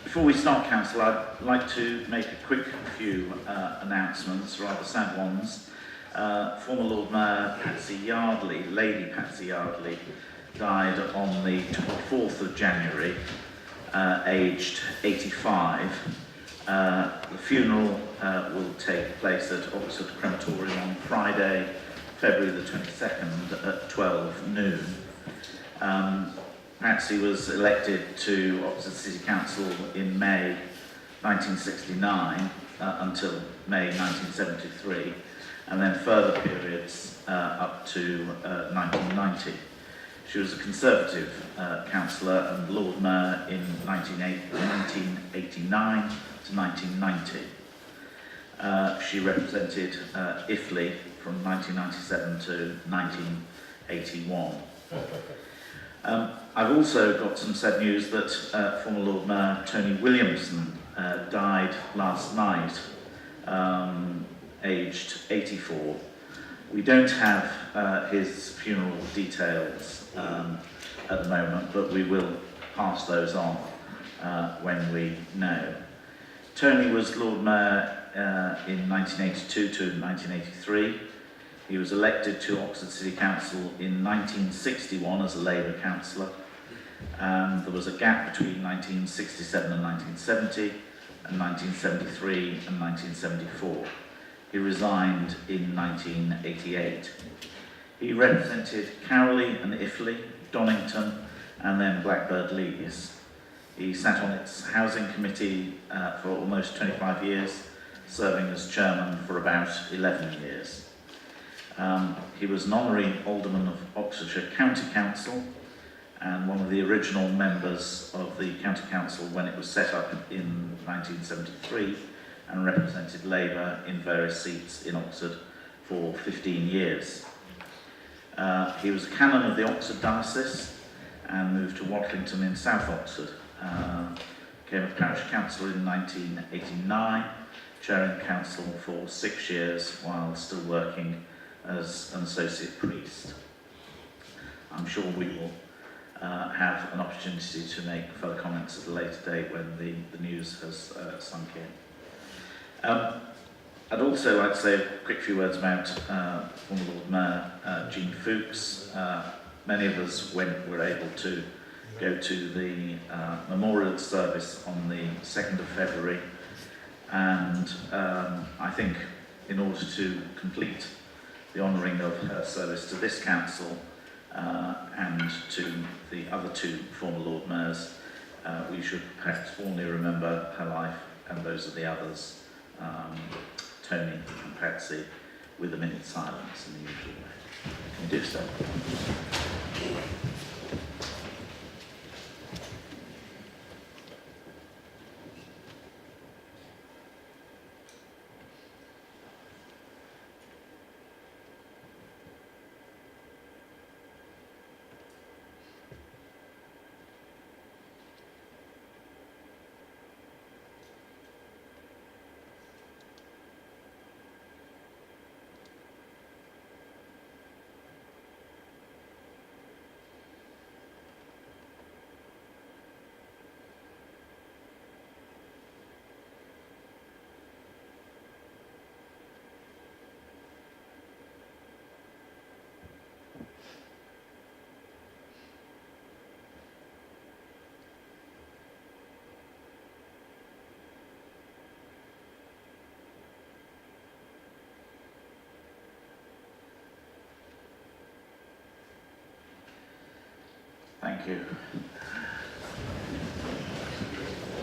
Before we start, Council, I'd like to make a quick few announcements, rather sad ones. Former Lord Mayor Patsy Yardley, Lady Patsy Yardley, died on the 4th of January, aged 85. The funeral will take place at Oxford Crematorium on Friday, February the 22nd at 12 noon. Patsy was elected to Oxford City Council in May 1969 until May 1973, and then further periods up to 1990. She was a Conservative councillor and Lord Mayor in 1989 to 1990. She represented Iffley from 1997 to 1981. I've also got some sad news that former Lord Mayor Tony Williamson died last night, aged 84. We don't have his funeral details at the moment, but we will pass those on when we know. Tony was Lord Mayor in 1982 to 1983. He was elected to Oxford City Council in 1961 as a Labour councillor. There was a gap between 1967 and 1970, and 1973 and 1974. He resigned in 1988. He represented Cowley and Iffley, Donington, and then Blackbird Leys. He sat on its housing committee for almost 25 years, serving as chairman for about 11 years. He was an honorary alderman of Oxfordshire County Council and one of the original members of the County Council when it was set up in 1973, and represented Labour in various seats in Oxford for 15 years. He was a canon of the Oxford Diocese and moved to Watlington in South Oxford. Became a parish councillor in 1989, chairing council for 6 years while still working as an associate priest. I'm sure we will have an opportunity to make further comments at a later date when the news has sunk in. I'd also like to say a quick few words about former Lord Mayor Jean Fuchs. Many of us were able to go to the memorial service on the 2nd of February, and I think in order to complete the honouring of her service to this council and to the other 2 former Lord Mayors, we should perhaps formally remember her life and those of the others, Tony and Patsy, with a minute's silence in the usual way. Can we do so? Thank you.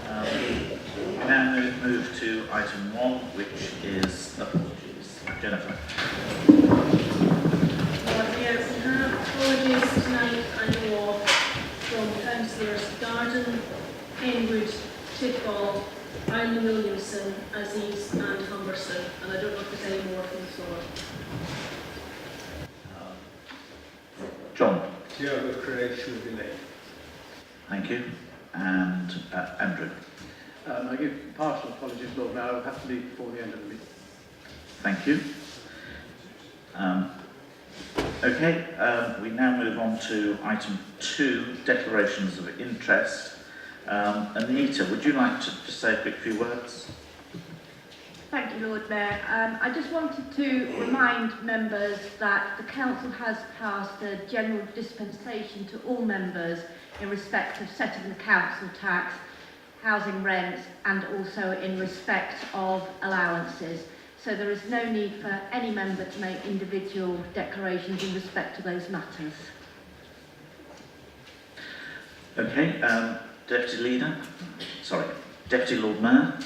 We now move to item 1, which is apologies. Jennifer. Yes, we have apologies tonight under law councillors Garden, Henwood, Tidball, Ireland Williamson, Aziz and Humberson. And I don't know if there's any more from the floor. John. Yeah, the creation of delay. Thank you. And Andrew. I give partial apologies, Lord Mayor. I'll have to leave before the end of the meeting. Thank you. Okay, we now move on to item 2, declarations of interest. Anita, would you like to just say a quick few words? Thank you, Lord Mayor. I just wanted to remind members that the Council has passed a general dispensation to all members in respect of setting the council tax, housing rents, and also in respect of allowances. So there is no need for any member to make individual declarations in respect to those matters. Okay, Deputy Lord Mayor.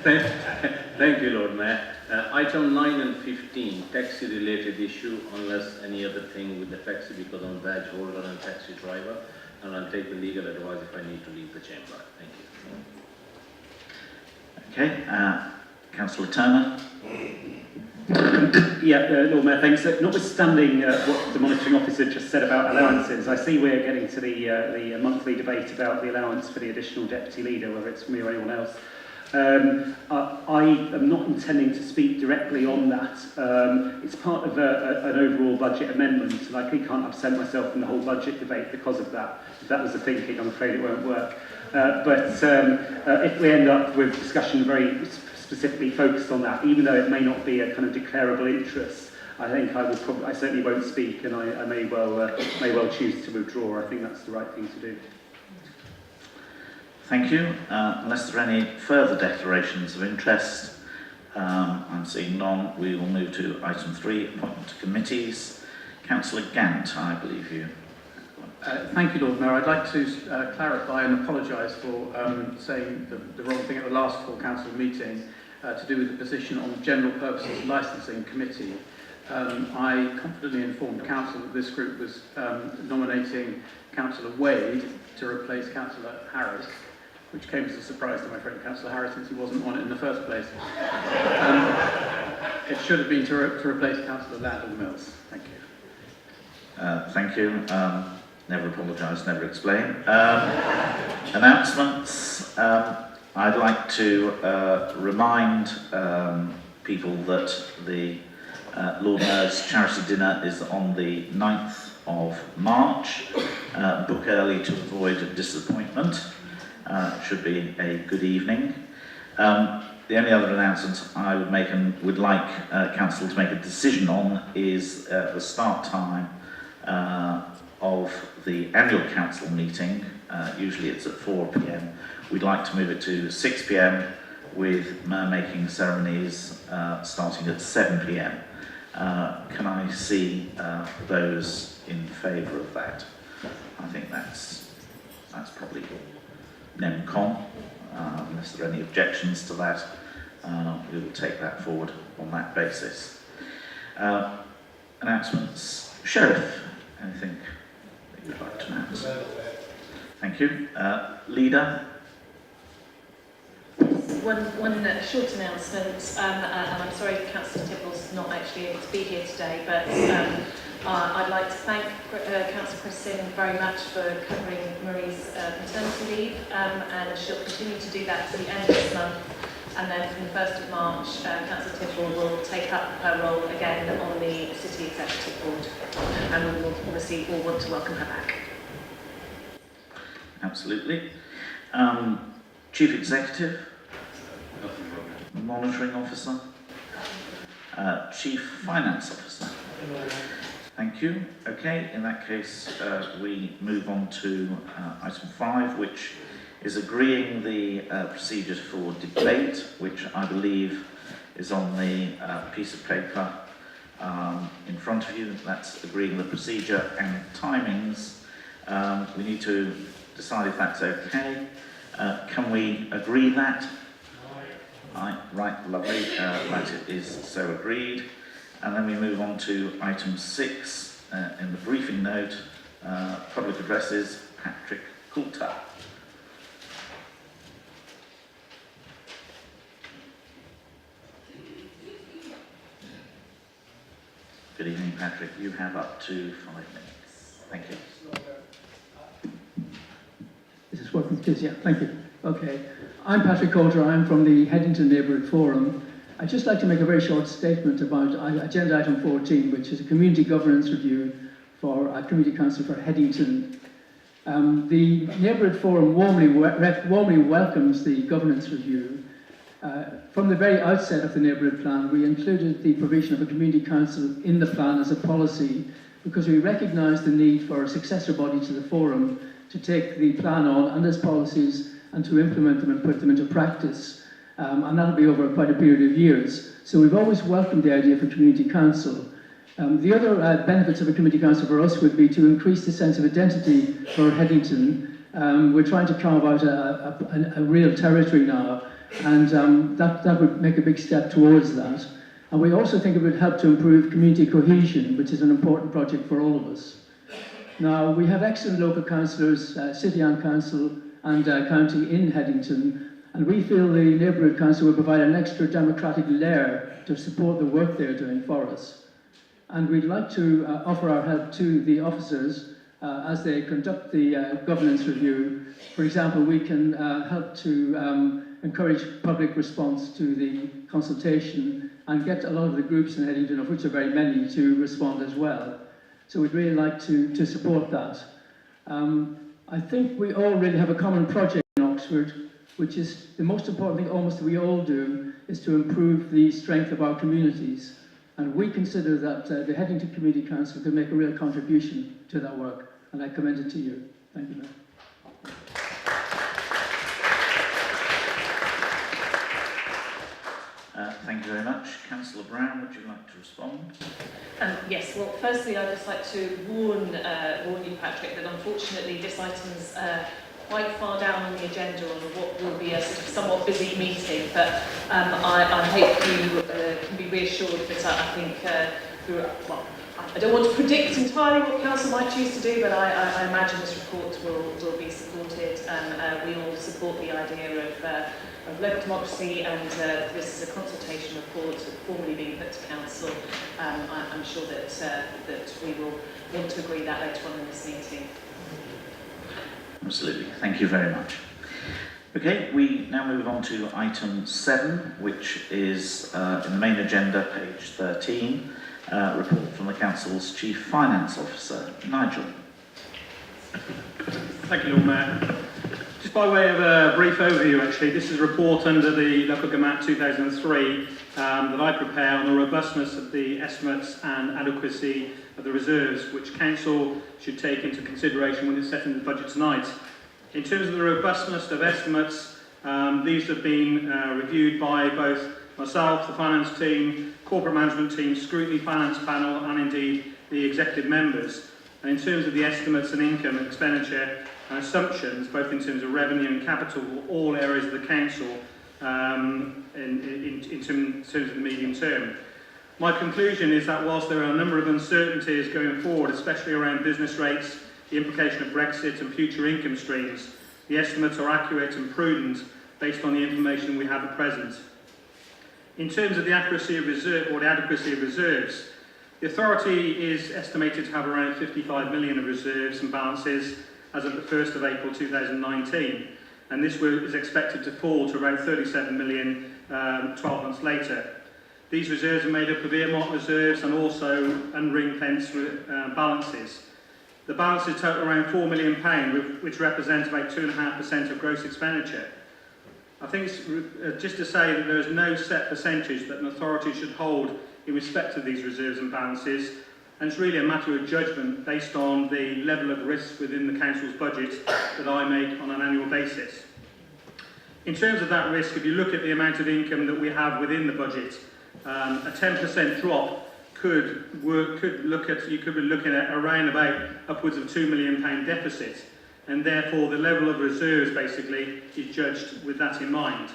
Thank you, Lord Mayor. Item 9 and 15, taxi-related issue, unless any other thing with the taxi, because I'm badge holder and taxi driver, and I'll take the legal advice if I need to leave the chamber. Thank you. Okay, Councillor Turner. Lord Mayor, thanks. Notwithstanding what the monitoring officer just said about allowances, I see we're getting to the monthly debate about the allowance for the additional deputy leader, whether it's me or anyone else. I am not intending to speak directly on that. It's part of an overall budget amendment, and I can't absent myself from the whole budget debate because of that. If that was the thinking, I'm afraid it won't work. But if we end up with discussion very specifically focused on that, even though it may not be a kind of declarable interest, I think I certainly won't speak, and I may well choose to withdraw. I think that's the right thing to do. Thank you. Unless there are any further declarations of interest, I'm seeing none. We will move to item 3, appointment to committees. Councillor Gant, I believe you. Thank you, Lord Mayor. I'd like to clarify and apologise for saying the wrong thing at the last full council meeting to do with the position on the General Purposes Licensing Committee. I confidently informed council that this group was nominating Councillor Wade to replace Councillor Harris, which came as a surprise to my friend Councillor Harris since he wasn't on it in the first place. It should have been to replace Councillor Landell-Mills. Thank you. Thank you. Never apologise, never explain. Announcements. I'd like to remind people that the Lord Mayor's charity dinner is on the 9th of March. Book early to avoid disappointment. Should be a good evening. The only other announcement I would make and would like Council to make a decision on is the start time of the annual council meeting. Usually it's at 4 p.m. We'd like to move it to 6 p.m. with mayor-making ceremonies starting at 7 p.m. Can I see those in favour of that? I think that's probably NEMCOM. Unless there are any objections to that, we will take that forward on that basis. Announcements. Sheriff, anything that you'd like to announce? Thank you. Leader. One short announcement, and I'm sorry Councillor Tibble's not actually able to be here today, but I'd like to thank Councillor Christin very much for covering Marie's maternity leave, and she'll continue to do that to the end of this month, and then from the 1st of March, Councillor Tibble will take up her role again on the City Executive Board, and we will obviously all want to welcome her back. Absolutely. Chief Executive. Monitoring Officer. Chief Finance Officer. Thank you. Okay, in that case, we move on to item 5, which is agreeing the procedures for debate, which I believe is on the piece of paper in front of you. That's agreeing the procedure and timings. We need to decide if that's okay. Can we agree that? Right, lovely. That is so agreed. And then we move on to item 6 in the briefing note, Public addresses, Patrick Coulter. Good evening, Patrick. You have up to 5 minutes. Thank you. Is this working? It is, yeah. Thank you. Okay. I'm Patrick Coulter. I'm from the Headington Neighbourhood Forum. I'd just like to make a very short statement about agenda item 14, which is a community governance review for a community council for Headington. The Neighbourhood Forum warmly welcomes the governance review. From the very outset of the neighbourhood plan, we included the provision of a community council in the plan as a policy because we recognise the need for a successor body to the forum to take the plan on and its policies and to implement them and put them into practice. And that'll be over quite a period of years. So we've always welcomed the idea of a community council. The other benefits of a community council for us would be to increase the sense of identity for Headington. We're trying to carve out a real territory now, and that would make a big step towards that. And we also think it would help to improve community cohesion, which is an important project for all of us. Now, we have excellent local councillors, city and council and county in Headington, and we feel the neighbourhood council will provide an extra democratic layer to support the work they're doing for us. And we'd like to offer our help to the officers as they conduct the governance review. For example, we can help to encourage public response to the consultation and get a lot of the groups in Headington, of which are very many, to respond as well. So we'd really like to support that. I think we all really have a common project in Oxford, which is the most important thing almost that we all do, is to improve the strength of our communities. And we consider that the Headington Community Council can make a real contribution to that work. And I commend it to you. Thank you, Mayor. Thank you very much. Councillor Brown, would you like to respond? Yes, well, firstly, I'd just like to warn you, Patrick, that unfortunately this item's quite far down on the agenda on what will be a sort of somewhat busy meeting, but I hope you can be reassured that I think, well, I don't want to predict entirely what Council might choose to do, but I imagine this report will be supported. We all support the idea of local democracy, and this is a consultation report formally being put to Council. I'm sure that we will want to agree that later on in this meeting. Absolutely. Thank you very much. Okay, we now move on to item 7, which is in the main agenda, page 13, report from the Council's Chief Finance Officer, Nigel. Thank you, Lord Mayor. Just by way of a brief overview, actually, this is a report under the Local Government Act 2003 that I prepare on the robustness of the estimates and adequacy of the reserves, which Council should take into consideration when it's setting the budget tonight. In terms of the robustness of estimates, these have been reviewed by both myself, the finance team, corporate management team, Scrutiny finance panel, and indeed the executive members. And in terms of the estimates and income and expenditure and assumptions, both in terms of revenue and capital, all areas of the Council in terms of the medium term. My conclusion is that whilst there are a number of uncertainties going forward, especially around business rates, the implication of Brexit and future income streams, the estimates are accurate and prudent based on the information we have at present. In terms of the accuracy of reserve or the adequacy of reserves, the authority is estimated to have around 55 million of reserves and balances as of the 1st of April 2019, and this is expected to fall to around 37 million 12 months later. These reserves are made up of earmarked reserves and also unring-fenced balances. The balances total around £4 million, which represents about 2.5% of gross expenditure. I think it's just to say that there is no set percentage that an authority should hold in respect of these reserves and balances, and it's really a matter of judgment based on the level of risk within the Council's budget that I make on an annual basis. In terms of that risk, if you look at the amount of income that we have within the budget, a 10% drop you could be looking at around about upwards of £2 million deficit, and therefore the level of reserves basically is judged with that in mind.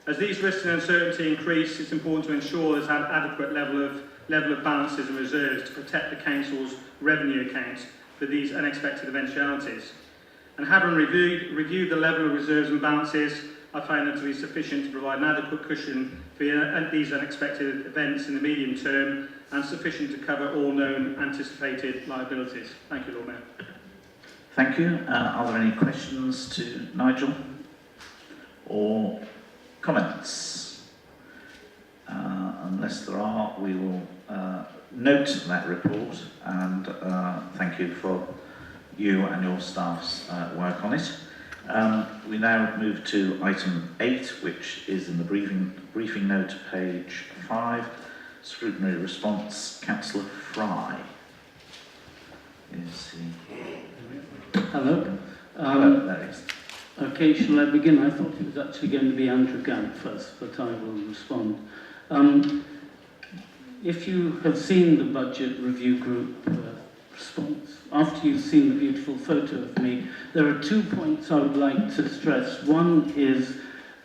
As these risks and uncertainty increase, it's important to ensure there's an adequate level of balances and reserves to protect the Council's revenue accounts for these unexpected eventualities. And having reviewed the level of reserves and balances, I find them to be sufficient to provide an adequate cushion for these unexpected events in the medium term and sufficient to cover all known anticipated liabilities. Thank you, Lord Mayor. Thank you. Are there any questions to Nigel or comments? Unless there are, we will note that report and thank you for you and your staff's work on it. We now move to item 8, which is in the briefing note, page 5, scrutiny response. Councillor Fry. Is he? Hello. Hello, there he is. Okay, shall I begin? I thought it was actually going to be Andrew Gant first, but I will respond. If you have seen the budget review group response, after you've seen the beautiful photo of me, there are 2 points I would like to stress. One is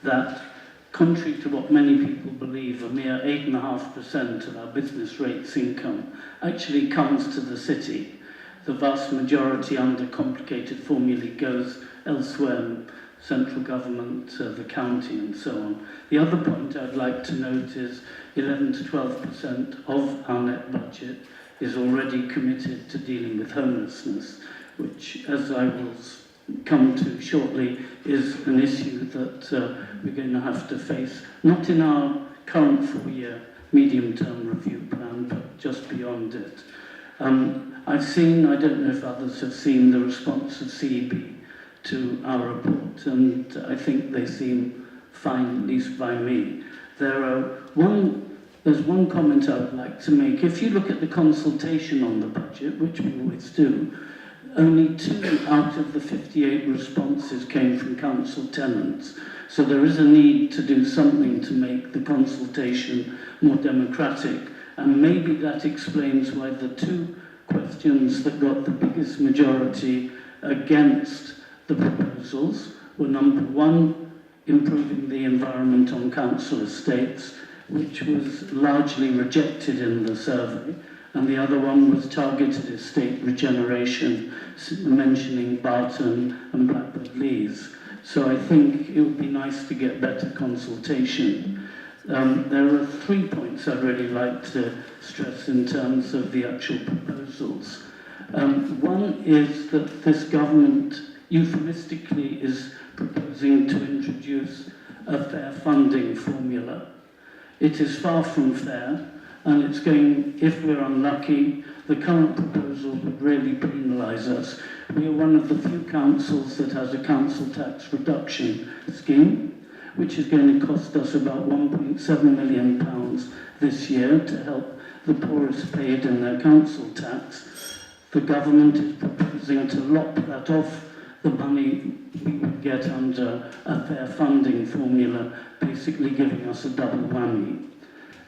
that, contrary to what many people believe, a mere 8.5% of our business rates income actually comes to the city. The vast majority, under complicated formulae, goes elsewhere, central government, the county and so on. The other point I'd like to note is 11 to 12% of our net budget is already committed to dealing with homelessness, which, as I will come to shortly, is an issue that we're going to have to face, not in our current 4-year medium-term review plan, but just beyond it. I've seen, I don't know if others have seen, the response of CEB to our report, and I think they seem fine, at least by me. There's one comment I would like to make. If you look at the consultation on the budget, which we always do, only 2 out of the 58 responses came from council tenants. So there is a need to do something to make the consultation more democratic. And maybe that explains why the 2 questions that got the biggest majority against the proposals were, number 1, improving the environment on council estates, which was largely rejected in the survey, and the other one was targeted estate regeneration, mentioning Barton and Blackbird Leys. So I think it would be nice to get better consultation. There are 3 points I'd really like to stress in terms of the actual proposals. One is that this government euphemistically is proposing to introduce a fair funding formula. It is far from fair, and it's going, if we're unlucky, the current proposal would really penalise us. We are one of the few councils that has a council tax reduction scheme, which is going to cost us about £1.7 million this year to help the poorest pay it in their council tax. The government is proposing to lop that off the money we would get under a fair funding formula, basically giving us a double whammy.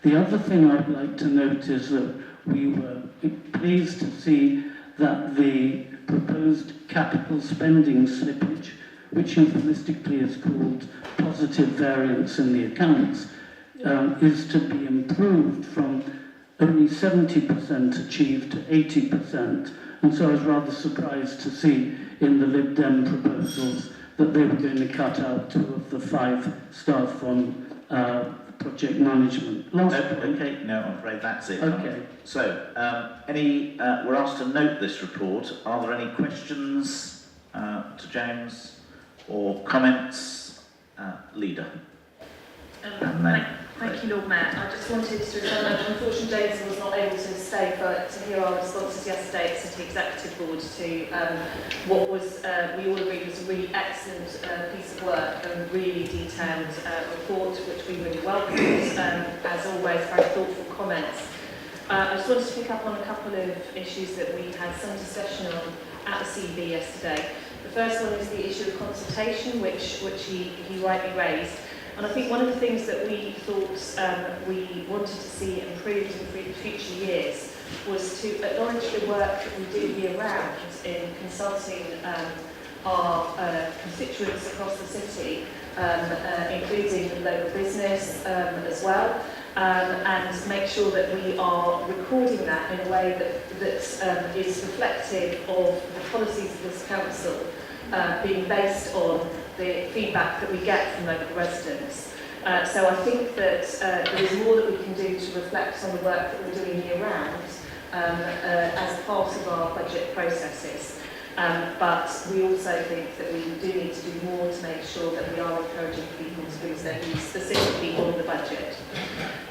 The other thing I'd like to note is that we were pleased to see that the proposed capital spending slippage, which euphemistically is called positive variance in the accounts, is to be improved from only 70% achieved to 80%. And so I was rather surprised to see in the Lib Dem proposals that they were going to cut out 2 of the 5 staff on project management. Okay, no, I'm afraid that's it. Okay. So, we're asked to note this report. Are there any questions to James or comments? Leader. And then Thank you, Lord Mayor. I just wanted to remember, unfortunately, James was not able to stay to hear our responses yesterday at City Executive Board to what was, we all agreed was a really excellent piece of work and really detailed report, which we really welcomed. As always, very thoughtful comments. I just wanted to pick up on a couple of issues that we had some discussion on at the CB yesterday. The first one is the issue of consultation, which he rightly raised. And I think one of the things that we thought we wanted to see improved in future years was to acknowledge the work that we do year-round in consulting our constituents across the city, including local business as well, and make sure that we are recording that in a way that is reflective of the policies of this council, being based on the feedback that we get from local residents. So I think that there is more that we can do to reflect on the work that we're doing year round as part of our budget processes. But we also think that we do need to do more to make sure that we are encouraging people to use their needs specifically on the budget.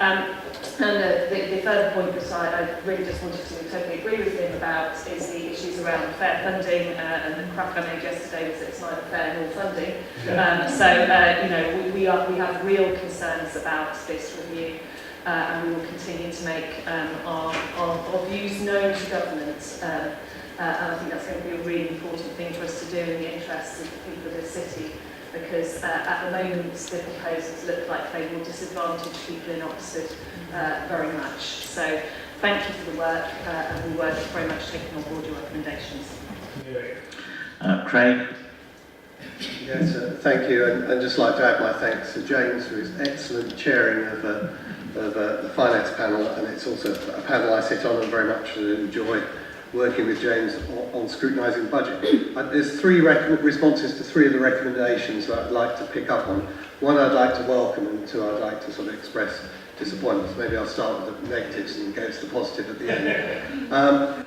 And the further point that I really just wanted to totally agree with him about is the issues around fair funding, and the crack I made yesterday was that it's neither fair nor funding. You know, we have real concerns about this review, and we will continue to make our views known to government. And I think that's going to be a really important thing for us to do in the interests of the people of this city, because at the moment the proposals look like they will disadvantage people in Oxford very much. So thank you for the work, and we were very much taking on board your recommendations. Craig? Yes, thank you, and I'd just like to add my thanks to James for his excellent chairing of the finance panel, and it's also a panel I sit on and very much enjoy working with James on scrutinising the budget. There's three responses to three of the recommendations that I'd like to pick up on. One I'd like to welcome, and two I'd like to sort of express disappointment. Maybe I'll start with the negatives and go to the positive at the end.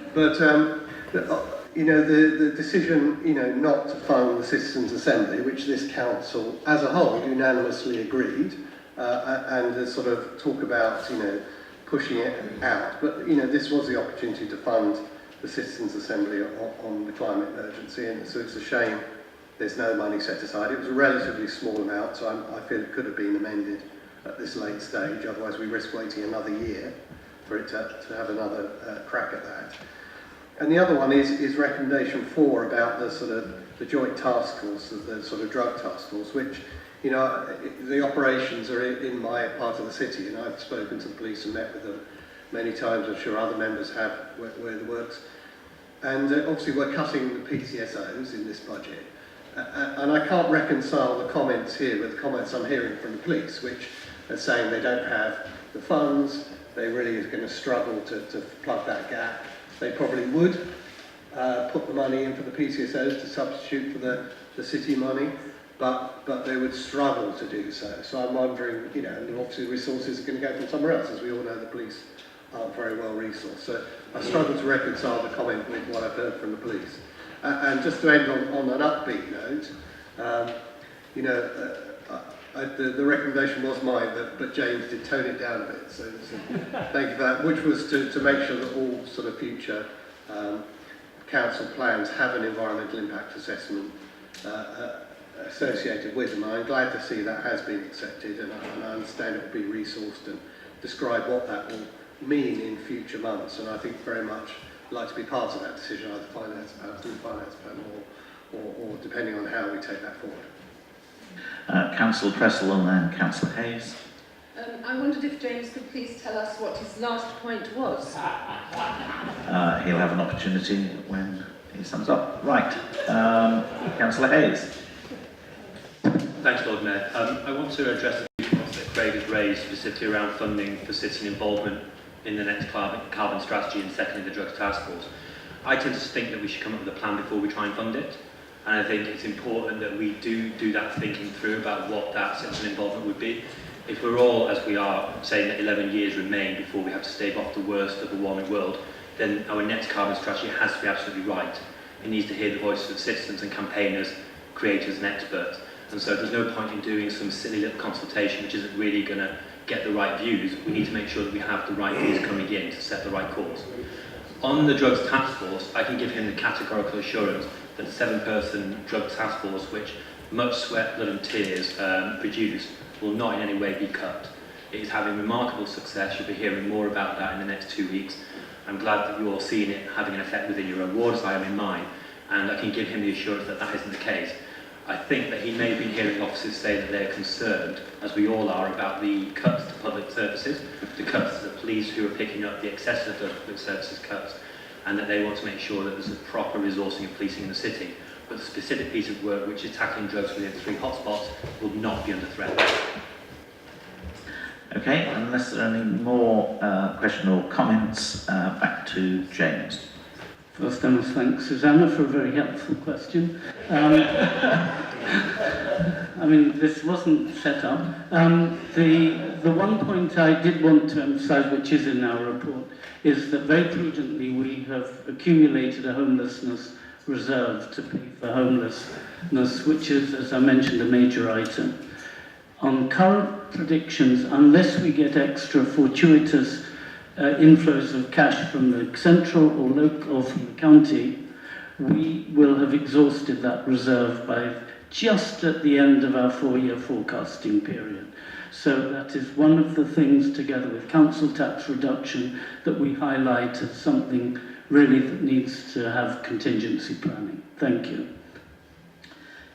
You know, the decision, you know, not to fund the Citizens' Assembly, which this council as a whole unanimously agreed, and to sort of talk about, you know, pushing it out. But, you know, this was the opportunity to fund the Citizens' Assembly on the climate emergency, and so it's a shame there's no money set aside. It was a relatively small amount, so I feel it could have been amended at this late stage, otherwise we risk waiting another year for it to have another crack at that. And the other one is recommendation 4 about the sort of the joint task force, the sort of drug task force, which, you know, the operations are in my part of the city, and I've spoken to the police and met with them many times. I'm sure other members have where the works. And obviously we're cutting the PCSOs in this budget. And I can't reconcile the comments here with the comments I'm hearing from the police, which are saying they don't have the funds, they really are going to struggle to plug that gap. They probably would put the money in for the PCSOs to substitute for the city money, but they would struggle to do so. So I'm wondering, you know, obviously the resources are going to go from somewhere else. As we all know, the police aren't very well resourced. So I struggle to reconcile the comment with what I've heard from the police. And just to end on an upbeat note, you know, the recommendation was mine, but James did tone it down a bit. So thank you for that, which was to make sure that all sort of future council plans have an environmental impact assessment associated with them. I'm glad to see that has been accepted, and I understand it will be resourced and describe what that will mean in future months, and I think very much like to be part of that decision, either through the finance panel or depending on how we take that forward. Councillor Pressel and then Councillor Hayes. I wondered if James could please tell us what his last point was. He'll have an opportunity when he sums up. Right, Councillor Hayes. Thanks, Lord Mayor. I want to address the points that Craig has raised, specifically around funding for citizen involvement in the next carbon strategy and secondly the drugs task force. I tend to think that we should come up with a plan before we try and fund it, and I think it's important that we do that thinking through about what that citizen involvement would be. If we're all, as we are, saying that 11 years remain before we have to stave off the worst of a warming world, then our next carbon strategy has to be absolutely right. It needs to hear the voices of citizens and campaigners, creators and experts. And so there's no point in doing some silly little consultation which isn't really going to get the right views. We need to make sure that we have the right views coming in to set the right course. On the drugs task force, I can give him the categorical assurance that the 7-person drug task force, which much sweat, blood and tears produced, will not in any way be cut. It is having remarkable success. You'll be hearing more about that in the next 2 weeks. I'm glad that you're all seeing it having an effect within your own ward, as I am in mine, and I can give him the assurance that that isn't the case. I think that he may have been hearing officers say that they're concerned, as we all are, about the cuts to public services, the cuts to the police who are picking up the excessive public services cuts, and that they want to make sure that there's a proper resourcing of policing in the city. But the specific piece of work, which is tackling drugs within 3 hotspots, will not be under threat. Okay, unless there are any more questions or comments, back to James. First, I must thank Susanna for a very helpful question. I mean, this wasn't set up. The one point I did want to emphasise, which is in our report, is that very prudently we have accumulated a homelessness reserve to pay for homelessness, which is, as I mentioned, a major item. On current predictions, unless we get extra fortuitous inflows of cash from the central or local or from the county, we will have exhausted that reserve by just at the end of our 4-year forecasting period. So that is one of the things, together with council tax reduction, that we highlight as something really that needs to have contingency planning. Thank you.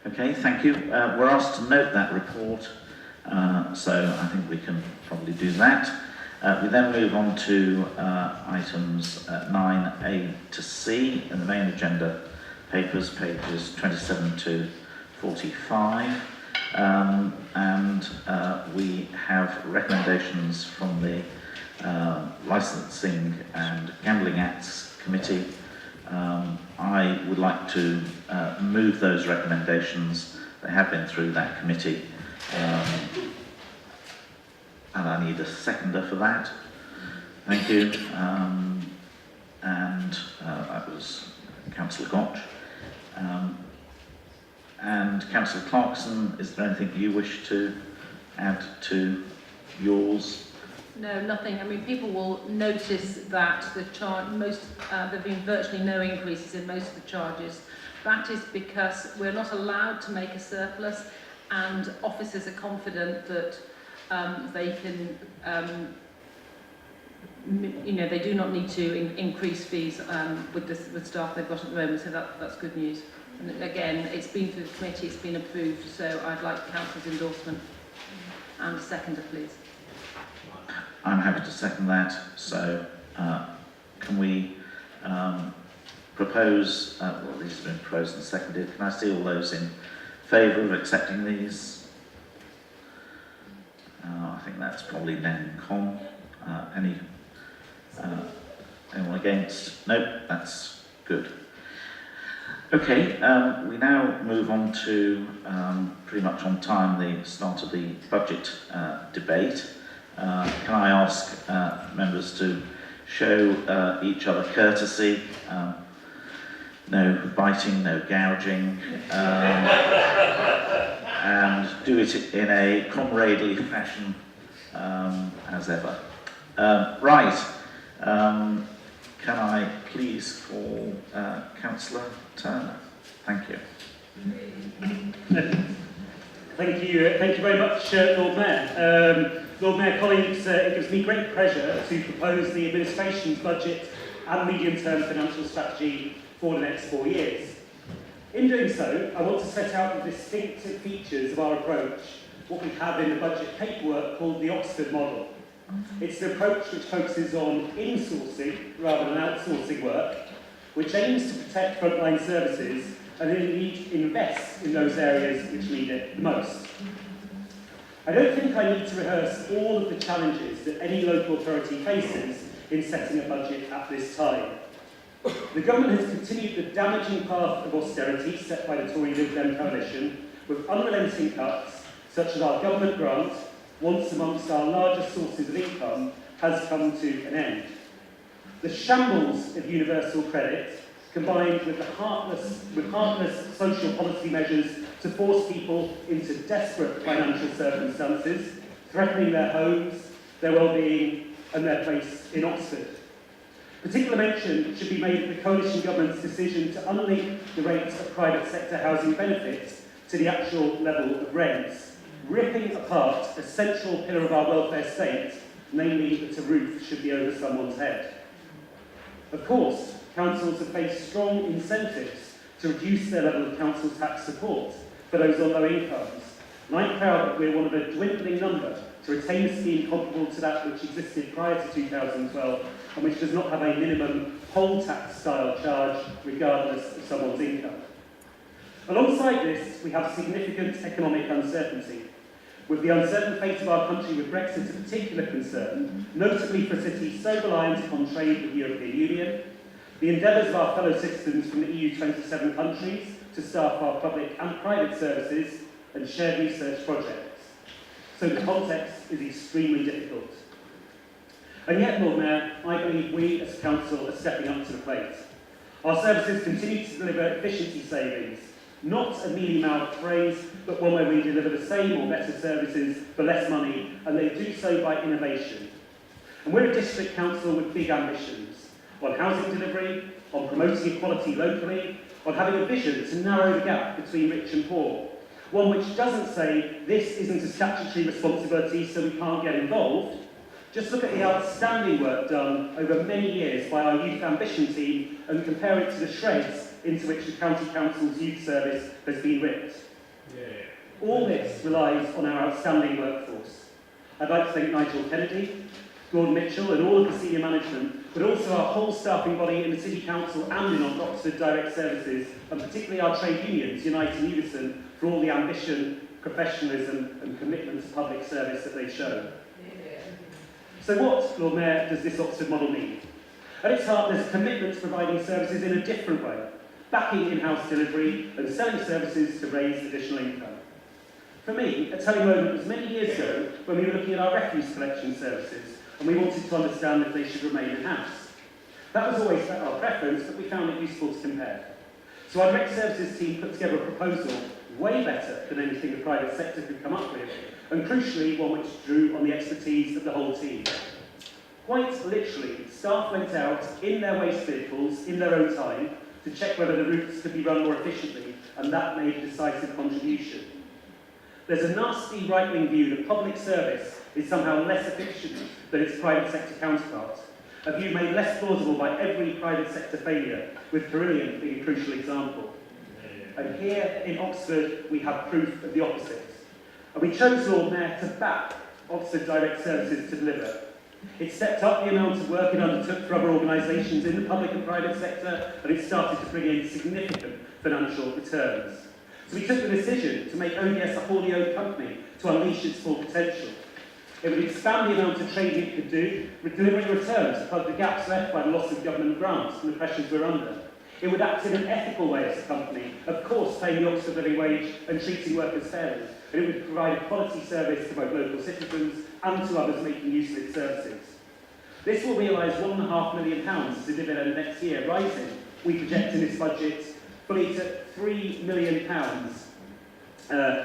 Okay, thank you. We're asked to note that report, so I think we can probably do that. We then move on to items 9A to C in the main agenda papers, pages 27 to 45. And we have recommendations from the Licensing and Gambling Acts Committee. I would like to move those recommendations. They have been through that committee. And I need a seconder for that. Thank you. That was Councillor Gotch. And Councillor Clarkson, is there anything you wish to add to yours? No, nothing. I mean, people will notice that the charge, there have been virtually no increases in most of the charges. That is because we're not allowed to make a surplus, and officers are confident that they can, they do not need to increase fees with staff they've got at the moment, so that's good news. And again, it's been through the committee, it's been approved, so I'd like Council's endorsement. And a seconder, please. I'm happy to second that. So can we propose, well, these have been proposed and seconded. Can I see all those in favour of accepting these? I think that's probably non-con. Anyone against? Nope, that's good. Okay, we now move on to, pretty much on time, the start of the budget debate. Can I ask members to show each other courtesy? No biting, no gouging, and do it in a comradely fashion as ever. Right, can I please call Councillor Turner? Thank you. Thank you very much, Lord Mayor. Lord Mayor, colleagues, it gives me great pleasure to propose the administration's budget and medium-term financial strategy for the next 4 years. In doing so, I want to set out the distinctive features of our approach, what we have in the budget paperwork called the Oxford model. It's an approach which focuses on insourcing rather than outsourcing work, which aims to protect frontline services and indeed invest in those areas which need it the most. I don't think I need to rehearse all of the challenges that any local authority faces in setting a budget at this time. The government has continued the damaging path of austerity set by the Tory Lib Dem coalition with unrelenting cuts, such as our government grant, once amongst our largest sources of income, has come to an end. The shambles of universal credit, combined with the heartless social policy measures to force people into desperate financial circumstances, threatening their homes, their well-being and their place in Oxford. Particular mention should be made of the coalition government's decision to unlink the rates of private sector housing benefits to the actual level of rents, ripping apart a central pillar of our welfare state, namely that a roof should be over someone's head. Of course, councils have faced strong incentives to reduce their level of council tax support for those on low incomes, and I'm proud that we're one of a dwindling number to retain a scheme comparable to that which existed prior to 2012 and which does not have a minimum poll tax style charge regardless of someone's income. Alongside this, we have significant economic uncertainty. With the uncertain fate of our country with Brexit a particular concern, notably for a city so reliant upon trade with the European Union, the endeavours of our fellow citizens from the EU 27 countries to staff our public and private services and shared research projects. So the context is extremely difficult. And yet, Lord Mayor, I believe we as a council are stepping up to the plate. Our services continue to deliver efficiency savings, not a mealy-mouthed phrase, but one where we deliver the same or better services for less money, and they do so by innovation. And we're a district council with big ambitions on housing delivery, on promoting equality locally, on having a vision to narrow the gap between rich and poor. One which doesn't say this isn't a statutory responsibility so we can't get involved. Just look at the outstanding work done over many years by our Youth Ambition team and compare it to the shreds into which the County Council's youth service has been ripped. All this relies on our outstanding workforce. I'd like to thank Nigel Kennedy, Gordon Mitchell and all of the senior management, but also our whole staffing body in the City Council and in Oxford Direct Services, and particularly our trade unions, Unite in Unison, for all the ambition, professionalism and commitment to public service that they've shown. So what, Lord Mayor, does this Oxford model mean? At its heart, there's a commitment to providing services in a different way, backing in-house delivery and selling services to raise additional income. For me, a telling moment was many years ago when we were looking at our refuse collection services and we wanted to understand if they should remain in-house. That was always our preference, but we found it useful to compare. So our direct services team put together a proposal way better than anything the private sector could come up with, and crucially, one which drew on the expertise of the whole team. Quite literally, staff went out in their waste vehicles, in their own time, to check whether the routes could be run more efficiently, and that made a decisive contribution. There's a nasty right-wing view that public service is somehow less efficient than its private sector counterpart, a view made less plausible by every private sector failure, with Carillion being a crucial example. And here in Oxford, we have proof of the opposite. And we chose, Lord Mayor, to back Oxford Direct Services to deliver. It stepped up the amount of work it undertook for other organisations in the public and private sector, and it started to bring in significant financial returns. So we took the decision to make ODS a wholly owned company to unleash its full potential. It would expand the amount of trading it could do, with delivering returns to plug the gaps left by the loss of government grants and the pressures we're under. It would act in an ethical way as a company, of course paying the Oxford living wage and treating workers fairly, and it would provide a quality service to both local citizens and to others making use of its services. This will realise £1.5 million as a dividend next year, rising, we project in this budget, fully to £3 million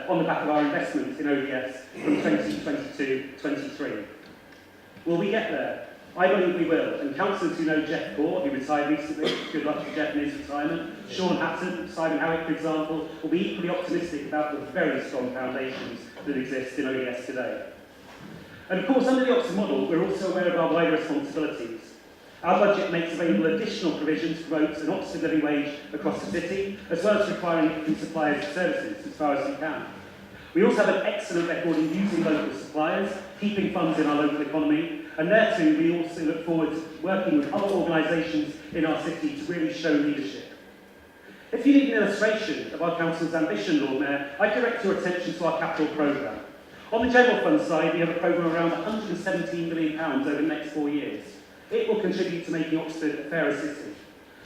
on the back of our investment in ODS from 2022-23. Will we get there? I believe we will, and councillors who know Jeff Gore, who retired recently, good luck to Jeff in his retirement, Sean Hatton, Simon Howitt, for example, will be equally optimistic about the very strong foundations that exist in ODS today. And of course, under the Oxford model, we're also aware of our wider responsibilities. Our budget makes available additional provisions to promote an Oxford living wage across the city, as well as requiring it from suppliers of services as far as we can. We also have an excellent record in using local suppliers, keeping funds in our local economy, and there too we also look forward to working with other organisations in our city to really show leadership. If you need an illustration of our council's ambition, Lord Mayor, I direct your attention to our capital programme. On the general fund side, we have a programme around £117 million over the next 4 years. It will contribute to making Oxford a fairer city.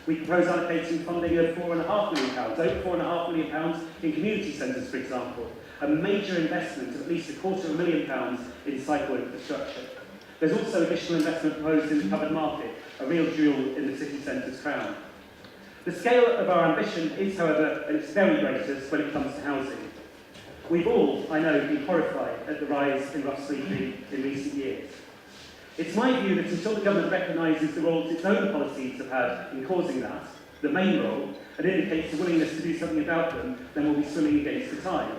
We propose allocating funding of £4.5 million, over £4.5 million in community centres, for example, a major investment of at least £250,000 in cycle infrastructure. There's also additional investment proposed in the covered market, a real jewel in the city centre's crown. The scale of our ambition is, however, at its very greatest when it comes to housing. We've all, I know, been horrified at the rise in rough sleeping in recent years. It's my view that until the government recognises the role its own policies have had in causing that, the main role, and indicates a willingness to do something about them, then we'll be swimming against the tide.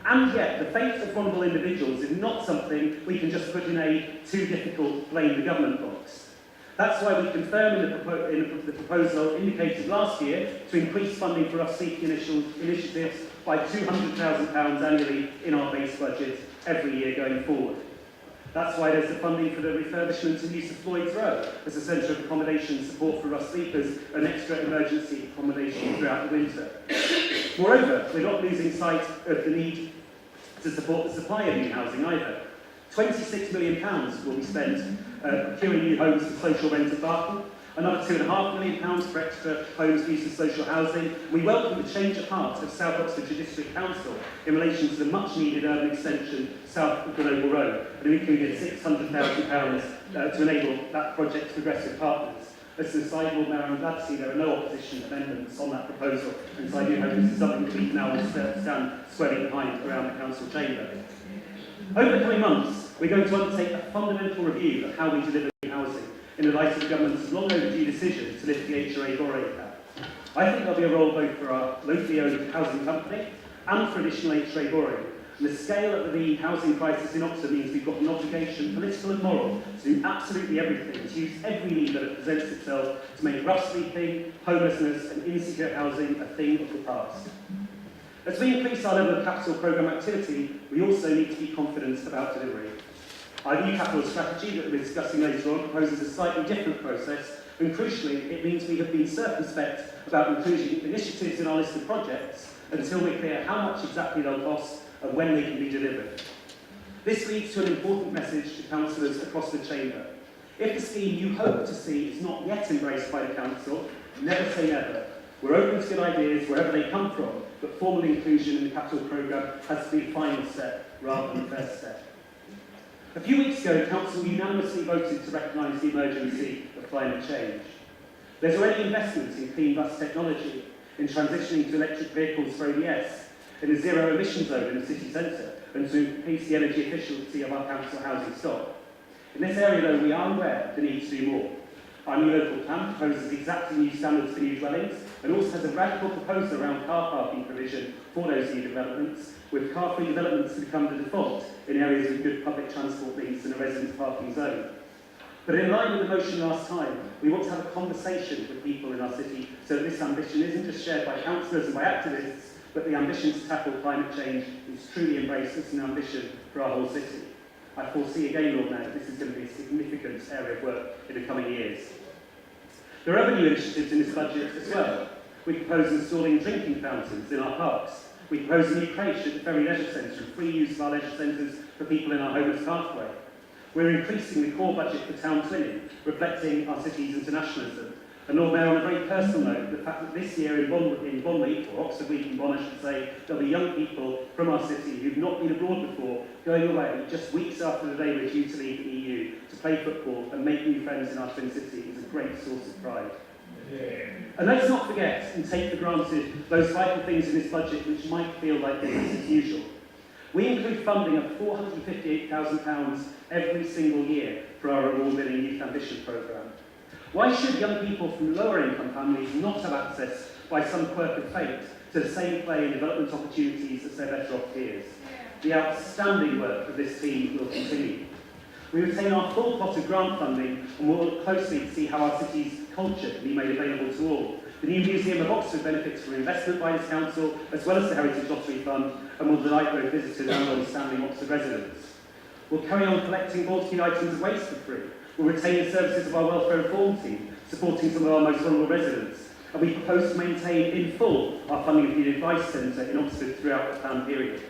And yet, the fate of vulnerable individuals is not something we can just put in a too difficult blame the government box. That's why we confirm in the proposal indicated last year to increase funding for rough sleeping initiatives by £200,000 annually in our base budget every year going forward. That's why there's the funding for the refurbishment and use of Floyd's Row as a centre of accommodation support for rough sleepers and extra emergency accommodation throughout the winter. Moreover, we're not losing sight of the need to support the supply of new housing either. £26 million will be spent procuring new homes for social rent at Barton, another £2.5 million for extra homes for use of social housing. We welcome the change of heart of South Oxfordshire District Council in relation to the much needed urban extension south of Grenoble Road, and we included £600,000 to enable that project to progress with partners. As an aside, Lord Mayor, I'm glad to see there are no opposition amendments on that proposal, and so I do hope this is something that we can now stand swelling behind around the council chamber. Over the coming months, we're going to undertake a fundamental review of how we deliver new housing in the light of the government's long overdue decision to lift the HRA borrowing cap. I think there'll be a role both for our locally owned housing company and for additional HRA borrowing. And the scale of the housing crisis in Oxford means we've got an obligation, political and moral, to do absolutely everything, to use every lever that presents itself to make rough sleeping, homelessness and insecure housing a thing of the past. As we increase our level of capital programme activity, we also need to be confident about delivery. Our new capital strategy that we're discussing later on proposes a slightly different process, and crucially, it means we have been circumspect about including initiatives in our list of projects until we're clear how much exactly they'll cost and when they can be delivered. This leads to an important message to councillors across the chamber. If the scheme you hope to see is not yet embraced by the council, never say never. We're open to good ideas wherever they come from, but formal inclusion in the capital programme has to be the final step rather than the first step. A few weeks ago, Council unanimously voted to recognise the emergency of climate change. There's already investment in clean bus technology, in transitioning to electric vehicles for ODS, in a zero emission zone in the city centre, and to increase the energy efficiency of our council housing stock. In this area, though, we are aware of the need to do more. Our new local plan proposes exactly new standards for new dwellings, and also has a radical proposal around car parking provision for those new developments, with car-free developments to become the default in areas with good public transport links and a residence parking zone. But in line with the motion last time, we want to have a conversation with people in our city so that this ambition isn't just shared by councillors and by activists, but the ambition to tackle climate change is truly embraced as an ambition for our whole city. I foresee again, Lord Mayor, that this is going to be a significant area of work in the coming years. There are other new initiatives in this budget as well. We propose installing drinking fountains in our parks. We propose a new creche at the Ferry Leisure Centre and free use of our leisure centres for people in our homeless pathway. We're increasing the core budget for town twinning, reflecting our city's internationalism. And Lord Mayor, on a very personal note, the fact that this year in Bond Week, or Oxford Week in Bonn I should say, there'll be young people from our city who've not been abroad before going away just weeks after the day we're due to leave the EU to play football and make new friends in our twin city is a great source of pride. Yeah. And let's not forget and take for granted those vital things in this budget which might feel like business as usual. We include funding of £458,000 every single year for our award-winning Youth Ambition programme. Why should young people from lower income families not have access, by some quirk of fate, to the same play and development opportunities as their better off peers? The outstanding work of this team will continue. We retain our full pot of grant funding and will look closely to see how our city's culture can be made available to all. The new Museum of Oxford benefits from investment by this council, as well as the Heritage Lottery Fund, and will delight both visitors and long-standing Oxford residents. We'll carry on collecting bulky items of waste for free. We'll retain the services of our welfare reform team, supporting some of our most vulnerable residents. And we propose to maintain in full our funding of the Advice Centre in Oxford throughout the planned period.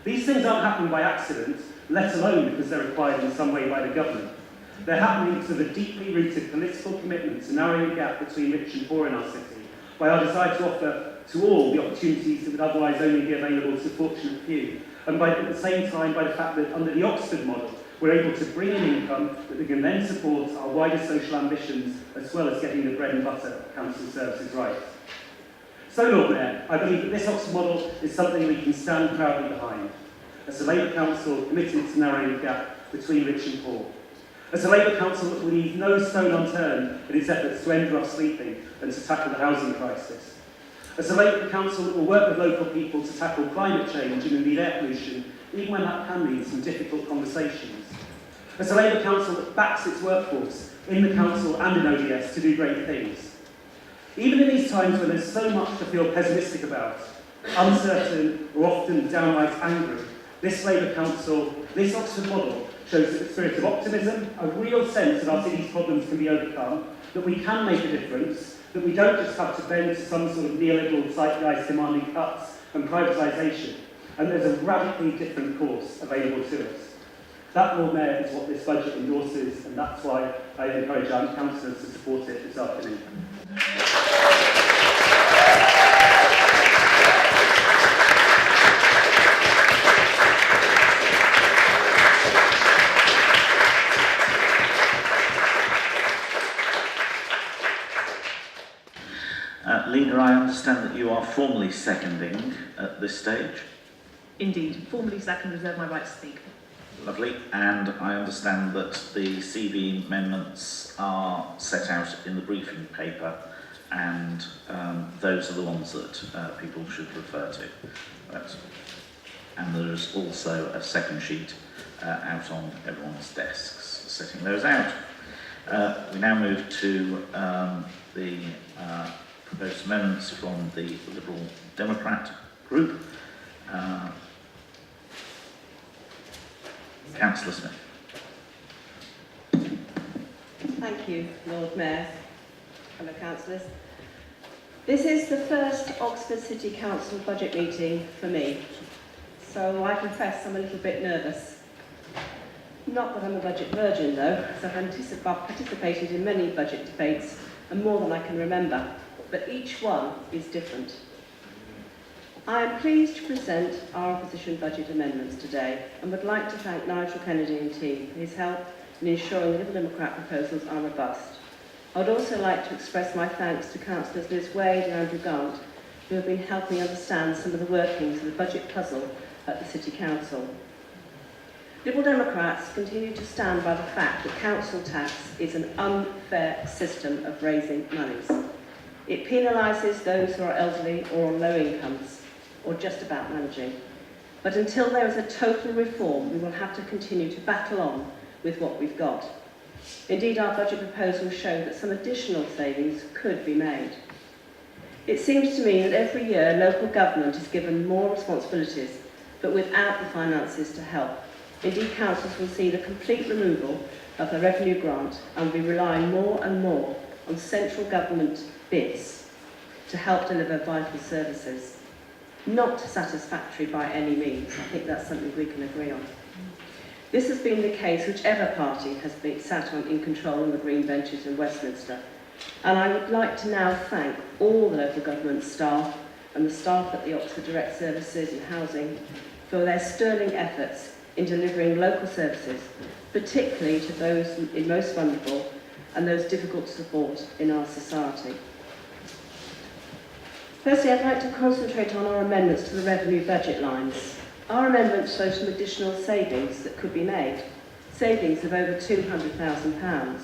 These things aren't happening by accident, let alone because they're required in some way by the government. They're happening because of a deeply rooted political commitment to narrowing the gap between rich and poor in our city, by our desire to offer to all the opportunities that would otherwise only be available to the fortunate few, and by, at the same time, by the fact that under the Oxford model, we're able to bring in income that we can then support our wider social ambitions, as well as getting the bread and butter of council services right. So, Lord Mayor, I believe that this Oxford model is something we can stand proudly behind. As a Labour Council committed to narrowing the gap between rich and poor. As a Labour Council that will leave no stone unturned in its efforts to end rough sleeping and to tackle the housing crisis. As a Labour Council that will work with local people to tackle climate change and indeed air pollution, even when that can mean some difficult conversations. As a Labour Council that backs its workforce in the Council and in ODS to do great things. Even in these times when there's so much to feel pessimistic about, uncertain or often downright angry, this Labour Council, this Oxford model, shows a spirit of optimism, a real sense that our city's problems can be overcome, that we can make a difference, that we don't just have to bend to some sort of neoliberal zeitgeist demanding cuts and privatisation, And there's a radically different course available to us. That, Lord Mayor, is what this budget endorses, and that's why I encourage our councillors to support it this afternoon. Lena, I understand that you are formally seconding at this stage. Indeed, formally second, reserve my right to speak. Lovely. And I understand that the CV amendments are set out in the briefing paper, and those are the ones that people should refer to. And there's also a second sheet out on everyone's desks, setting those out. We now move to the proposed amendments from the Liberal Democrat group. Councillor Smith. Thank you, Lord Mayor, fellow councillors. This is the first Oxford City Council budget meeting for me, so I confess I'm a little bit nervous. Not that I'm a budget virgin though, as I've participated in many budget debates and more than I can remember, but each one is different. I am pleased to present our opposition budget amendments today and would like to thank Nigel Kennedy and team for his help in ensuring the Liberal Democrat proposals are robust. I would also like to express my thanks to Councillors Liz Wade and Andrew Gant, who have been helping understand some of the workings of the budget puzzle at the City Council. Liberal Democrats continue to stand by the fact that council tax is an unfair system of raising monies. It penalises those who are elderly or on low incomes, or just about managing. But until there is a total reform, we will have to continue to battle on with what we've got. Indeed, our budget proposals show that some additional savings could be made. It seems to me that every year local government is given more responsibilities, but without the finances to help. Indeed, councils will see the complete removal of the revenue grant and will be relying more and more on central government bits to help deliver vital services. Not satisfactory by any means. I think that's something we can agree on. This has been the case whichever party has been sat on in control on the green benches in Westminster. And I would like to now thank all the local government staff and the staff at the Oxford Direct Services and Housing for their sterling efforts in delivering local services, particularly to those in most vulnerable and those difficult to support in our society. Firstly, I'd like to concentrate on our amendments to the revenue budget lines. Our amendments show some additional savings that could be made, savings of over £200,000.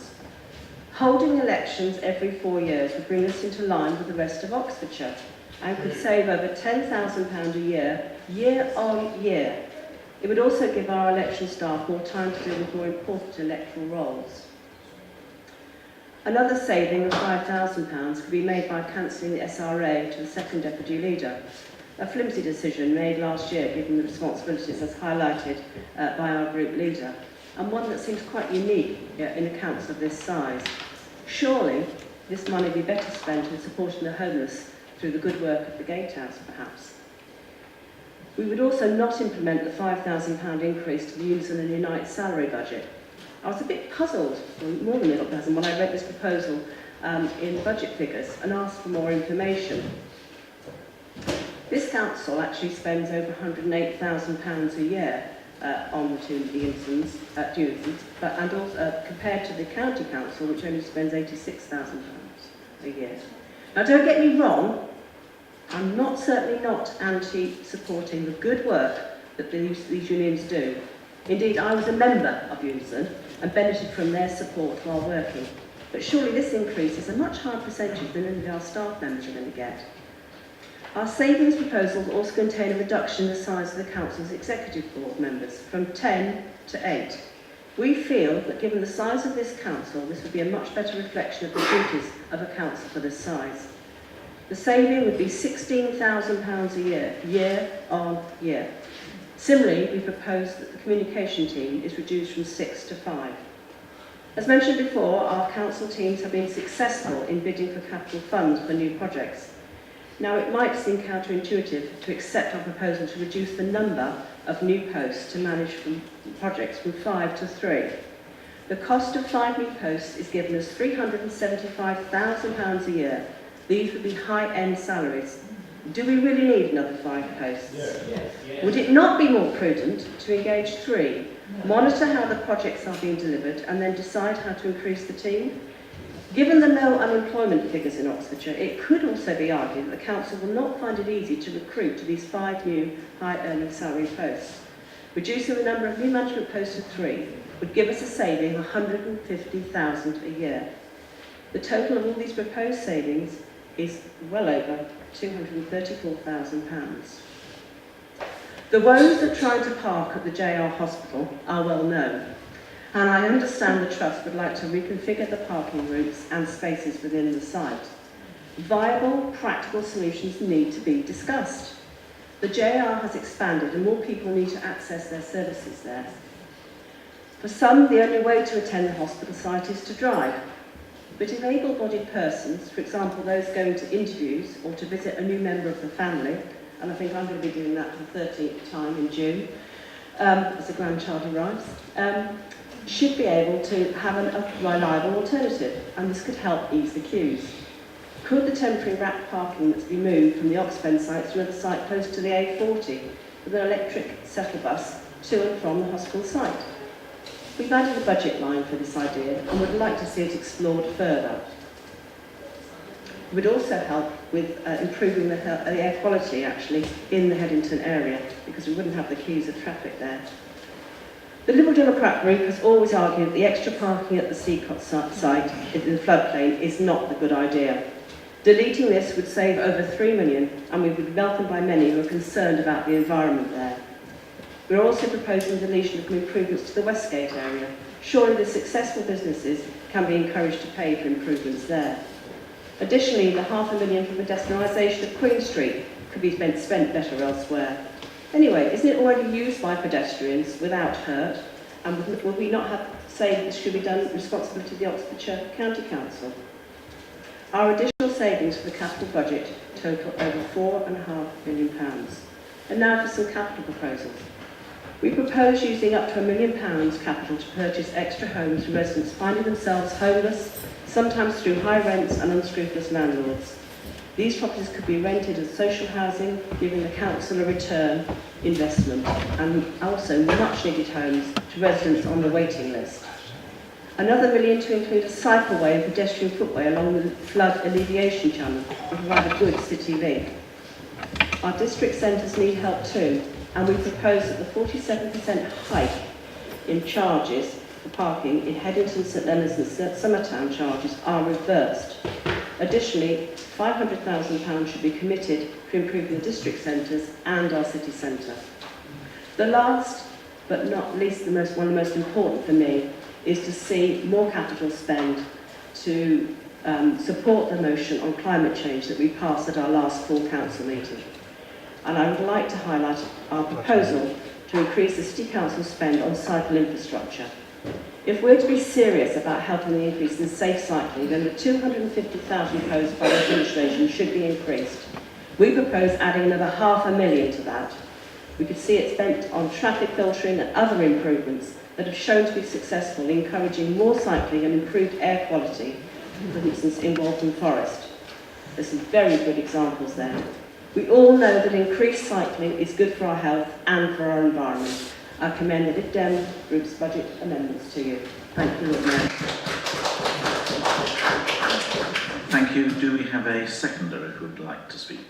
Holding elections every 4 years would bring us into line with the rest of Oxfordshire and could save over £10,000 a year, year on year. It would also give our election staff more time to deal with more important electoral roles. Another saving of £5,000 could be made by cancelling the SRA to the second deputy leader, a flimsy decision made last year given the responsibilities as highlighted by our group leader, and one that seems quite unique in a council of this size. Surely this money would be better spent in supporting the homeless through the good work of the Gatehouse, perhaps. We would also not implement the £5,000 increase to the Unison and Unite salary budget. I was a bit puzzled, or more than a little puzzled, when I read this proposal in budget figures and asked for more information. This council actually spends over £108,000 a year on the two Unisons, and also compared to the county council, which only spends £86,000 a year. Now, don't get me wrong, I'm certainly not anti-supporting the good work that these unions do. Indeed, I was a member of Unison and benefited from their support while working. But surely this increase is a much higher percentage than any of our staff members are going to get. Our savings proposals also contain a reduction in the size of the council's executive board members from 10 to 8. We feel that given the size of this council, this would be a much better reflection of the duties of a council for this size. The saving would be £16,000 a year, year on year. Similarly, we propose that the communication team is reduced from 6 to 5. As mentioned before, our council teams have been successful in bidding for capital funds for new projects. Now, it might seem counterintuitive to accept our proposal to reduce the number of new posts to manage projects from 5 to 3. The cost of 5 new posts is given as £375,000 a year. These would be high-end salaries. Do we really need another 5 posts? Yes. Would it not be more prudent to engage 3, monitor how the projects are being delivered, and then decide how to increase the team? Given the low unemployment figures in Oxfordshire, it could also be argued that the council will not find it easy to recruit to these 5 new high-earning salary posts. Reducing the number of new management posts to 3 would give us a saving of £150,000 a year. The total of all these proposed savings is well over £234,000. The woes that trying to park at the JR Hospital are well known, and I understand the Trust would like to reconfigure the parking routes and spaces within the site. Viable, practical solutions need to be discussed. The JR has expanded and more people need to access their services there. For some, the only way to attend the hospital site is to drive. But if able-bodied persons, for example those going to interviews or to visit a new member of the family, and I think I'm going to be doing that for the 13th time in June, as the grandchild arrives, should be able to have a reliable alternative, and this could help ease the queues. Could the temporary rack parking that's been moved from the Oxford site to another site close to the A40 with an electric shuttle bus to and from the hospital site? We've added a budget line for this idea and would like to see it explored further. It would also help with improving the air quality actually in the Headington area, because we wouldn't have the queues of traffic there. The Liberal Democrat group has always argued that the extra parking at the Seacott site in the floodplain is not a good idea. Deleting this would save over £3 million, and we would be welcomed by many who are concerned about the environment there. We're also proposing the deletion of improvements to the Westgate area. Surely the successful businesses can be encouraged to pay for improvements there. Additionally, the £500,000 for pedestrianisation of Queen Street could be spent better elsewhere. Anyway, isn't it already used by pedestrians without hurt? And will we not have say this should be done responsibility of the Oxfordshire County Council? Our additional savings for the capital budget total over £4.5 million. And now for some capital proposals. We propose using up to £1 million capital to purchase extra homes for residents finding themselves homeless, sometimes through high rents and unscrupulous landlords. These properties could be rented as social housing, giving the council a return investment, and also much needed homes to residents on the waiting list. Another £1 million to include a cycleway and pedestrian footway along the flood alleviation channel to provide a good city link. Our district centres need help too, and we propose that the 47% hike in charges for parking in Headington, St Leonard's and Summertown charges are reversed. Additionally, £500,000 should be committed to improving the district centres and our city centre. The last, but not least one of the most important for me, is to see more capital spend to support the motion on climate change that we passed at our last full council meeting. And I would like to highlight our proposal to increase the City Council spend on cycle infrastructure. If we're to be serious about helping the increase in safe cycling, then the £250,000 proposed by the administration should be increased. We propose adding another £500,000 to that. We could see it spent on traffic filtering and other improvements that have shown to be successful in encouraging more cycling and improved air quality, for instance in Waltham Forest. There's some very good examples there. We all know that increased cycling is good for our health and for our environment. I commend the Lib Dem Group's budget amendments to you. Thank you, Lord Mayor. Thank you. Do we have a seconder who would like to speak?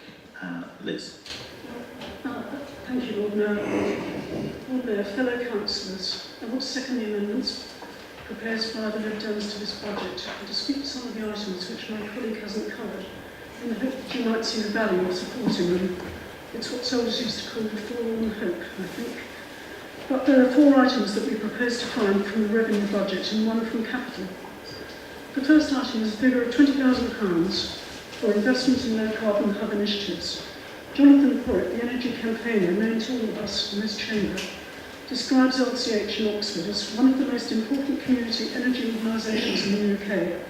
Liz. Thank you, Lord Mayor. Lord Mayor, fellow councillors, I want to second the amendments proposed by the Lib Dems to this budget and to speak to some of the items which my colleague hasn't covered, in the hope that you might see the value of supporting them. It's what soldiers used to call the forlorn hope, I think. But there are 4 items that we propose to find from the revenue budget and 1 from capital. The first item is a figure of £20,000 for investment in low-carbon hub initiatives. Jonathan Porritt, the energy campaigner known to all of us in this chamber, describes LCH in Oxford as one of the most important community energy organisations in the UK.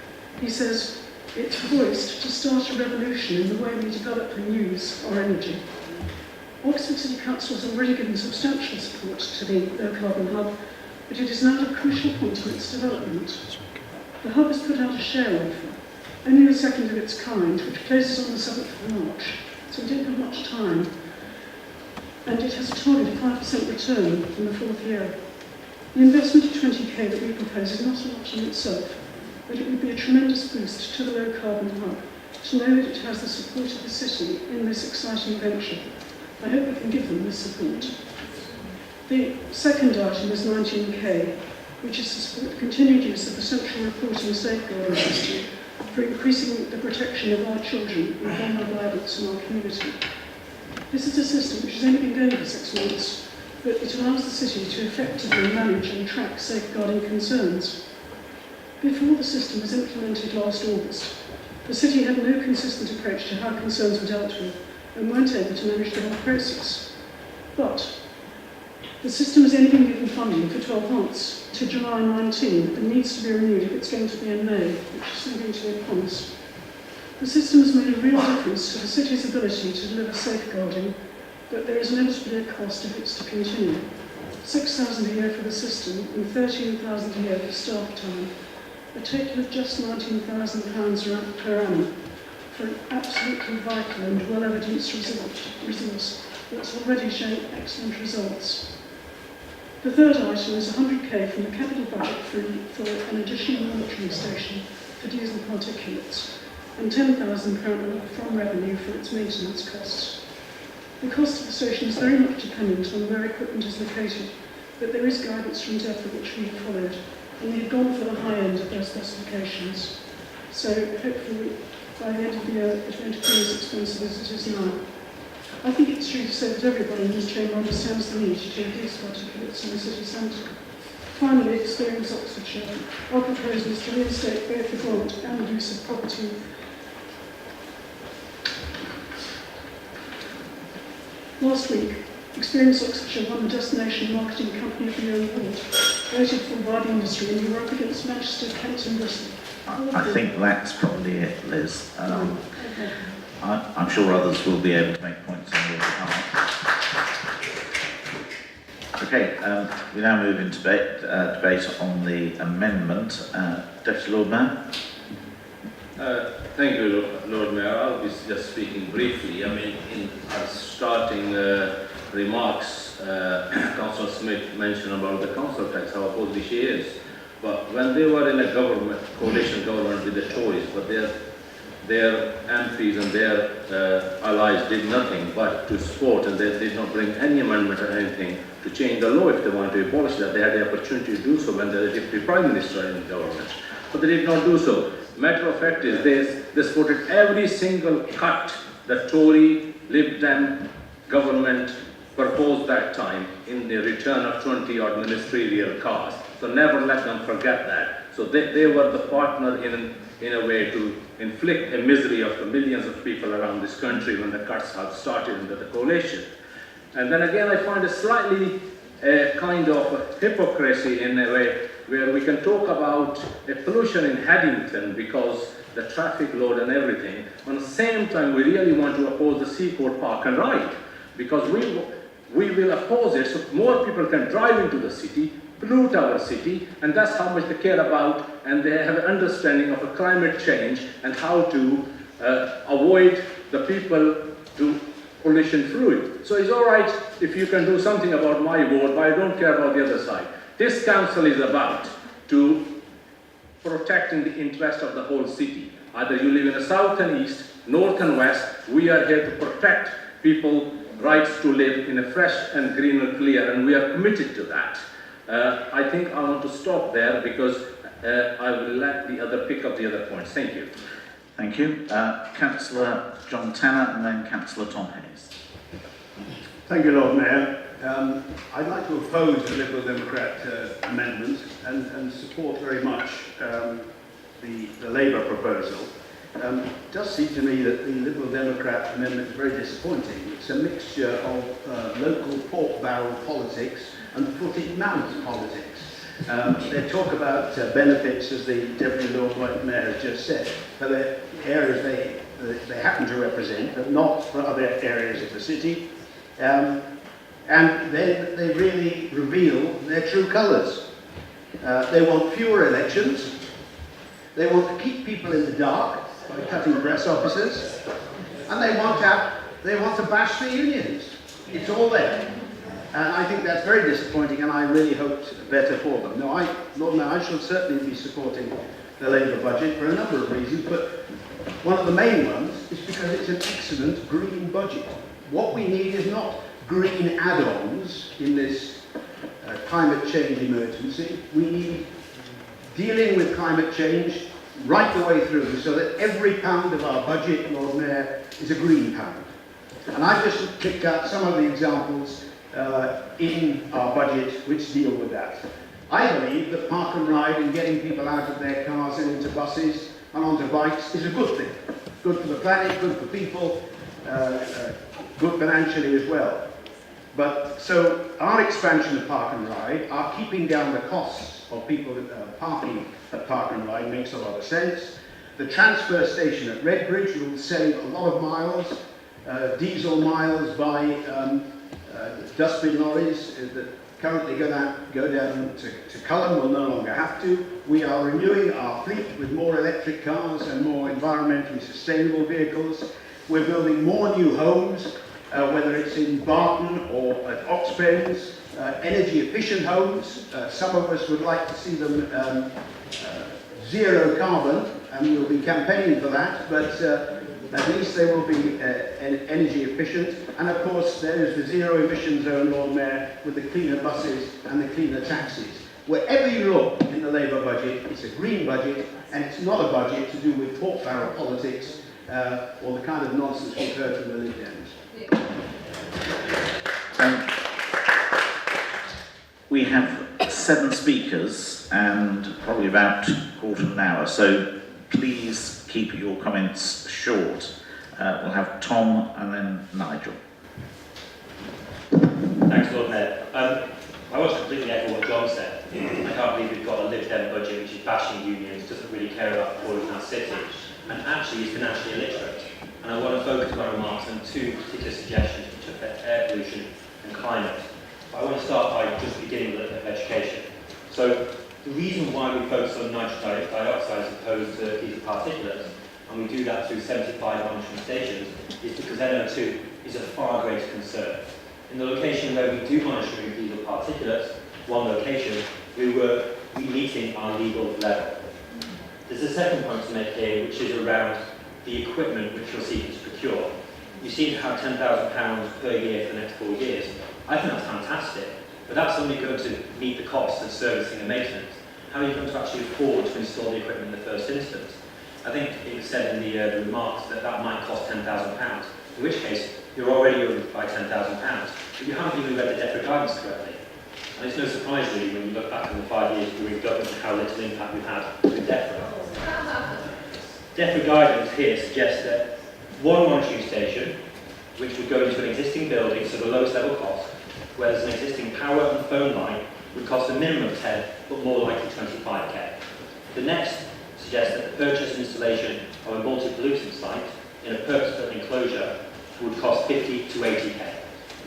He says, it's poised to start a revolution in the way we develop and use our energy. Oxford City Council has already given substantial support to the low carbon hub, but it is now at a crucial point in its development. The hub has put out a share offer, only the second of its kind, which closes on the 7th of March, so we don't have much time. And it has a target of 5% return in the 4th year. The investment of 20k that we propose is not a lot in itself, but it would be a tremendous boost to the low carbon hub to know that it has the support of the city in this exciting venture. I hope we can give them this support. The second item is 19k, which is to support the continued use of the central reporting safeguarding system for increasing the protection of our children and vulnerable adults in our community. This is a system which has only been going for 6 months, but it allows the city to effectively manage and track safeguarding concerns. Before the system was implemented last August, the city had no consistent approach to how concerns were dealt with and weren't able to manage the whole process. But the system has only been given funding for 12 months to July 19 and needs to be renewed if it's going to be in May, which is still going to be a promise. The system has made a real difference to the city's ability to deliver safeguarding, but there is inevitably a cost if it's to continue. 6,000 a year for the system and 13,000 a year for staff time, a total of just £19,000 per annum for an absolutely vital and well-evidenced resource that's already showing excellent results. The third item is 100k from the capital budget for an additional monitoring station for diesel particulates, and 10,000 per annum from revenue for its maintenance costs. The cost of the station is very much dependent on where equipment is located, but there is guidance from DEFRA which we have followed, and we have gone for the high end of their specifications. So hopefully by the end of the year it won't be as expensive as it is now. I think it's true to say that everybody in this chamber understands the need to reduce particulates in the city centre. Finally, Experience Oxfordshire. Our proposal is to reinstate both the grant and the use of property. Last week, Experience Oxfordshire won the Destination Marketing Company of the Year award, voted for by the industry, and we were up against Manchester, Kent and Bristol. I think that's probably it, Liz. Okay. I'm sure others will be able to make points on your behalf. Okay, we now move into debate on the amendment. Deputy Lord Mayor. Thank you, Lord Mayor. I'll be just speaking briefly. I mean, in our starting remarks, Councillor Smith mentioned about the council tax, how opposed she is. But when they were in a government, coalition government with the Tories, but their MPs and their allies did nothing but to support, and they did not bring any amendment or anything to change the law if they wanted to abolish that. They had the opportunity to do so when they were the Deputy Prime Minister in the government, but they did not do so. Matter of fact is they supported every single cut that Tory, Lib Dem government proposed that time in the return of 20 odd ministerial cars. So never let them forget that. So they were the partner in a way to inflict a misery of the millions of people around this country when the cuts had started under the coalition. And then again, I find a slightly kind of hypocrisy in a way where we can talk about a pollution in Haddington because the traffic load and everything. On the same time, we really want to oppose the Seaport Park and Ride because we will oppose it so more people can drive into the city, pollute our city, and that's how much they care about, and they have an understanding of a climate change and how to avoid the people to pollution through it. So it's all right if you can do something about my ward, but I don't care about the other side. This council is about to protecting the interest of the whole city. Either you live in the south and east, north and west, we are here to protect people's rights to live in a fresh and greener clear, and we are committed to that. I think I want to stop there because I will let the other pick up the other points. Thank you. Thank you. Councillor John Tanner and then Councillor Tom Hayes. Thank you, Lord Mayor. I'd like to oppose the Liberal Democrat amendment and support very much the Labour proposal. It does seem to me that the Liberal Democrat amendment is very disappointing. It's a mixture of local pork barrel politics and foot-in-mouth politics. They talk about benefits, as the Deputy Lord Mayor has just said, for the areas they happen to represent, but not for other areas of the city. And then they really reveal their true colours. They want fewer elections. They want to keep people in the dark by cutting press officers. And they want to bash the unions. It's all there. And I think that's very disappointing, and I really hoped better for them. Now, Lord Mayor, I shall certainly be supporting the Labour budget for a number of reasons, but one of the main ones is because it's an excellent green budget. What we need is not green add-ons in this climate change emergency. We need dealing with climate change right the way through, so that every pound of our budget, Lord Mayor, is a green pound. And I've just picked out some of the examples in our budget which deal with that. I believe that park and ride and getting people out of their cars and into buses and onto bikes is a good thing. Good for the planet, good for people, good financially as well. But so our expansion of park and ride, our keeping down the costs of people parking at park and ride makes a lot of sense. The transfer station at Redbridge will save a lot of miles, diesel miles by dustbin lorries that currently go down to Cullen will no longer have to. We are renewing our fleet with more electric cars and more environmentally sustainable vehicles. We're building more new homes, whether it's in Barton or at Oxpens, energy efficient homes. Some of us would like to see them zero carbon, and we'll be campaigning for that, but at least they will be energy efficient. And of course, there is the zero emission zone, Lord Mayor, with the cleaner buses and the cleaner taxis. Wherever you look in the Labour budget, it's a green budget, and it's not a budget to do with pork barrel politics or the kind of nonsense we've heard from the Lib Dems. We have 7 speakers and probably about a quarter of an hour, so please keep your comments short. We'll have Tom and then Nigel. Thanks, Lord Mayor. I want to completely echo what John said. I can't believe we've got a Lib Dem budget which is bashing unions, doesn't really care about the poor in our city, and actually is financially illiterate. And I want to focus my remarks on 2 particular suggestions which affect air pollution and climate. But I want to start by just beginning with education. So the reason why we focus on nitrous dioxide as opposed to diesel particulates, and we do that through 75 monitoring stations, is because NO2 is a far greater concern. In the location where we do monitoring diesel particulates, one location, we're meeting our legal level. There's a second point to make here, which is around the equipment which you're seeking to procure. You seem to have £10,000 per year for the next 4 years. I think that's fantastic, but that's only going to meet the costs of servicing and maintenance. How are you going to actually afford to install the equipment in the first instance? I think it was said in the remarks that that might cost £10,000, in which case you're already over by £10,000, but you haven't even read the DEFRA guidance correctly. And it's no surprise really when you look back on the 5 years during government and how little impact we've had with DEFRA. DEFRA guidance here suggests that one monitoring station, which would go into an existing building, so the lowest level cost, where there's an existing power and phone line, would cost a minimum of 10, but more likely 25k. The next suggests that the purchase and installation of a multi-pollutant site in a purpose-built enclosure would cost 50 to 80k.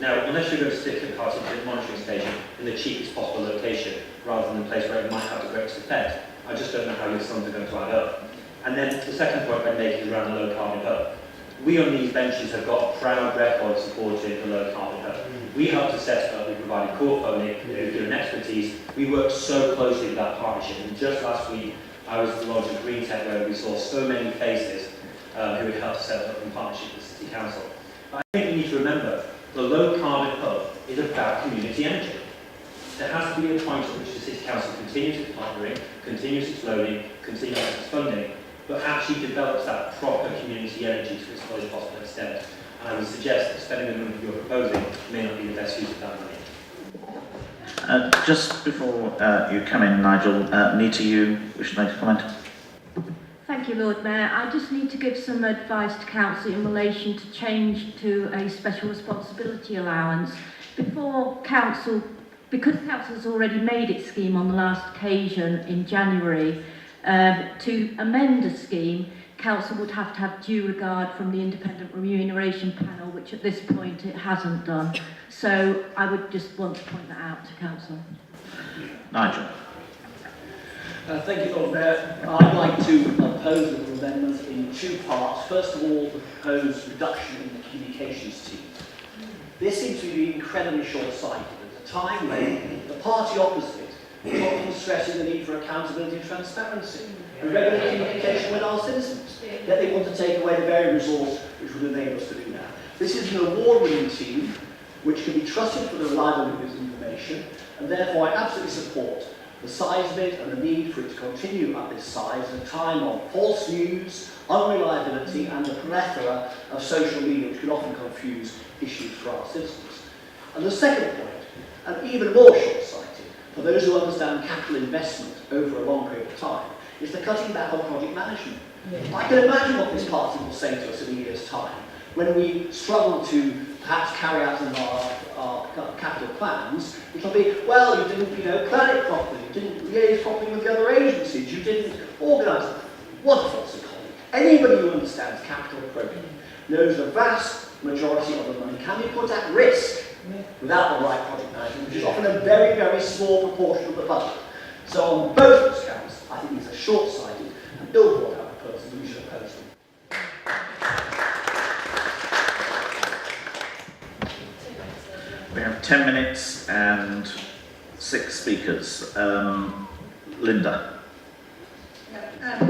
Now, unless you're going to stick a particulate monitoring station in the cheapest possible location, rather than the place where it might have the greatest effect, I just don't know how your sums are going to add up. And then the second point I'd make is around the low carbon hub. We on these benches have got a proud record supporting the low carbon hub. We helped to set up, we provided core funding, we've given expertise. We worked so closely with that partnership, and just last week I was at the launch of Green Tech where we saw so many faces who had helped to set up in partnership with the City Council. But I think we need to remember the low carbon hub is about community energy. There has to be a point at which the City Council continues its partnering, continues its loaning, continues its funding, but actually develops that proper community energy to its fullest possible extent. And I would suggest that spending the money you're proposing may not be the best use of that money. Just before you come in, Nigel, Nita, you wish to make a comment? Thank you, Lord Mayor. I just need to give some advice to Council in relation to change to a special responsibility allowance. Before Council because council has already made its scheme on the last occasion in January, to amend a scheme, council would have to have due regard from the independent remuneration panel, which at this point it hasn't done. So I would just want to point that out to council. Nigel. Thank you, Lord Mayor. I'd like to oppose the amendment in two parts. First of all, the proposed reduction in the communications team. This seems to be incredibly short-sighted at a time when the party opposite is often stressing the need for accountability and transparency and regular communication with our citizens. Yet they want to take away the very resource which would enable us to do that. This is an award-winning team which can be trusted for the reliability of this information, and therefore I absolutely support the size of it and the need for it to continue at this size at a time of false news, unreliability and the plethora of social media which can often confuse issues for our citizens. And the second point, and even more short-sighted, for those who understand capital investment over a long period of time, is the cutting back on project management. I can imagine what this party will say to us in a year's time when we struggle to perhaps carry out some of our capital plans. It'll be, well, you didn't, plan it properly, you didn't liaise properly with the other agencies, you didn't organise it. What a false economy. Anybody who understands capital appropriately knows the vast majority of the money can be put at risk without the right project management, which is often a very, very small proportion of the budget. So on both those counts, I think these are short-sighted and ill thought out proposals, and we should oppose them. We have 10 minutes and 6 speakers. Linda. At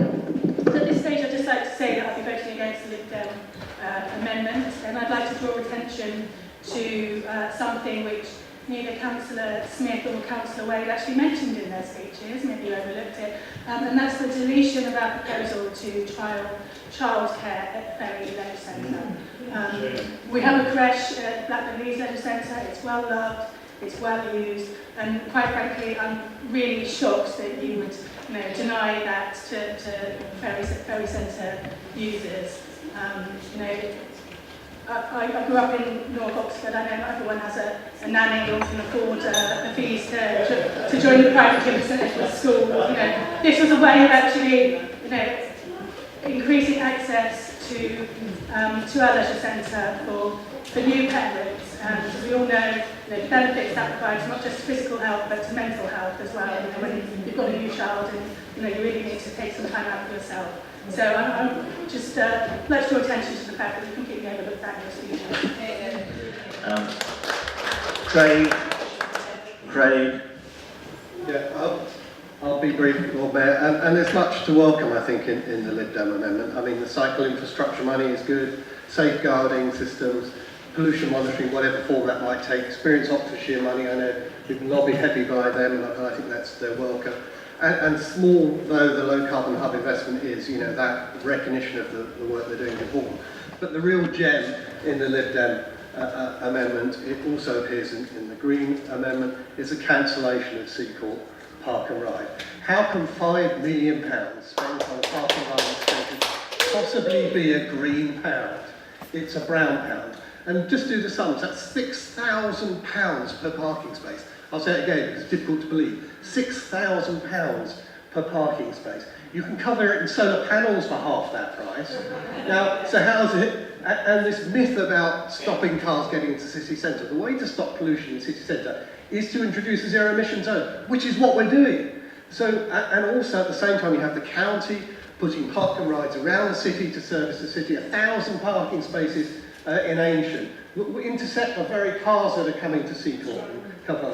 this stage, I'd just like to say that I'll be voting against the Lib Dem amendment, and I'd like to draw attention to something which neither Councillor Smith or Councillor Wade actually mentioned in their speeches, maybe you overlooked it, and that's the deletion of our proposal to trial childcare at Ferry Leisure Centre. We have a creche at Blackburn Leeds Leisure Centre, it's well loved, it's well used, and quite frankly, I'm really shocked that you would deny that to Ferry Centre users. I grew up in North Oxford. I know not everyone has a nanny or can afford the fees to join the private kids school. This was a way of actually, increasing access to our leisure centre for new parents. And as we all know, the benefits that provides not just physical health but to mental health as well. When you've got a new child and you really need to take some time out for yourself. So I'm just let's draw attention to the fact that we completely overlooked that in your speech. Craig. Yeah, I'll be brief, Lord Mayor, and there's much to welcome, I think, in the Lib Dem amendment. I mean, the cycle infrastructure money is good, safeguarding systems, pollution monitoring, whatever form that might take, Experience Oxfordshire money, I know we can lobby heavy by them, and I think they're welcome. And small though the low carbon hub investment is, that recognition of the work they're doing is important. But the real gem in the Lib Dem amendment, it also appears in the Green amendment, is a cancellation of Seacourt Park and Ride. How can £5 million spent on Park and Ride extension possibly be a green pound? It's a brown pound. And just do the sums, that's £6,000 per parking space. I'll say it again because it's difficult to believe. £6,000 per parking space. You can cover it in solar panels for half that price. Now, so how's it? And this myth about stopping cars getting into city centre. The way to stop pollution in city centre is to introduce a zero emission zone, which is what we're doing. So, and also at the same time you have the county putting park and rides around the city to service the city, 1,000 parking spaces in Ancient. We intercept the very cars that are coming to Seacourt.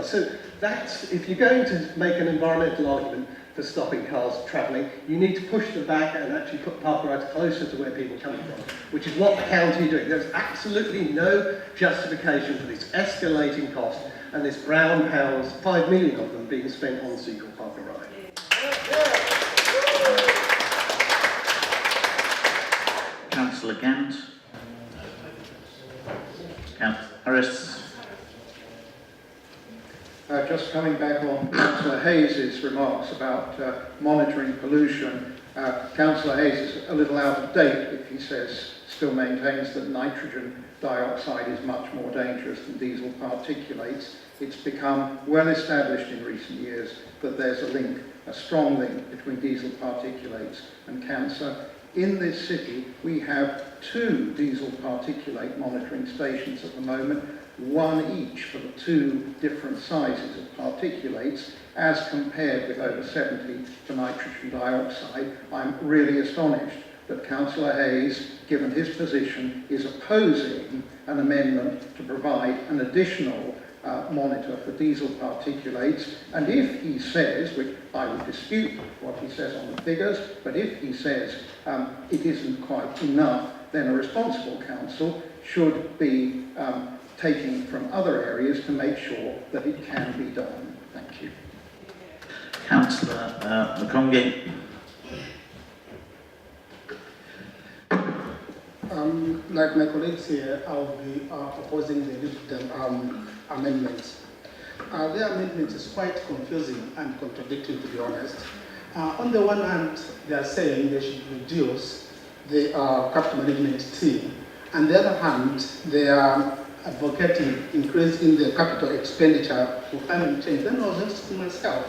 So that's, if you're going to make an environmental argument for stopping cars travelling, you need to push them back and actually put park and rides closer to where people are coming from, which is what the county are doing. There's absolutely no justification for this escalating cost and this brown pounds, 5 million of them being spent on Seacourt Park and Ride. Councillor Gant. Councillor Harris. Just coming back on Councillor Hayes' remarks about monitoring pollution, Councillor Hayes is a little out of date if he says still maintains that nitrogen dioxide is much more dangerous than diesel particulates. It's become well established in recent years that there's a link, a strong link between diesel particulates and cancer. In this city, we have 2 diesel particulate monitoring stations at the moment, one each for the 2 different sizes of particulates, as compared with over 70 for nitrogen dioxide. I'm really astonished that Councillor Hayes, given his position, is opposing an amendment to provide an additional monitor for diesel particulates. And if he says, which I would dispute what he says on the figures, but if he says it isn't quite enough, then a responsible council should be taking from other areas to make sure that it can be done. Thank you. Councillor McCongie. Like my colleagues here, I'll be opposing the amendments. The amendment is quite confusing and contradictory, to be honest. On the one hand, they are saying they should reduce the capital management team. On the other hand, they are advocating increase in the capital expenditure for climate change. Then I was asking myself,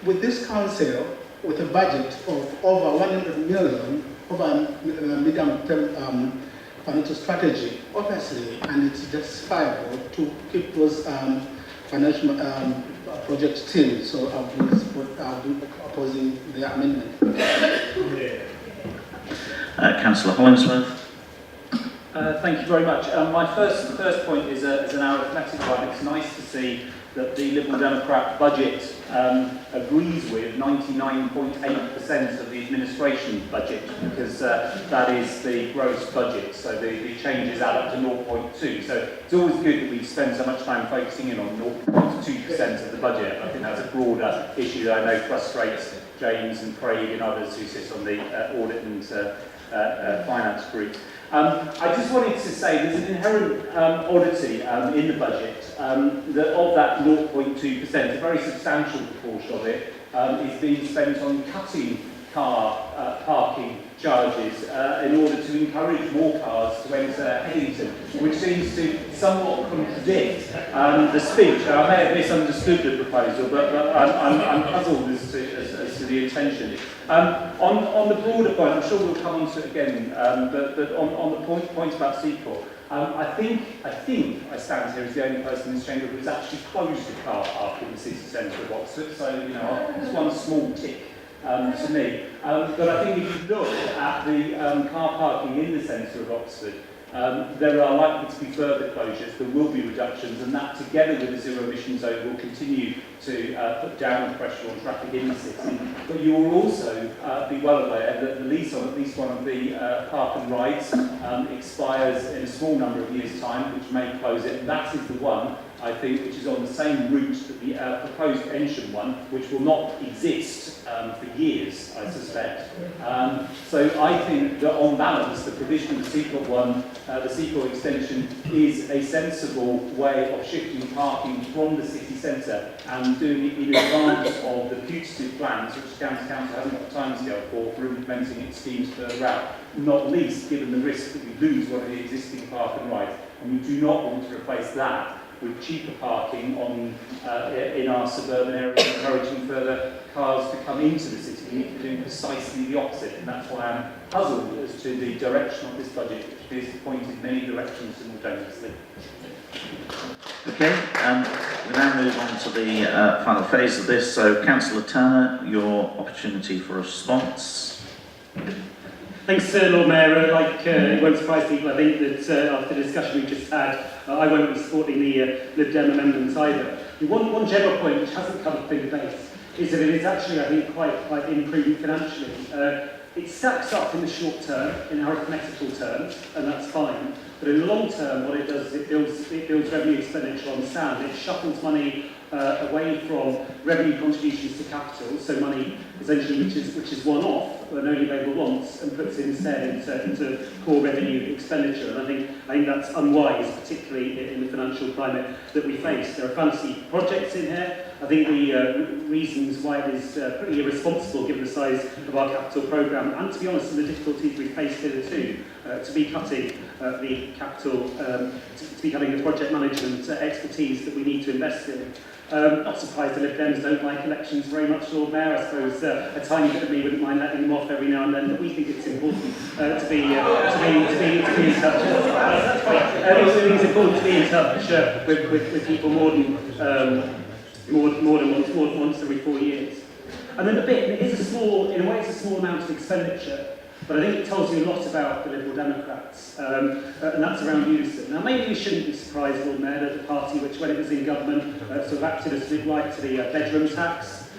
with this council, with a budget of over 100 million, over a medium-term financial strategy, obviously, and it's justifiable to keep those financial project teams. So I'll be opposing the amendment. Councillor Hollingsworth. Thank you very much. My first point is an arithmetic one. It's nice to see that the Liberal Democrat budget agrees with 99.8% of the administration budget, because that is the gross budget, so the changes add up to 0.2. So it's always good that we spend so much time focusing in on 0.2% of the budget. I think that's a broader issue that I know frustrates James and Craig and others who sit on the audit and finance group. I just wanted to say there's an inherent oddity in the budget that of that 0.2%, a very substantial proportion of it is being spent on cutting car parking charges in order to encourage more cars to enter Headington, which seems to somewhat contradict the speech. I may have misunderstood the proposal, but I'm puzzled as to the intention. On the broader point, I'm sure we'll come on to it again, but on the point about Seaport, I think I stand here as the only person in this chamber who's actually closed the car park in the city centre of Oxford, so you know, it's one small tick to me. But I think if you look at the car parking in the centre of Oxford, there are likely to be further closures, there will be reductions, and that together with the zero emission zone will continue to put downward pressure on traffic in the city. But you will also be well aware that the lease on at least one of the park and rides expires in a small number of years' time, which may close it. And that is the one, I think, which is on the same route that the proposed Ensham one, which will not exist for years, I suspect. So I think that on balance, the provision of the Seaport one, the Seaport extension, is a sensible way of shifting parking from the city centre and doing it in advance of the putative plans, which County Council hasn't got a timescale for implementing its schemes further out, not least given the risk that we lose one of the existing park and rides. And we do not want to replace that with cheaper parking on, in our suburban areas, encouraging further cars to come into the city. We need to do precisely the opposite, and that's why I'm puzzled as to the direction of this budget, which appears to point in many directions simultaneously. Okay, we now move on to the final phase of this. So, Councillor Turner, your opportunity for a response. Thanks, Lord Mayor. It won't surprise people, I think, that after the discussion we just had, I won't be supporting the Lib Dem amendments either. One general point which hasn't come up in debate is that it is actually, I think, quite imprudent financially. It stacks up in the short term, in arithmetical terms, and that's fine. But in the long term, what it does is it builds revenue expenditure on sand. It shuffles money away from revenue contributions to capital, so money essentially which is one-off and only available once, and puts it instead into core revenue expenditure. And I think that's unwise, particularly in the financial climate that we face. There are fancy projects in here. I think the reasons why it is pretty irresponsible given the size of our capital programme, and to be honest, the difficulties we faced here too, to be cutting the capital, to be cutting the project management expertise that we need to invest in. Not surprised the Lib Dems don't like elections very much, Lord Mayor. I suppose a tiny bit of me wouldn't mind letting them off every now and then, but we think it's important to be in touch. We think it's important to be in touch with people more than once every 4 years. And then the bit, it is a small, in a way it's a small amount of expenditure, but I think it tells you a lot about the Liberal Democrats, and that's around unison. Now maybe we shouldn't be surprised, Lord Mayor, that the party which, when it was in government, sort of acted as midwife to the bedroom tax,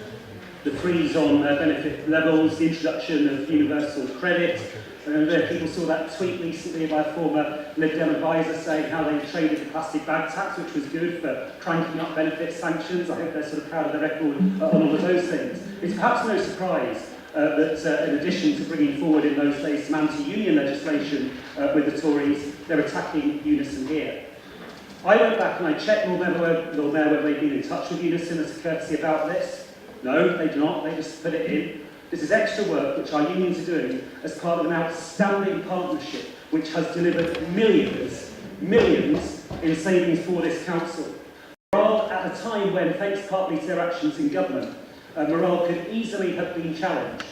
the freeze on benefit levels, the introduction of universal credit. People saw that tweet recently by a former Lib Dem advisor saying how they traded the plastic bag tax, which was good for cranking up benefit sanctions. I hope they're sort of proud of the record on all of those things. It's perhaps no surprise that in addition to bringing forward in those days some anti-union legislation with the Tories, they're attacking Unison here. I went back and I checked, Lord Mayor, whether they've been in touch with Unison as a courtesy about this. No, they do not. They just put it in. This is extra work which our unions are doing as part of an outstanding partnership which has delivered millions in savings for this council. Morale at a time when, thanks partly to their actions in government, morale could easily have been challenged.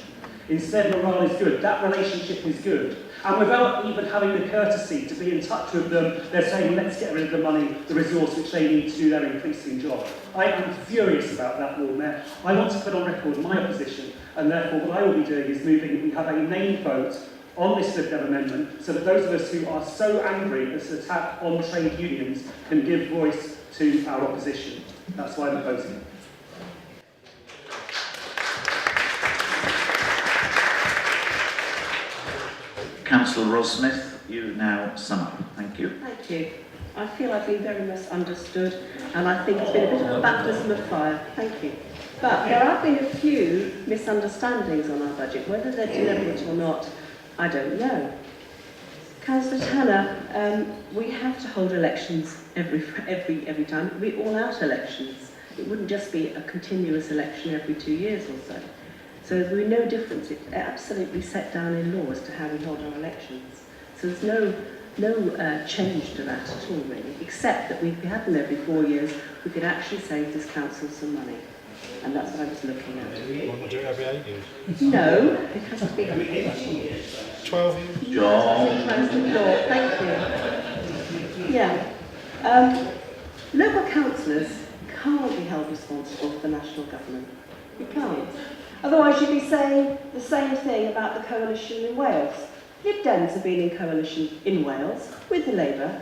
Instead, morale is good. That relationship is good. And without even having the courtesy to be in touch with them, they're saying, let's get rid of the money, the resource which they need to do their increasing job. I am furious about that, Lord Mayor. I want to put on record my opposition, and therefore what I will be doing is moving, we have a name vote on this Lib Dem amendment, so that those of us who are so angry at this attack on trade unions can give voice to our opposition. That's why I'm opposing it. Councillor Ross-Smith, you now sum up. Thank you. Thank you. I feel I've been very misunderstood, and I think it's been a bit of a baptism of fire. Thank you. But there have been a few misunderstandings on our budget. Whether they're deliberate or not, I don't know. Councillor Tanner, we have to hold elections every time. It would be all-out elections. It wouldn't just be a continuous election every 2 years or so. So there will be no difference. It's absolutely set down in law as to how we hold our elections. So there's no change to that at all, really, except that if we had them every 4 years, we could actually save this council some money. And that's what I was looking at. You want to do it every 8 years? No, it has to be 12 years? John. Thank you. Yeah. Local councillors can't be held responsible for national government. You can't. Otherwise you'd be saying the same thing about the coalition in Wales. Lib Dems have been in coalition in Wales with the Labour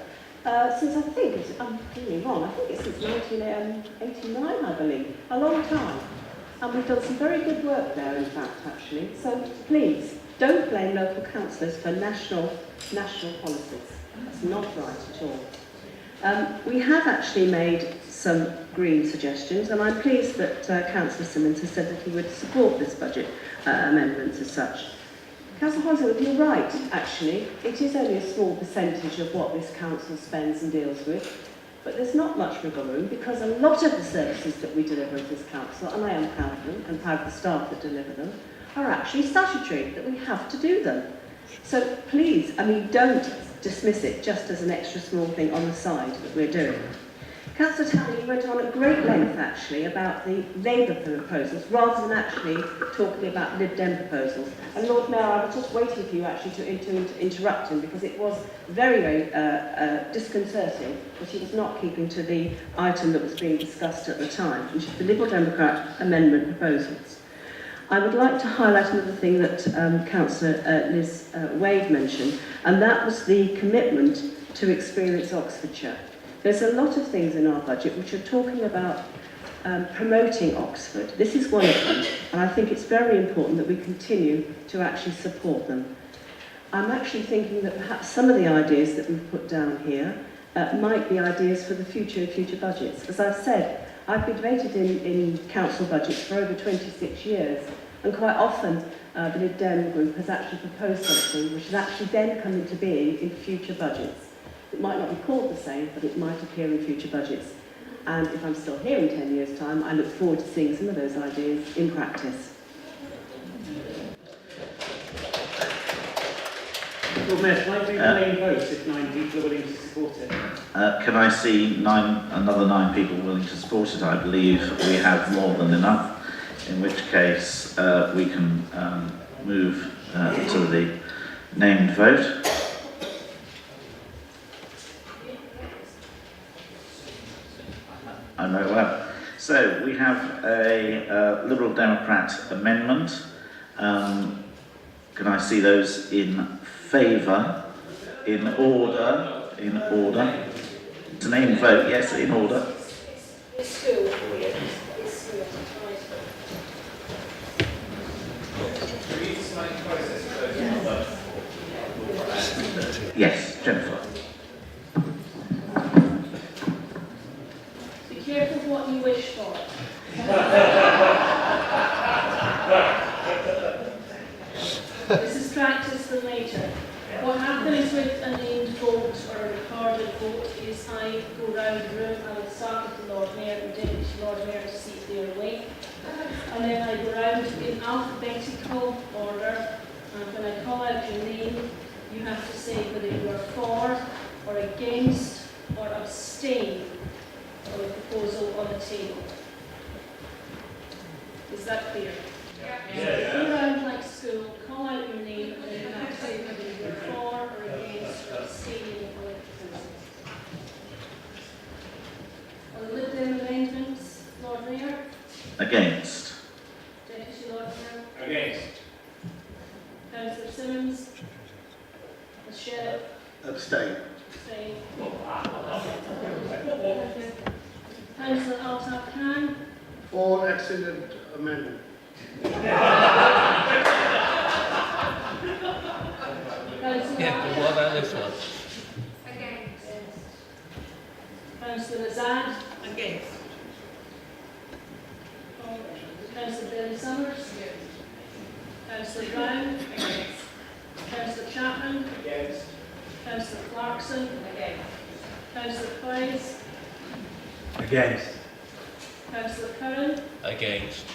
since, I think, I'm getting wrong, I think it's since 1989, I believe, a long time. And we've done some very good work there, in fact, actually. So please, don't blame local councillors for national policies. That's not right at all. We have actually made some Green suggestions, and I'm pleased that Councillor Simmons has said that he would support this budget amendment as such. Councillor Hosworth, you're right, actually. It is only a small percentage of what this council spends and deals with, but there's not much wiggle room because a lot of the services that we deliver at this council, and I am proud of them and proud of the staff that deliver them, are actually statutory, that we have to do them. So please, don't dismiss it just as an extra small thing on the side that we're doing. Councillor Tanner, you went on at great length, actually, about the Labour proposals, rather than actually talking about Lib Dem proposals. And Lord Mayor, I was just waiting for you, actually, to interrupt him, because it was very, very disconcerting that he was not keeping to the item that was being discussed at the time, which is the Liberal Democrat amendment proposals. I would like to highlight another thing that Councillor Liz Wade mentioned, and that was the commitment to Experience Oxfordshire. There's a lot of things in our budget which are talking about promoting Oxford. This is one of them, and I think it's very important that we continue to actually support them. I'm actually thinking that perhaps some of the ideas that we've put down here might be ideas for the future budgets. As I've said, I've been debated in council budgets for over 26 years, and quite often the Lib Dem group has actually proposed something which has actually then come into being in future budgets. It might not be called the same, but it might appear in future budgets. And if I'm still here in 10 years' time, I look forward to seeing some of those ideas in practice. Lord Mayor, can I do the main vote if 9 people are willing to support it? Can I see another nine people willing to support it? I believe we have more than enough, in which case we can move to the named vote. I'm very well. So we have a Liberal Democrat amendment. Can I see those in favour? In order. In order. To name vote, yes, in order. Yes, Jennifer. Be careful what you wish for. This is practice for later. What happens with a named vote or a recorded vote is I go round the room and I start with the Lord Mayor and Deputy Lord Mayor to see if they're awake. And then I go round in alphabetical order, and when I call out your name, you have to say whether you are for or against or abstain on the proposal on the table. Is that clear? Yeah. So go around like school, call out your name, and then you have to say whether you are for or against or abstaining on the proposal. On the Lib Dem amendments, Lord Mayor? Against. Deputy Lord Mayor? Against. Councillor Simmons? The Sheriff? Abstain. Abstain. Councillor Altaf Khan? For excellent amendment. Yeah, what about this one? Against. Councillor Azad? Against. Councillor Billy Summers? Councillor Brown? Against. Councillor Chapman? Against. Councillor Clarkson? Against. Councillor Price? Against. Councillor Curran? Against.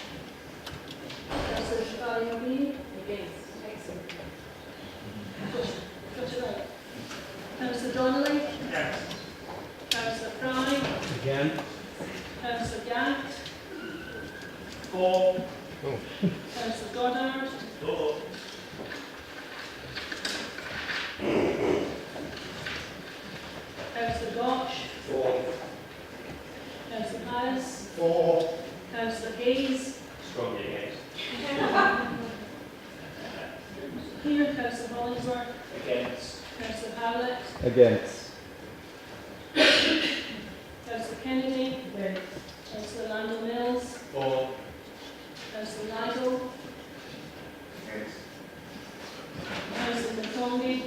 Councillor Shafali Mabini? Against. Excellent. Got it right. Councillor Donnelly? Against. Councillor Fry? Again. Councillor Gant? For. Councillor Goddard? For. Councillor Gotch? For. Councillor Harris? For. Councillor Hayes? Strongly against. Here, Councillor Hollingsworth? Against. Councillor Howlett? Against. Councillor Kennedy? Councillor Landon Mills? For. Councillor Nigel? Against. Councillor McCongie?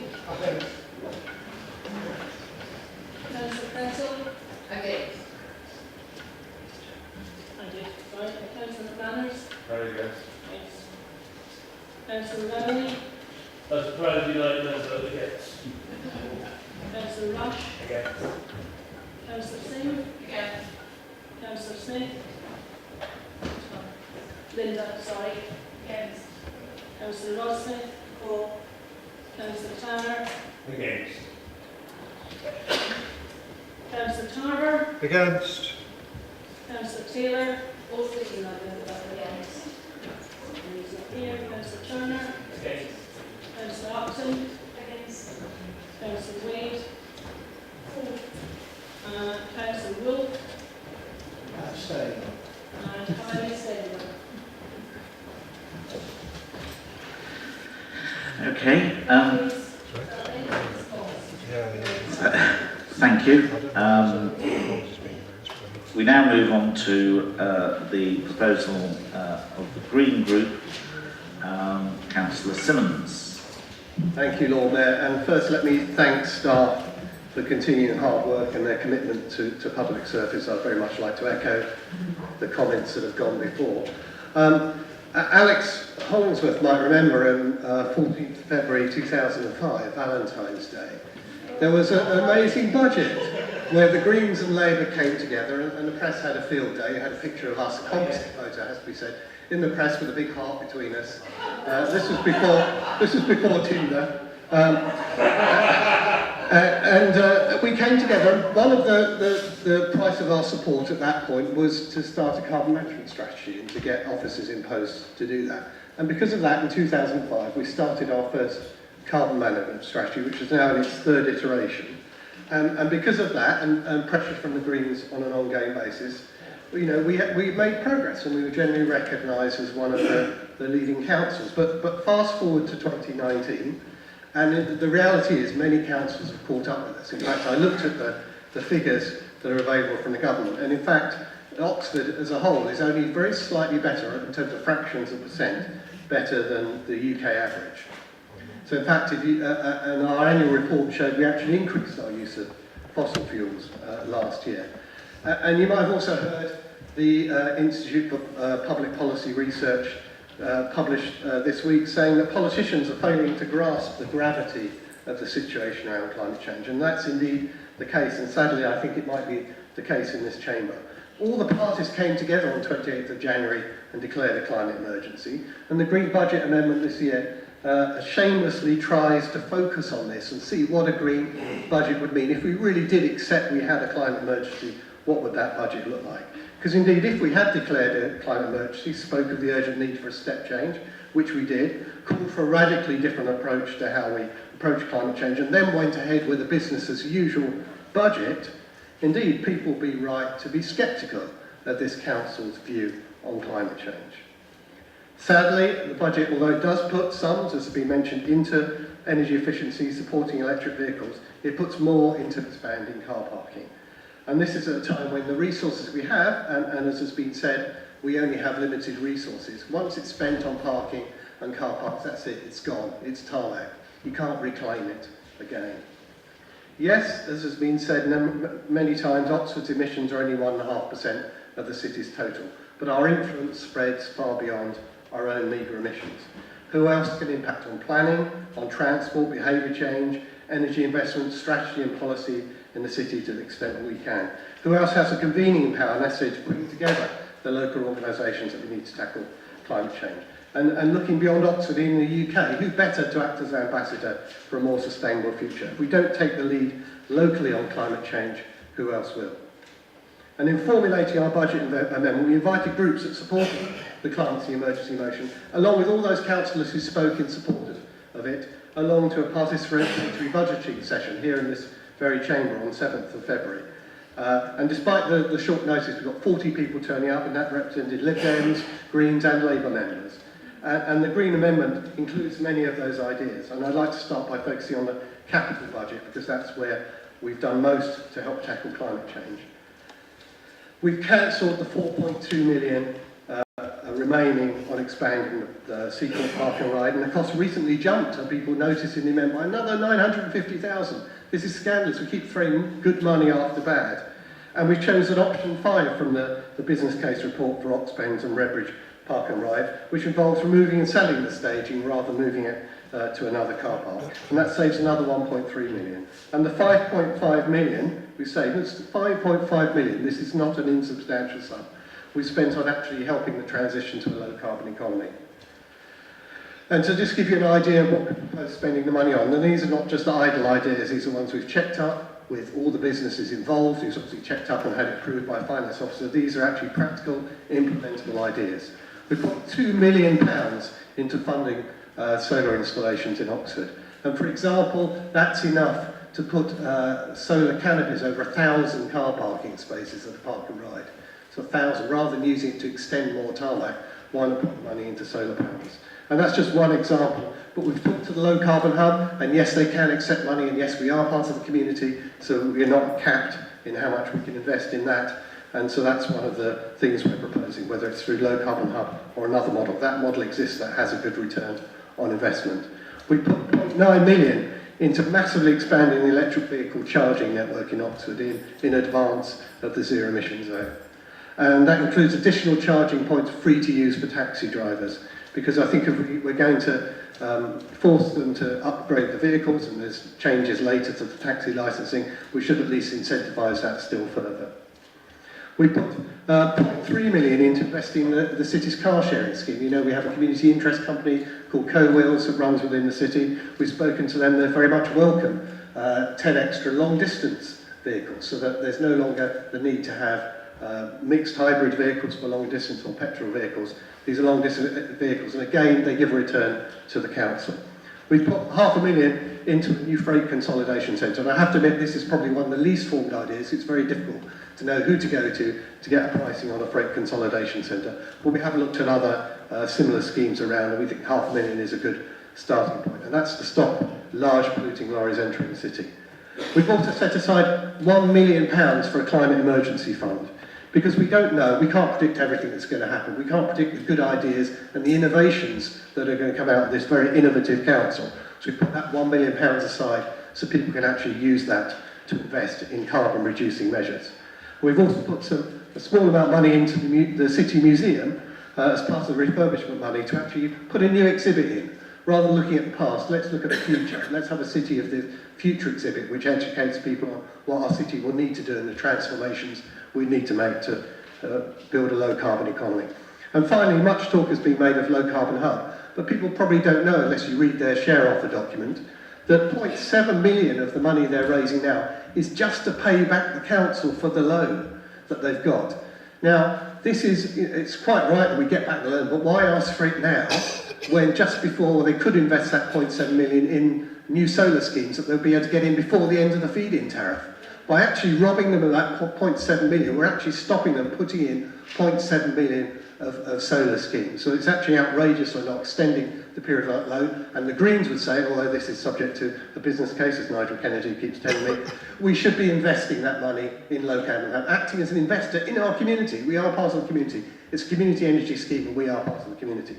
Councillor Pretzel? Against. I did, sorry. Councillor McManus? Very against. Yes. Councillor Rowney? As President United Member against. Councillor Rush? Against. Councillor Singh? Against. Councillor Smith? Linda, sorry. Against. Councillor Rossmith? For. Councillor Tanner? Against. Councillor Tarver? Against. Councillor Taylor? Also against. He's not here. Councillor Turner? Against. Councillor Upton? Against. Councillor Wade? Councillor Wolfe? Abstain. And Kylie Sender. Okay. Thank you. We now move on to the proposal of the Green Group. Councillor Simmons. Thank you, Lord Mayor. And first, let me thank staff for continuing hard work and their commitment to public service. I'd very much like to echo the comments that have gone before. Alex Hollingsworth might remember on 14th February 2005, Valentine's Day, there was an amazing budget where the Greens and Labour came together and the press had a field day. You had a picture of us, a composite photo, has to be said, in the press with a big heart between us. This was before Tinder. We came together. One of the price of our support at that point was to start a carbon management strategy and to get officers in post to do that. And because of that, in 2005, we started our first carbon management strategy, which is now in its third iteration. And because of that, and pressure from the Greens on an ongoing basis, you know, we made progress, and we were generally recognised as one of the leading councils. But fast forward to 2019, and the reality is many councils have caught up with us. In fact, I looked at the figures that are available from the government, and in fact, Oxford as a whole is only very slightly better in terms of fractions of percent better than the UK average. So in fact, and our annual report showed we actually increased our use of fossil fuels last year. And you might have also heard the Institute for Public Policy Research published this week saying that politicians are failing to grasp the gravity of the situation around climate change. And that's indeed the case, and sadly I think it might be the case in this chamber. All the parties came together on 28th of January and declared a climate emergency, and the Green Budget Amendment this year shamelessly tries to focus on this and see what a green budget would mean. If we really did accept we had a climate emergency, what would that budget look like? Because indeed, if we had declared a climate emergency, spoke of the urgent need for a step change, which we did, called for a radically different approach to how we approach climate change, and then went ahead with a business as usual budget, indeed, people would be right to be sceptical of this council's view on climate change. Sadly, the budget, although it does put sums, as has been mentioned, into energy efficiency, supporting electric vehicles, it puts more into expanding car parking. And this is at a time when the resources we have, and as has been said, we only have limited resources. Once it's spent on parking and car parks, that's it, it's gone, it's tarmac. You can't reclaim it again. Yes, as has been said many times, Oxford's emissions are only 1.5% of the city's total, but our influence spreads far beyond our own meagre emissions. Who else can impact on planning, on transport, behaviour change, energy investment, strategy and policy in the city to the extent that we can? Who else has a convening power necessary to bring together the local organisations that we need to tackle climate change? And looking beyond Oxford in the UK, who better to act as ambassador for a more sustainable future? If we don't take the lead locally on climate change, who else will? And in formulating our budget amendment, we invited groups that supported the climate emergency motion, along with all those councillors who spoke in support of it, along to a participatory budgetary session here in this very chamber on 7th of February. And despite the short notice, we've got 40 people turning up, and that represented Lib Dems, Greens and Labour members. And the Green Amendment includes many of those ideas. And I'd like to start by focusing on the capital budget, because that's where we've done most to help tackle climate change. We've cancelled the 4.2 million remaining on expanding the Seacourt Park and Ride, and the cost recently jumped, and people noticed in the amendment, by another 950,000. This is scandalous. We keep throwing good money after bad. And we've chosen option 5 from the business case report for Oxbones and Redbridge Park and Ride, which involves removing and selling the staging rather than moving it to another car park. And that saves another 1.3 million. And the 5.5 million we saved, it's 5.5 million. This is not an insubstantial sum. We spent on actually helping the transition to a low carbon economy. And to just give you an idea of what we propose spending the money on, and these are not just idle ideas, these are ones we've checked up with all the businesses involved, who's obviously checked up and had it approved by a finance officer. These are actually practical, implementable ideas. We've put £2 million into funding solar installations in Oxford. And for example, that's enough to put solar canopies over 1,000 car parking spaces at the Park and Ride. So 1,000, rather than using it to extend more tarmac, why not put money into solar panels? And that's just one example. But we've talked to the Low Carbon Hub, and yes, they can accept money, and yes, we are part of the community, so we're not capped in how much we can invest in that. And so that's one of the things we're proposing, whether it's through Low Carbon Hub or another model. That model exists that has a good return on investment. We put 0.9 million into massively expanding the electric vehicle charging network in Oxford in advance of the zero emission zone. And that includes additional charging points free to use for taxi drivers, because I think if we're going to force them to upgrade the vehicles, and there's changes later to the taxi licensing, we should at least incentivise that still further. We put 0.3 million into investing in the city's car sharing scheme. You know, we have a community interest company called Co-Wheels that runs within the city. We've spoken to them, they're very much welcome 10 extra long distance vehicles, so that there's no longer the need to have mixed hybrid vehicles for long distance or petrol vehicles. These are long distance vehicles, and again, they give a return to the council. We've put $500,000 into a new freight consolidation centre, and I have to admit this is probably one of the least formed ideas. It's very difficult to know who to go to get a pricing on a freight consolidation centre. But we have looked at other similar schemes around, and we think $500,000 is a good starting point, and that's to stop large polluting lorries entering the city. We've also set aside £1 million for a climate emergency fund, because we don't know, we can't predict everything that's going to happen. We can't predict the good ideas and the innovations that are going to come out of this very innovative council. So we've put that £1 million aside so people can actually use that to invest in carbon reducing measures. We've also put a small amount of money into the City Museum as part of the refurbishment money to actually put a new exhibit in. Rather than looking at the past, let's look at the future. Let's have a City of the Future exhibit which educates people on what our city will need to do and the transformations we need to make to build a low carbon economy. And finally, much talk has been made of low carbon hub, but people probably don't know, unless you read their share offer document, that 0.7 million of the money they're raising now is just to pay back the council for the loan that they've got. Now, it's quite right that we get back the loan, but why ask for it now, when just before they could invest that 0.7 million in new solar schemes that they'll be able to get in before the end of the feed-in tariff? By actually robbing them of that 0.7 million, we're actually stopping them putting in 0.7 million of solar schemes. So it's actually outrageous we're not extending the period of that loan. And the Greens would say, although this is subject to a business case, as Nigel Kennedy keeps telling me, we should be investing that money in low carbon, acting as an investor in our community. We are part of the community. It's a community energy scheme, and we are part of the community.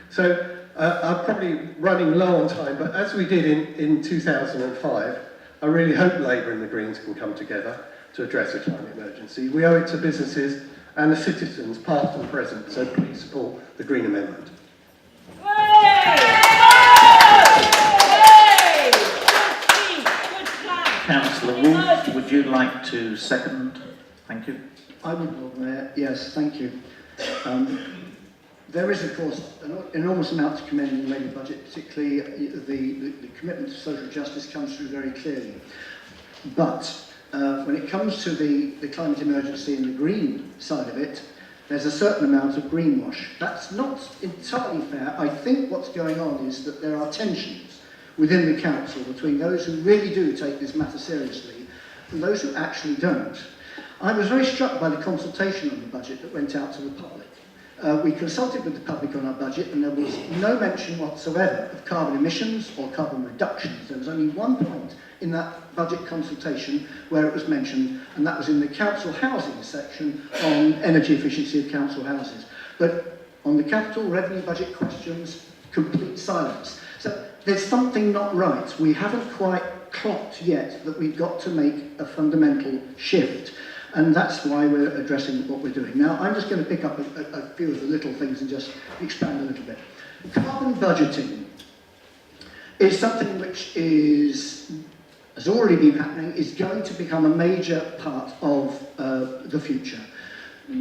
So I'm probably running low on time, but as we did in 2005, I really hope Labour and the Greens can come together to address the climate emergency. We owe it to businesses and the citizens, past and present, so please support the Green Amendment. Councillor Wolfe, would you like to second? Thank you. I would, Lord Mayor. Yes, thank you. There is, of course, an enormous amount to commend in the Labour budget, particularly the commitment to social justice comes through very clearly. But when it comes to the climate emergency and the green side of it, there's a certain amount of greenwash. That's not entirely fair. I think what's going on is that there are tensions within the council between those who really do take this matter seriously and those who actually don't. I was very struck by the consultation on the budget that went out to the public. We consulted with the public on our budget, and there was no mention whatsoever of carbon emissions or carbon reductions. There was only one point in that budget consultation where it was mentioned, and that was in the council housing section on energy efficiency of council houses. But on the capital revenue budget questions, complete silence. So there's something not right. We haven't quite clocked yet that we've got to make a shift. And that's why we're addressing what we're doing. Now, I'm just going to pick up a few of the little things and just expand a little bit. Carbon budgeting is something which has already been happening, is going to become a major part of the future.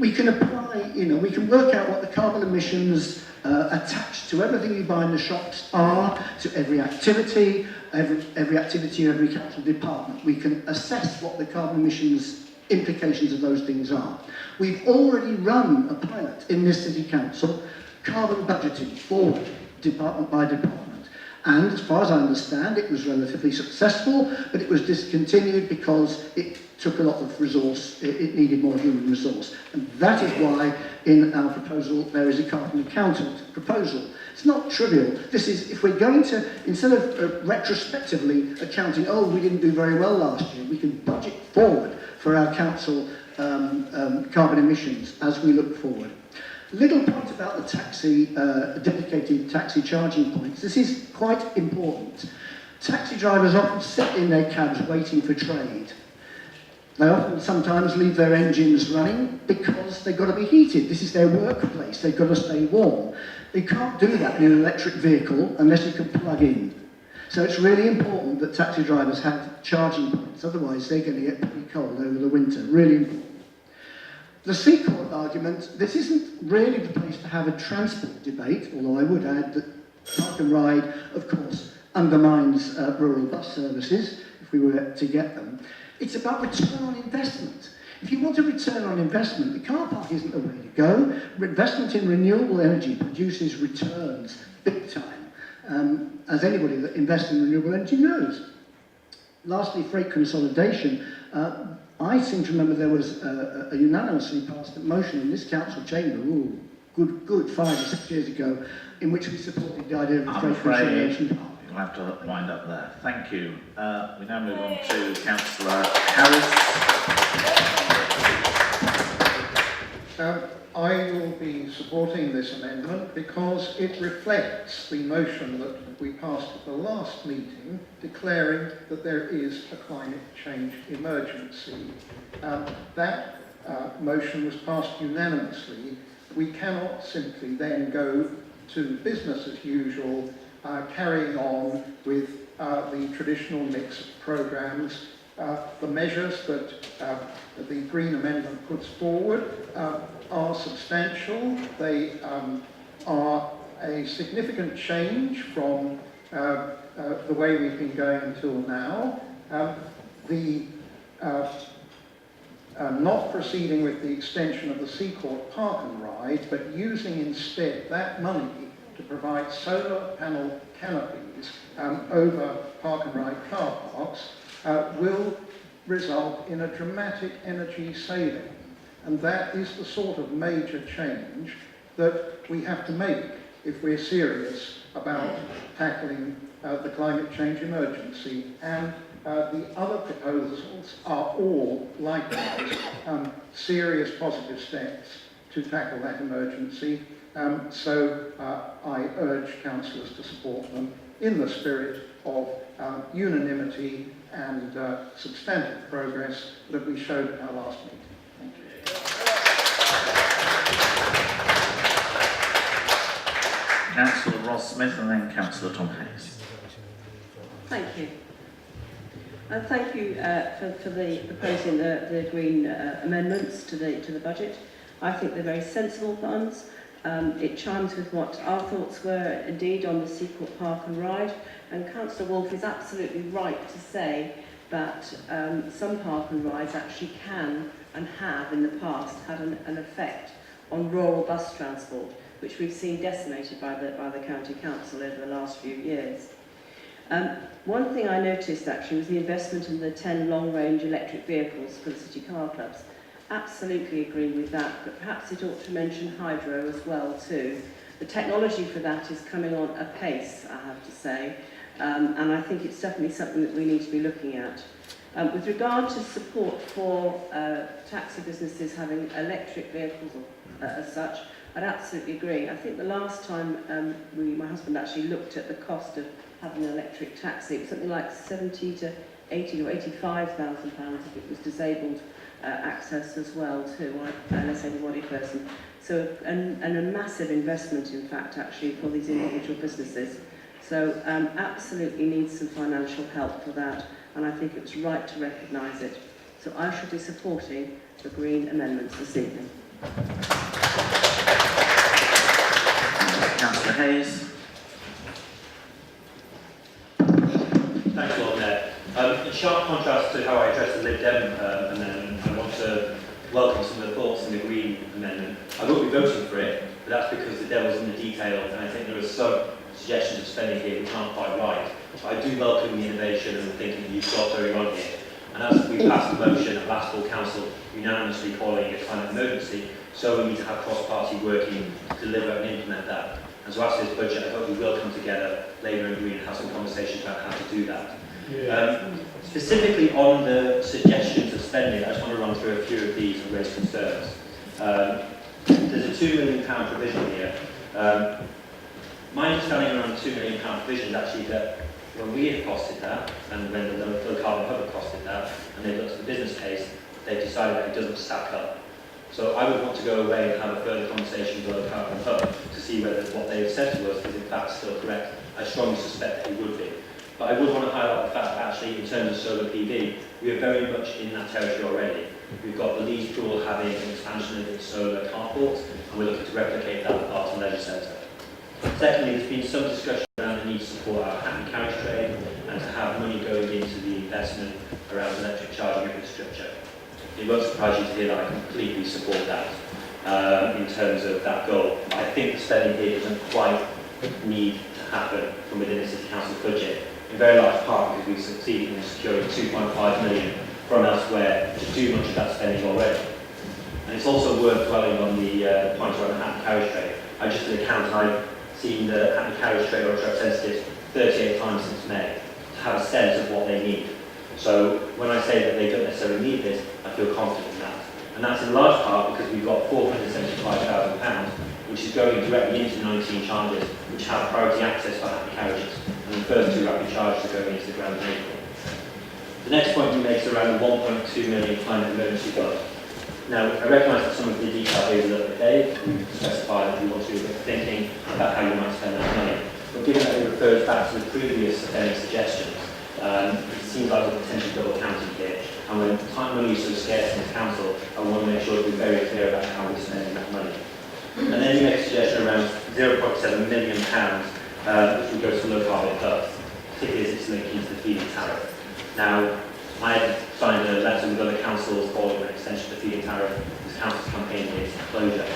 We can apply, we can work out what the carbon emissions attached to everything you buy in the shops are, to every activity, every activity in every council department. We can assess what the carbon emissions implications of those things are. We've already run a pilot in this city council, carbon budgeting forward, department by department. And as far as I understand, it was relatively successful, but it was discontinued because it took a lot of resource, it needed more human resource. And that is why in our proposal there is a carbon accountant proposal. It's not trivial. This is, if we're going to, instead of retrospectively accounting, oh, we didn't do very well last year, we can budget forward for our council carbon emissions as we look forward. Little point about the taxi, dedicated taxi charging points. This is quite important. Taxi drivers often sit in their cabs waiting for trade. They often sometimes leave their engines running because they've got to be heated. This is their workplace. They've got to stay warm. You can't do that in an electric vehicle unless you can plug in. So it's really important that taxi drivers have charging points, otherwise they're going to get pretty cold over the winter, really important. The Sea Court argument, this isn't really the place to have a transport debate, although I would add that Park and Ride, of course, undermines rural bus services if we were to get them. It's about return on investment. If you want a return on investment, the car park isn't the way to go. Investment in renewable energy produces returns big time, as anybody that invests in renewable energy knows. Lastly, freight consolidation. I seem to remember there was a unanimously passed motion in this council chamber, good 5 or 6 years ago, in which we supported the idea of freight consolidation. You'll have to wind up there. Thank you. We now move on to Councillor Harris. I will be supporting this amendment because it reflects the motion that we passed at the last meeting declaring that there is a climate change emergency. That motion was passed unanimously. We cannot simply then go to business as usual, carrying on with the traditional mix of programmes. The measures that the Green Amendment puts forward are substantial. They are a significant change from the way we've been going until now. Not proceeding with the extension of the Sea Court Park and Ride, but using instead that money to provide solar panel canopies over Park and Ride car parks will result in a dramatic energy saving. And that is the sort of major change that we have to make if we're serious about tackling the climate change emergency. And the other proposals are all likewise serious positive steps to tackle that emergency. So I urge councillors to support them in the spirit of unanimity and substantive progress that we showed at our last meeting. Thank you. Councillor Ross Smith and then Councillor Tom Hayes. Thank you. And thank you for proposing the Green amendments to the budget. I think they're very sensible ones. It chimes with what our thoughts were indeed on the Sea Court Park and Ride. And Councillor Wolfe is absolutely right to say that some park and rides actually can and have in the past had an effect on rural bus transport, which we've seen decimated by the County Council over the last few years. One thing I noticed actually was the investment in the 10 long-range electric vehicles for the city car clubs. Absolutely agree with that, but perhaps it ought to mention hydro as well too. The technology for that is coming on apace, I have to say, and I think it's definitely something that we need to be looking at. With regard to support for taxi businesses having electric vehicles as such, I'd absolutely agree. I think the last time my husband actually looked at the cost of having an electric taxi, it was something like 70 to 80 or 85,000 pounds if it was disabled access as well too, or a less able-bodied person. So, and a massive investment in fact actually for these individual businesses. So absolutely needs some financial help for that, and I think it was right to recognise it. So I should be supporting the Green amendments this evening. Councillor Hayes. Thanks, Lord Mayor. In sharp contrast to how I addressed the Lib Dem amendment, I want to welcome some of the thoughts in the Green amendment. I won't be voting for it, but that's because the devil's in the detail, and I think there are some suggestions of spending here which aren't quite right. So I do welcome the innovation and the thinking that you've got going on here. And as we passed the motion at last full council unanimously calling it a climate emergency, so we need to have cross-party working to deliver and implement that. And so after this budget, I hope we will come together, Labour and Green, and have some conversations about how to do that. Specifically on the suggestions of spending, I just want to run through a few of these and raise concerns. There's a £2 million provision here. My understanding around the £2 million provision is actually that when we have costed that, and when the low carbon hub have costed that, and they've looked at the business case, they've decided that it doesn't stack up. So I would want to go away and have a further conversation with the low carbon hub to see whether what they've said to us is in fact still correct. I strongly suspect that it would be. But I would want to highlight the fact that actually in terms of solar PV, we are very much in that territory already. We've got the Leeds Pool having an expansion of its solar carport, and we're looking to replicate that at the Art and Leisure Centre. Secondly, there's been some discussion around the need to support our hat and carriage trade and to have money going into the investment around electric charging infrastructure. It won't surprise you to hear that I completely support that in terms of that goal. I think the spending here doesn't quite need to happen from within the City Council budget, in very large part because we've succeeded in securing 2.5 million from elsewhere to do much of that spending already. And it's also worth dwelling on the point around the hat and carriage trade. I just did a count, I've seen the hat and carriage trade representatives 38 times since May to have a sense of what they need. So when I say that they don't necessarily need this, I feel confident in that. And that's in large part because we've got £475,000, which is going directly into 19 charges, which have priority access for happy carriages. And the first 2 rapid charges are going into the ground in April. The next point we make is around the 1.2 million climate emergency fund. Now, I recognise that some of the detail here is a little bit vague. We specify that we want to do a bit of thinking about how you might spend that money. But given that it refers back to the previous suggestions, it seems like we're potentially double counting here. And when time money is so scarce in the council, I want to make sure that we're very clear about how we're spending that money. And then you make a suggestion around £0.7 million, which would go to low carbon dust, particularly as it's linked into the feed-in tariff. Now, I had signed a letter with other councils calling for an extension of the feed-in tariff as councils campaign against closure.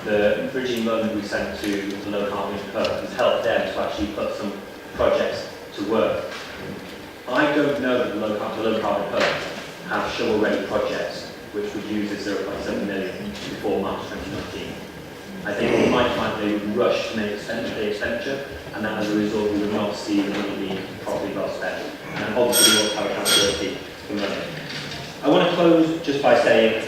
The bridging loan we sent to the low carbon pub has helped them to actually put some projects to work. I don't know that the low carbon pub have shovel-ready projects which would use the 0.7 million before March 2019. I think we might find they would rush to make the expenditure, and that as a result we would not see the money being properly well spent. And obviously we want to have accountability for money. I want to close just by saying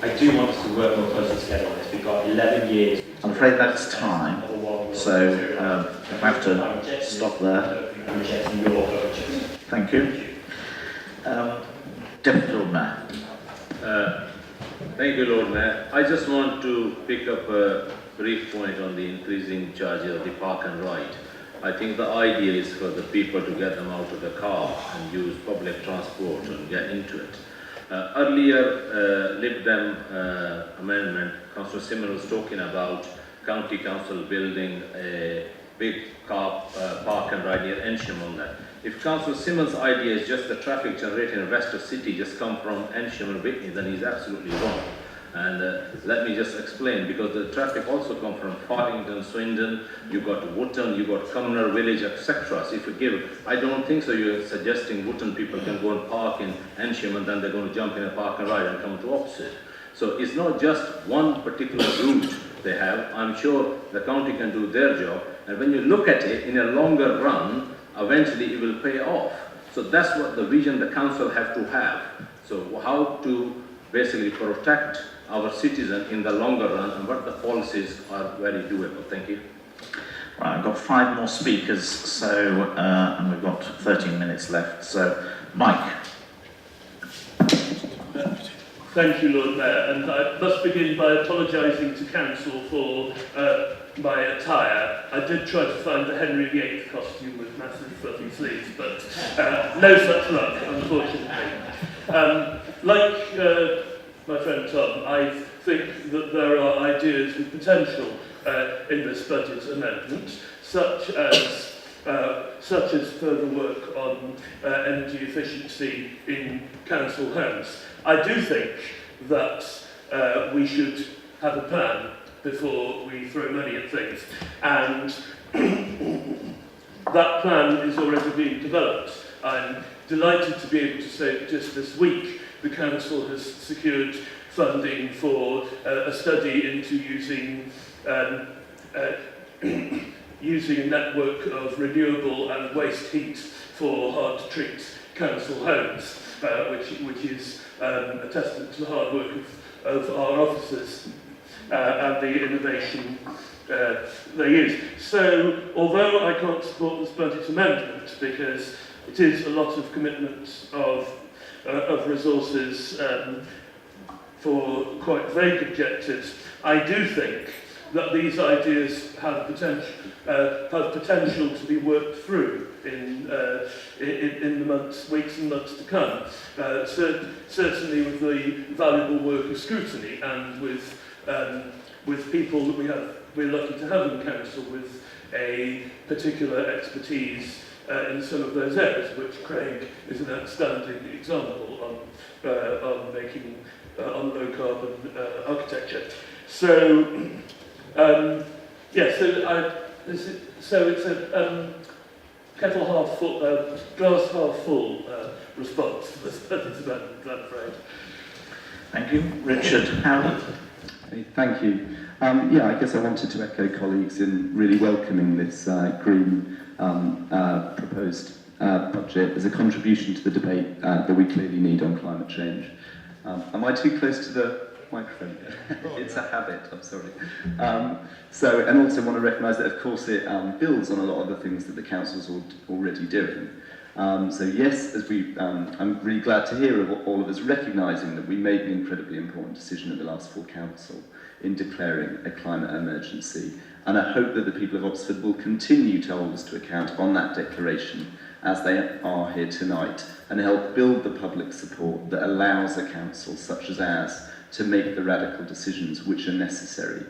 I do want us to work more closely together on this. We've got 11 years. I'm afraid that's time, so I have to stop there. Thank you. Deputy Lord Mayor. Thank you, Lord Mayor. I just want to pick up a brief point on the increasing charges of the park and ride. I think the idea is for the people to get them out of the car and use public transport and get into it. Earlier, Lib Dem amendment, Councillor Simmons was talking about County Council building a big car park and ride near Ensham on that. If Councillor Simmons' idea is just the traffic generated in West of City just come from Ensham and Whitney, then he's absolutely wrong. And let me just explain, because the traffic also comes from Farrington, Swindon, you've got Wootton, you've got Cumnor Village, etc. So if you give, I don't think so you're suggesting Wootton people can go and park in Ensham and then they're going to jump in a park and ride and come to opposite. So it's not just one particular route they have. I'm sure the county can do their job. And when you look at it in a longer run, eventually it will pay off. So that's what the vision the council have to have. So how to basically protect our citizen in the longer run and what the policies are very doable. Thank you. Right, I've got 5 more speakers, so and we've got 13 minutes left. So, Mike. Thank you, Lord Mayor, and I must begin by apologising to Council for my attire. I did try to find the Henry VIII costume with massive fluffy sleeves, but no such luck, unfortunately. Like my friend Tom, I think that there are ideas with potential in this budget amendment, such as further work on energy efficiency in council homes. I do think that we should have a plan before we throw money at things, and that plan is already being developed. I'm delighted to be able to say that just this week the council has secured funding for a study into using using a network of renewable and waste heat for hard-to-treat council homes, which is a testament to the hard work of our officers and the innovation they use. So, although I can't support this budget amendment because it is a lot of commitment of resources for quite vague objectives, I do think that these ideas have potential to be worked through in the weeks and months to come. Certainly with the valuable work of Scrutiny and with people that we're lucky to have in council with a particular expertise in some of those areas, which Craig is an outstanding example on making on low carbon architecture. So so it's a kettle half full, glass half full response to this amendment, I'm afraid. Thank you. Richard Howard. Thank you. Yeah, I guess I wanted to echo colleagues in really welcoming this green proposed budget as a contribution to the debate that we clearly need on climate change. Am I too close to the microphone? It's a habit, I'm sorry. And also want to recognise that, of course, it builds on a lot of the things that the council's already doing. So yes, I'm really glad to hear of all of us recognising that we made an incredibly important decision at the last full council in declaring a climate emergency. And I hope that the people of Oxford will continue to hold us to account on that declaration as they are here tonight and help build the public support that allows a council such as ours to make the radical decisions which are necessary.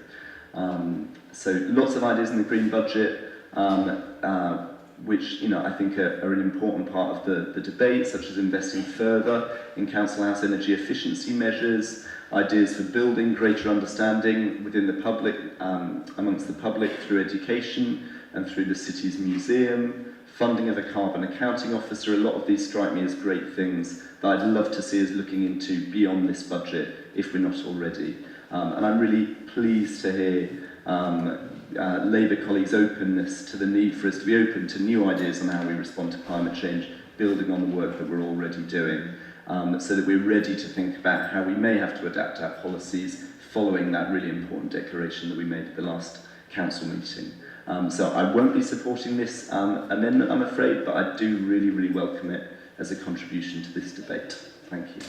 So lots of ideas in the green budget, which I think are an important part of the debate, such as investing further in council house energy efficiency measures, ideas for building greater understanding within the public, amongst the public through education and through the city's museum, funding of a carbon accounting officer. A lot of these strike me as great things that I'd love to see us looking into beyond this budget if we're not already. And I'm really pleased to hear Labour colleagues' openness to the need for us to be open to new ideas on how we respond to climate change, building on the work that we're already doing, so that we're ready to think about how we may have to adapt our policies following that really important declaration that we made at the last council meeting. So I won't be supporting this amendment, I'm afraid, but I do really, really welcome it as a contribution to this debate. Thank you.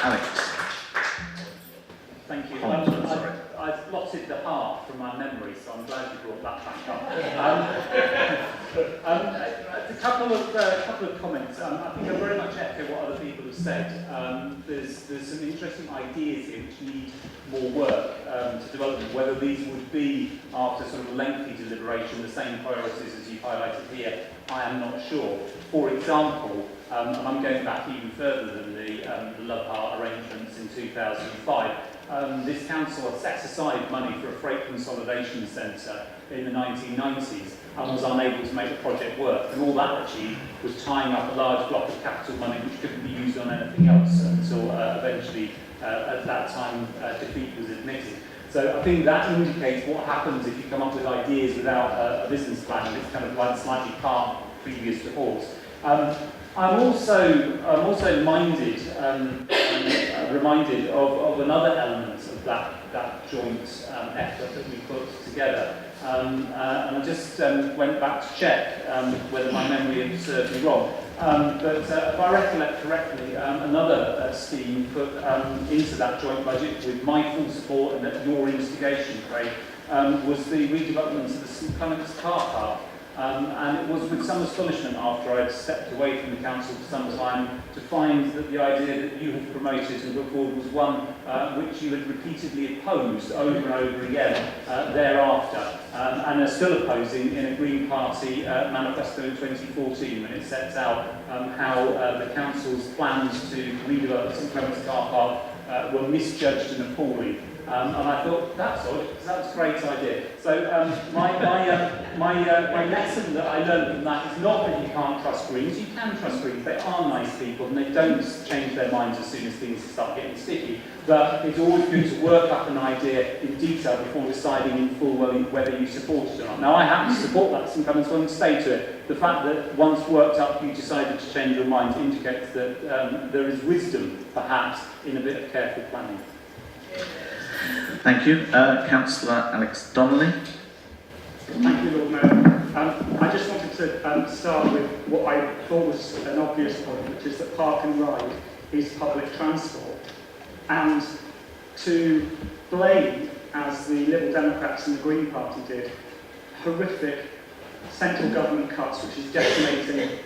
Alex. Thank you. Sorry. I've blotted the heart from my memory, so I'm glad you brought that back up. A couple of comments. I think I very much echo what other people have said. There's some interesting ideas here which need more work to develop them. Whether these would be, after sort of lengthy deliberation, the same priorities as you've highlighted here, I am not sure. For example, and I'm going back even further than the Love Heart arrangements in 2005, this council had set aside money for a freight consolidation centre in the 1990s and was unable to make the project work. And all that achieved was tying up a large block of capital money which couldn't be used on anything else until eventually, at that time, defeat was admitted. So I think that indicates what happens if you come up with ideas without a business plan. It's kind of like slightly part previous to horse. I'm also reminded of another element of that joint effort that we put together. And I just went back to check whether my memory had served me wrong. But if I recollect correctly, another scheme put into that joint budget with my full support and at your instigation, Craig, was the redevelopment of the St Clement's car park. And it was with some astonishment after I'd stepped away from the council for some time to find that the idea that you had promoted and put forward was one which you had repeatedly opposed over and over again thereafter, and are still opposing in a Green Party manifesto in 2014 when it sets out how the council's plans to redevelop St Clement's car park were misjudged and appalling. And I thought, that's odd, because that's a great idea. So my lesson that I learned from that is not that you can't trust Greens. You can trust Greens. They are nice people, and they don't change their minds as soon as things start getting sticky. But it's always good to work up an idea in detail before deciding in full whether you support it or not. Now, I happen to support that St Clement's one and stay to it. The fact that once worked up you decided to change your mind indicates that there is wisdom, perhaps, in a bit of careful planning. Thank you. Councillor Alex Donnelly. Thank you, Lord Mayor. I just wanted to start with what I thought was an obvious point, which is that Park and Ride is public transport. And to blame, as the Liberal Democrats and the Green Party did, horrific central government cuts which is decimating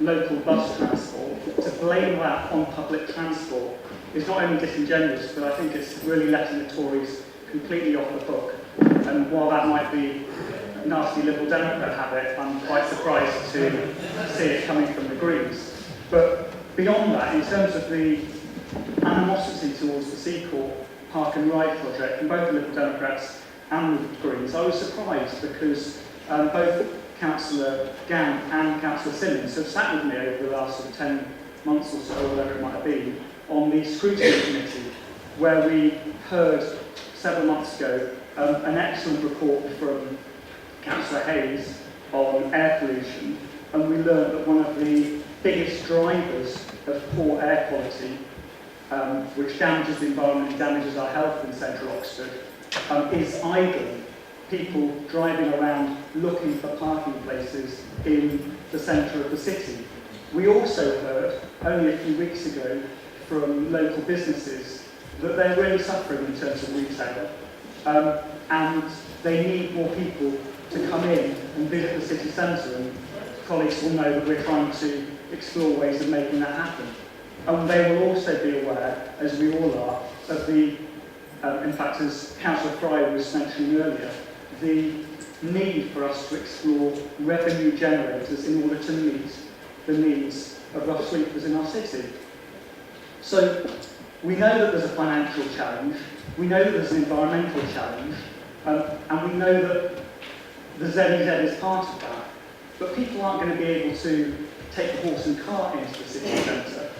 local bus transport, to blame that on public transport is not only disingenuous, but I think it's really letting the Tories completely off the hook. And while that might be a nasty Liberal Democrat habit, I'm quite surprised to see it coming from the Greens. But beyond that, in terms of the animosity towards the Seacourt Park and Ride project from both the Liberal Democrats and the Greens, I was surprised because both Councillor Gant and Councillor Simmons have sat with me over the last sort of 10 months or so, or whatever it might have been, on the Scrutiny Committee, where we heard several months ago an excellent report from Councillor Hayes on air pollution, and we learned that one of the biggest drivers of poor air quality, which damages the environment and damages our health in central Oxford, is idling. People driving around looking for parking places in the centre of the city. We also heard, only a few weeks ago, from local businesses that they're really suffering in terms of retail, and they need more people to come in and visit the city centre, and colleagues will know that we're trying to explore ways of making that happen. And they will also be aware, as we all are, of the, in fact, as Councillor Fry was mentioning earlier, the need for us to explore revenue generators in order to meet the needs of rough sleepers in our city. So we know that there's a financial challenge, we know that there's an environmental challenge, and we know that the ZEZ is part of that. But people aren't going to be able to take the horse and cart into the city centre.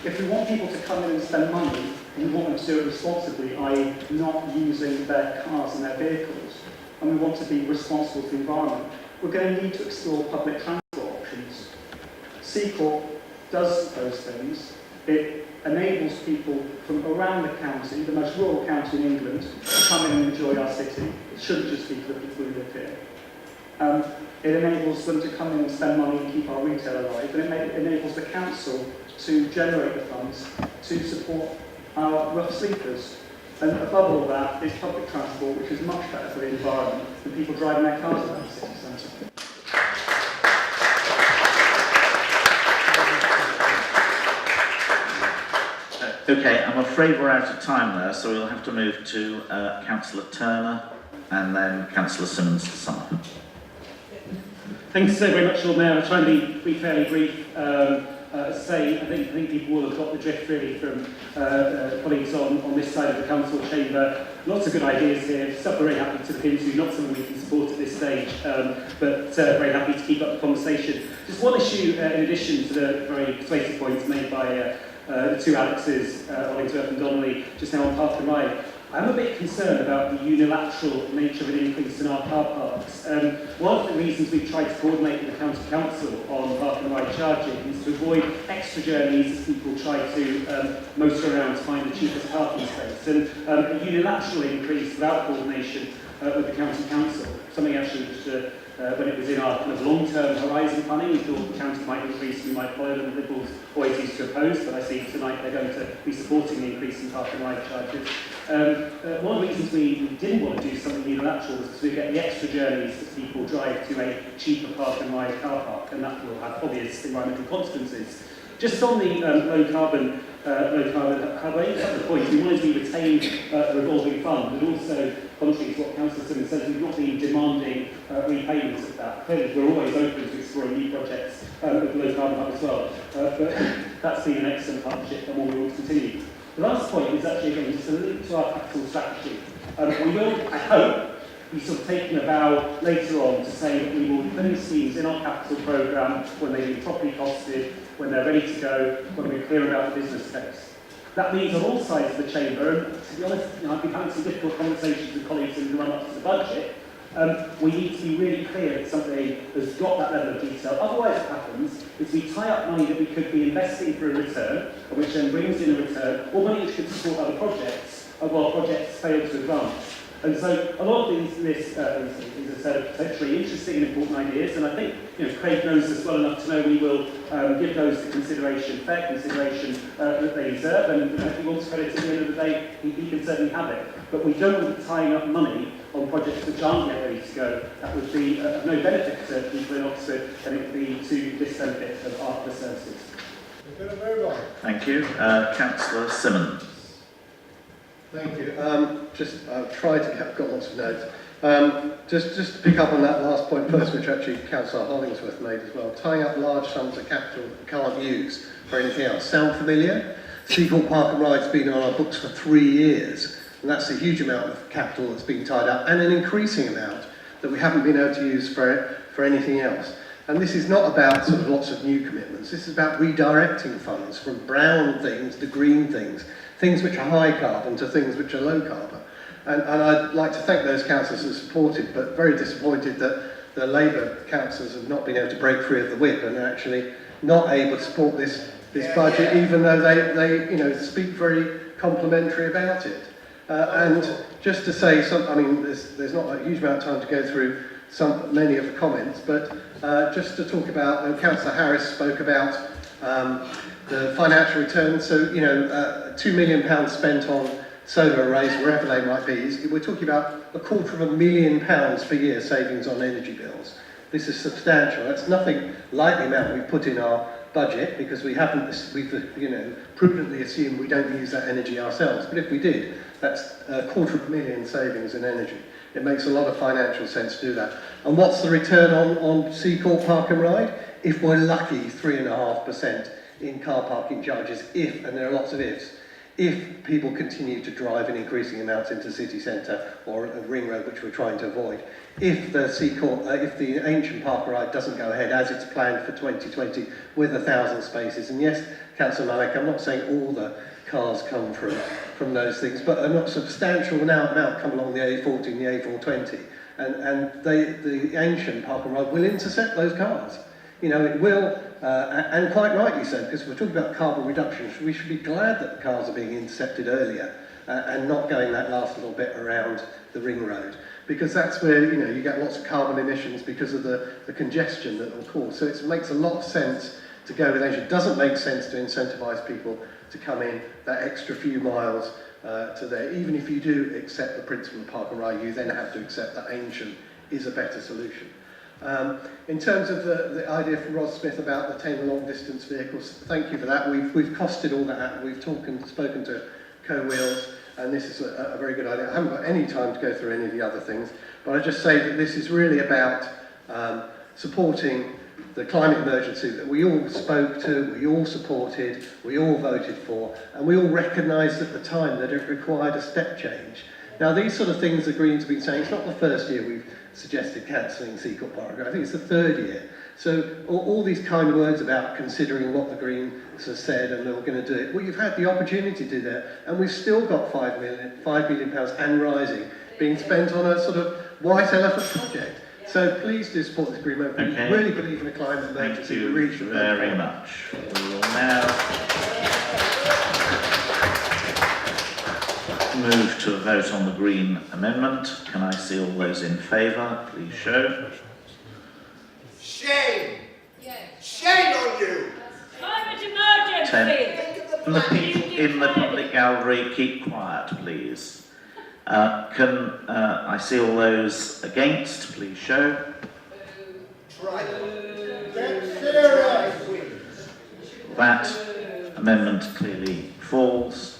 If we want people to come in and spend money, and we want them to do it responsibly, i.e. not using their cars and their vehicles, and we want to be responsible for the environment, we're going to need to explore public transport options. Seacourt does those things. It enables people from around the county, the most rural county in England, to come in and enjoy our city. It shouldn't just be for the people who live here. It enables them to come in and spend money and keep our retail alive, and it enables the council to generate the funds to support our rough sleepers. And above all that is public transport, which is much better for the environment than people driving their cars around the city centre. Okay, I'm afraid we're out of time there, so we'll have to move to Councillor Turner and then Councillor Simmons to sum up. Thanks so very much, Lord Mayor. I'll try and be fairly brief. I think people will have got the drift really from colleagues on this side of the council chamber. Lots of good ideas here, stuff we're very happy to look into, not something we can support at this stage, but very happy to keep up the conversation. Just one issue in addition to the very persuasive points made by the two Alexes, Ollingsworth and Donnelly, just now on Park and Ride. I'm a bit concerned about the unilateral nature of an increase in our car parks. One of the reasons we've tried to coordinate with the County Council on Park and Ride charging is to avoid extra journeys as people try to motor around to find the cheapest parking space. And a unilateral increase without coordination with the County Council, something actually which when it was in our kind of long-term horizon planning, we thought the county might increase, we might follow them. The Liberals always used to oppose, but I see tonight they're going to be supporting the increase in park and ride charges. One of the reasons we didn't want to do something unilateral was because we get the extra journeys that people drive to a cheaper park and ride car park, and that will have obvious environmental consequences. Just on the low carbon hub, a couple of points. We wanted to retain the revolving fund, but also, contrary to what Councillor Simmons says, we've not been demanding repayments of that. Clearly, we're always open to exploring new projects with low carbon hub as well. But that's been an excellent partnership and one we want to continue. The last point is actually, again, just a link to our capital strategy. We will, I hope, be sort of taking a vow later on to say that we will put in schemes in our capital programme when they've been properly costed, when they're ready to go, when we're clear about the business case. That means on all sides of the chamber, and to be honest, I've been having some difficult conversations with colleagues in the run-up to the budget, we need to be really clear that something has got that level of detail. Otherwise what happens is we tie up money that we could be investing for a return, which then brings in a return, or money which could support other projects, while projects fail to advance. And so a lot of this is a set of potentially interesting and important ideas, and I think Craig knows this well enough to know we will give those the consideration, fair consideration that they deserve, and if he wants credit at the end of the day, he can certainly have it. But we don't want to be tying up money on projects which aren't yet ready to go. That would be of no benefit to people in Oxford, and it would be to disbenefit of our services. Thank you. Councillor Simmons. Thank you. I'll try to I've got lots of notes. Just to pick up on that last point first, which actually Councillor Hollingsworth made as well. Tying up large sums of capital that we can't use for anything else. Sound familiar? Seacourt Park and Ride's been on our books for 3 years, and that's a huge amount of capital that's been tied up, and an increasing amount that we haven't been able to use for anything else. And this is not about sort of lots of new commitments. This is about redirecting funds from brown things to green things which are high carbon to things which are low carbon. And I'd like to thank those councillors who supported, but very disappointed that the Labour councillors have not been able to break free of the whip and are actually not able to support this budget, even though they speak very complimentary about it. And just to say something, there's not a huge amount of time to go through many of the comments, but just to talk about, Councillor Harris spoke about the financial return. So, £2 million spent on solar arrays, wherever they might be. We're talking about £250,000 per year savings on energy bills. This is substantial. That's nothing like the amount we've put in our budget, because we've prudently assumed we don't use that energy ourselves. But if we did, that's £250,000 savings in energy. It makes a lot of financial sense to do that. And what's the return on Seacourt Park and Ride? If we're lucky, 3.5% in car parking charges, and there are lots of ifs, if people continue to drive in increasing amounts into city centre or a ring road, which we're trying to avoid. If the ancient park ride doesn't go ahead as it's planned for 2020 with 1,000 spaces, and yes, Councillor Malik, I'm not saying all the cars come from those things, but a not substantial amount come along the A40 and the A420, and the ancient park and ride will intercept those cars. It will, and quite rightly so, because we're talking about carbon reduction. We should be glad that the cars are being intercepted earlier and not going that last little bit around the ring road, because that's where you get lots of carbon emissions because of the congestion that will cause. So it makes a lot of sense to go with Asia. It doesn't make sense to incentivise people to come in that extra few miles to there. Even if you do accept the principle of park and ride, you then have to accept that ancient is a better solution. In terms of the idea from Ross Smith about the 10 long distance vehicles, thank you for that. We've costed all that out. We've spoken to Co-Wheels, and this is a very good idea. I haven't got any time to go through any of the other things, but I just say that this is really about supporting the climate emergency that we all spoke to, we all supported, we all voted for, and we all recognised at the time that it required a step change. Now, these sort of things the Greens have been saying, it's not the first year we've suggested cancelling Seacourt Park. I think it's the 3rd year. So all these kind words about considering what the Greens have said and they're going to do it, well, you've had the opportunity to do that, and we've still got £5 million and rising being spent on a sort of white elephant project. So please do support this agreement. Okay. We really believe in a climate emergency. Thank you very much. We will now move to a vote on the Green amendment. Can I see all those in favour? Please show. Shame! Shame on you! Climate emergency! And the people in the public gallery, keep quiet, please. Can I see all those against? Please show. That amendment clearly falls.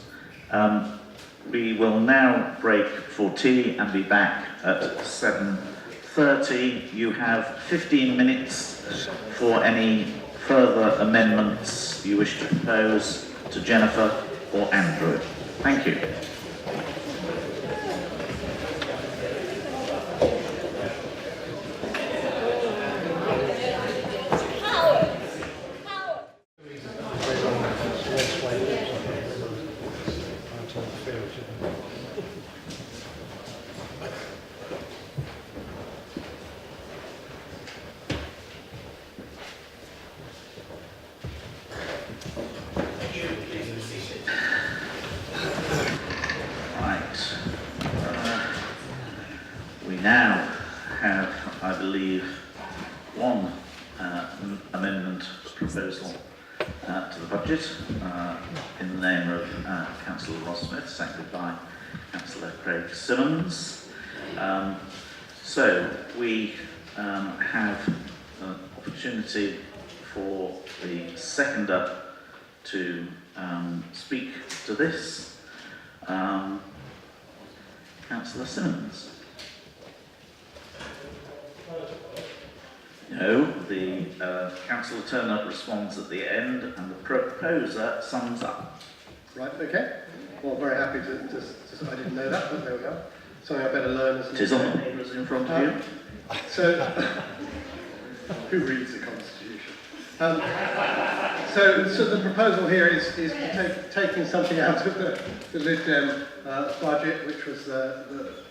We will now break for tea and be back at 7:30. You have 15 minutes for any further amendments you wish to propose to Jennifer or Andrew. Thank you. believe, one amendment proposal to the budget in the name of Councillor Ross Smith, seconded by Councillor Craig Simmons. So we have an opportunity for the seconder to speak to this. Councillor Simmons. No, the councillor turn-up responds at the end, and the proposer sums up. Right, okay. Well, very happy to I didn't know that, but there we go. Something I better learn as It is on the papers in front of you. So, who reads the Constitution? So the proposal here is taking something out of the Lib Dem budget, which was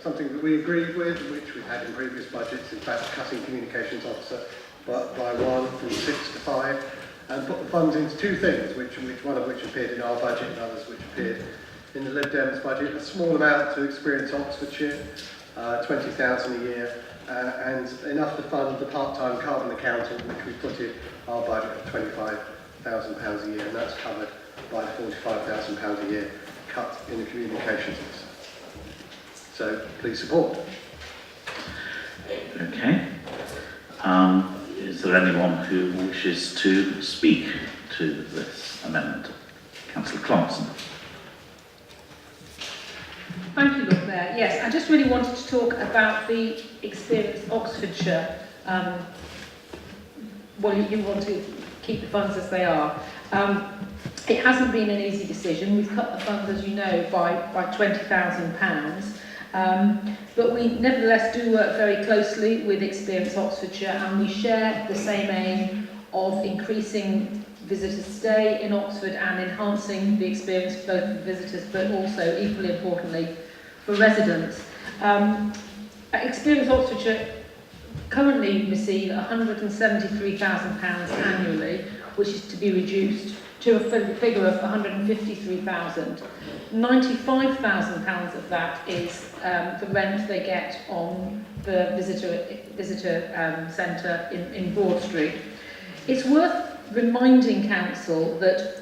something that we agreed with, which we had in previous budgets, in fact cutting communications officer by one from 6 to 5, and put the funds into two things, which one of which appeared in our budget and others which appeared in the Lib Dem's budget. A small amount to Experience Oxfordshire, 20,000 a year, and enough to fund the part-time carbon accountant, which we put in our budget of £25,000 a year, and that's covered by the £45,000 a year cut in the communications officer. So please support. Okay. Is there anyone who wishes to speak to this amendment? Councillor Clarkson. Thank you, Lord Mayor. Yes, I just really wanted to talk about the Experience Oxfordshire. Well, you want to keep the funds as they are. It hasn't been an easy decision. We've cut the funds, as you know, by £20,000. But we nevertheless do work very closely with Experience Oxfordshire, and we share the same aim of increasing visitors' stay in Oxford and enhancing the experience both for visitors but also, equally importantly, for residents. Experience Oxfordshire currently receive £173,000 annually, which is to be reduced to a figure of £153,000. £95,000 of that is the rent they get on the visitor centre in Broad Street. It's worth reminding Council that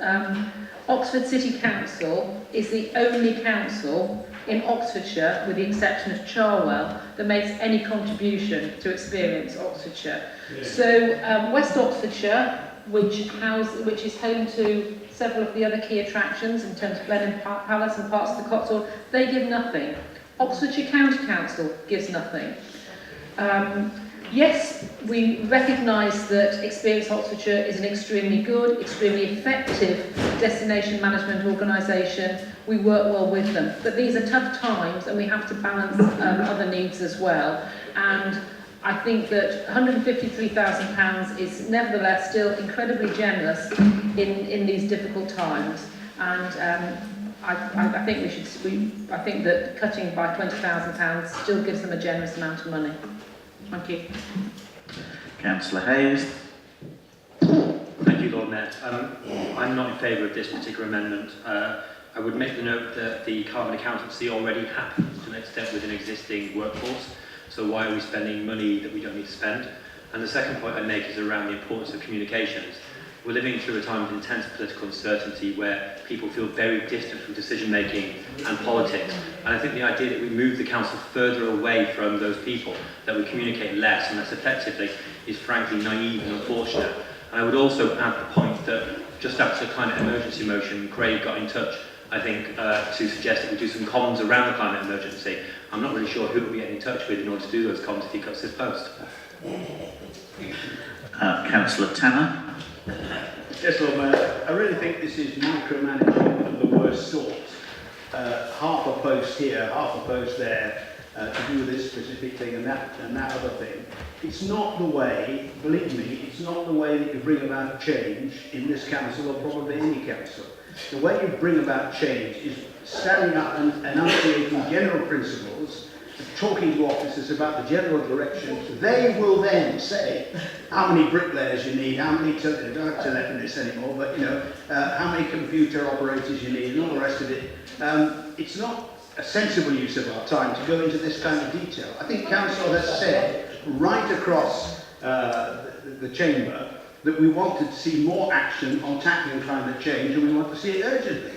Oxford City Council is the only council in Oxfordshire, with the exception of Charwell, that makes any contribution to Experience Oxfordshire. Yeah. So West Oxfordshire, which is home to several of the other key attractions in terms of Blenheim Palace and parts of the Cotswold, they give nothing. Oxfordshire County Council gives nothing. Yes, we recognise that Experience Oxfordshire is an extremely good, extremely effective destination management organisation. We work well with them. But these are tough times and we have to balance other needs as well. And I think that £153,000 is nevertheless still incredibly generous in these difficult times. And I think that cutting by £20,000 still gives them a generous amount of money. Thank you. Councillor Hayes. Thank you, Lord Mayor. I'm not in favour of this particular amendment. I would make the note that the carbon accountancy already happens to an extent with an existing workforce, so why are we spending money that we don't need to spend? And the second point I make is around the importance of communications. We're living through a time of intense political uncertainty where people feel very distant from decision making and politics. And I think the idea that we move the council further away from those people, that we communicate less and less effectively, is frankly naive and unfortunate. And I would also add the point that just after the climate emergency motion, Craig got in touch, I think, to suggest that we do some comms around the climate emergency. I'm not really sure who we'll be getting in touch with in order to do those comms if he cuts his post. Councillor Tanner. Yes, Lord Mayor. I really think this is micromanaging of the worst sort. Half a post here, half a post there, to do this specific thing and that other thing. It's not the way, believe me, it's not the way that you bring about change in this council or probably any council. The way you bring about change is standing up and enunciating general principles, talking to officers about the general direction. They will then say how many bricklayers you need, how many, don't have telephonists anymore, but you know, how many computer operators you need and all the rest of it. It's not a sensible use of our time to go into this kind of detail. I think Council has said right across the chamber that we wanted to see more action on tackling climate change, and we want to see it urgently.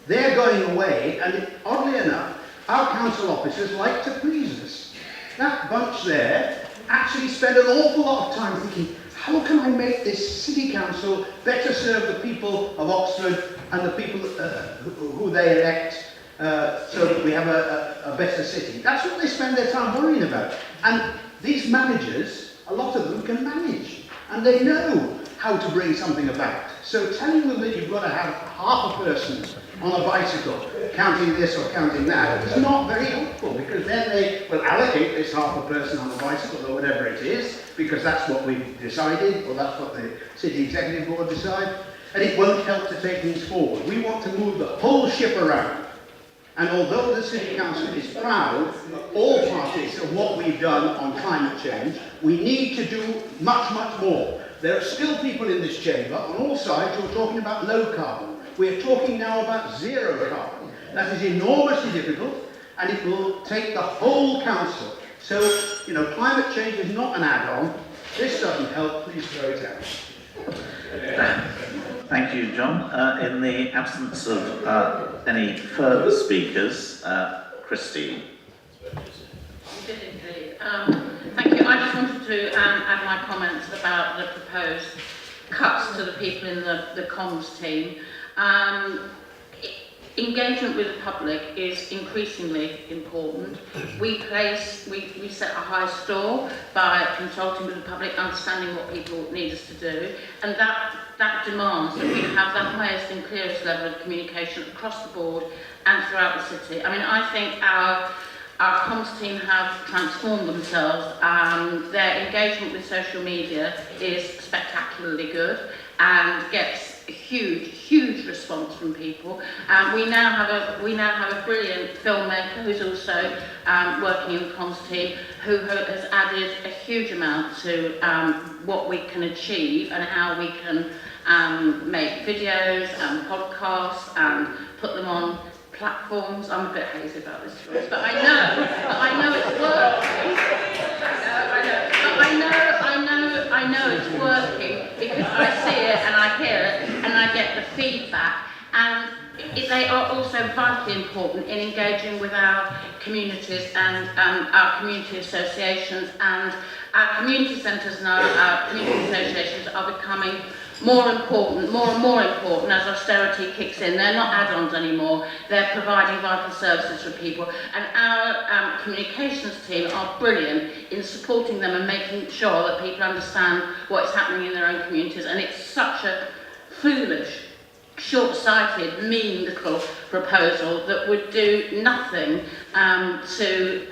They're going away, and oddly enough, our council officers like to please us. That bunch there actually spend an awful lot of time thinking, how can I make this city council better serve the people of Oxford and the people who they elect, so that we have a better city? That's what they spend their time worrying about. And these managers, a lot of them can manage, and they know how to bring something about. So telling them that you've got to have half a person on a bicycle counting this or counting that is not very helpful, because then they will allocate this half a person on a bicycle or whatever it is, because that's what we've decided, or that's what the city executive board decide, and it won't help to take things forward. We want to move the whole ship around. And although the City Council is proud of all parties of what we've done on climate change, we need to do much, much more. There are still people in this chamber on all sides who are talking about low carbon. We're talking now about zero carbon. That is enormously difficult, and it will take the whole council. So, you know, climate change is not an add-on. This doesn't help. Please throw it out. Thank you, John. In the absence of any further speakers, Christine. Good indeed. Thank you. I just wanted to add my comments about the proposed cuts to the people in the comms team. Engagement with the public is increasingly important. We set a high store by consulting with the public, understanding what people need us to do, and that demands that we have the highest and clearest level of communication across the board and throughout the city. I mean, I think our comms team have transformed themselves. Their engagement with social media is spectacularly good and gets a huge response from people. We now have a brilliant filmmaker who's also working in the comms team, who has added a huge amount to what we can achieve and how we can make videos and podcasts and put them on platforms. I'm a bit hazy about this, but I know it's working. I know it's working because I see it and I hear it and I get the feedback, and they are also vitally important in engaging with our communities and our community associations, and our community centres and our community associations are becoming more and more important as austerity kicks in. They're not add-ons anymore. They're providing vital services for people. And our communications team are brilliant in supporting them and making sure that people understand what's happening in their own communities. And it's such a foolish, short-sighted, mean little proposal that would do nothing to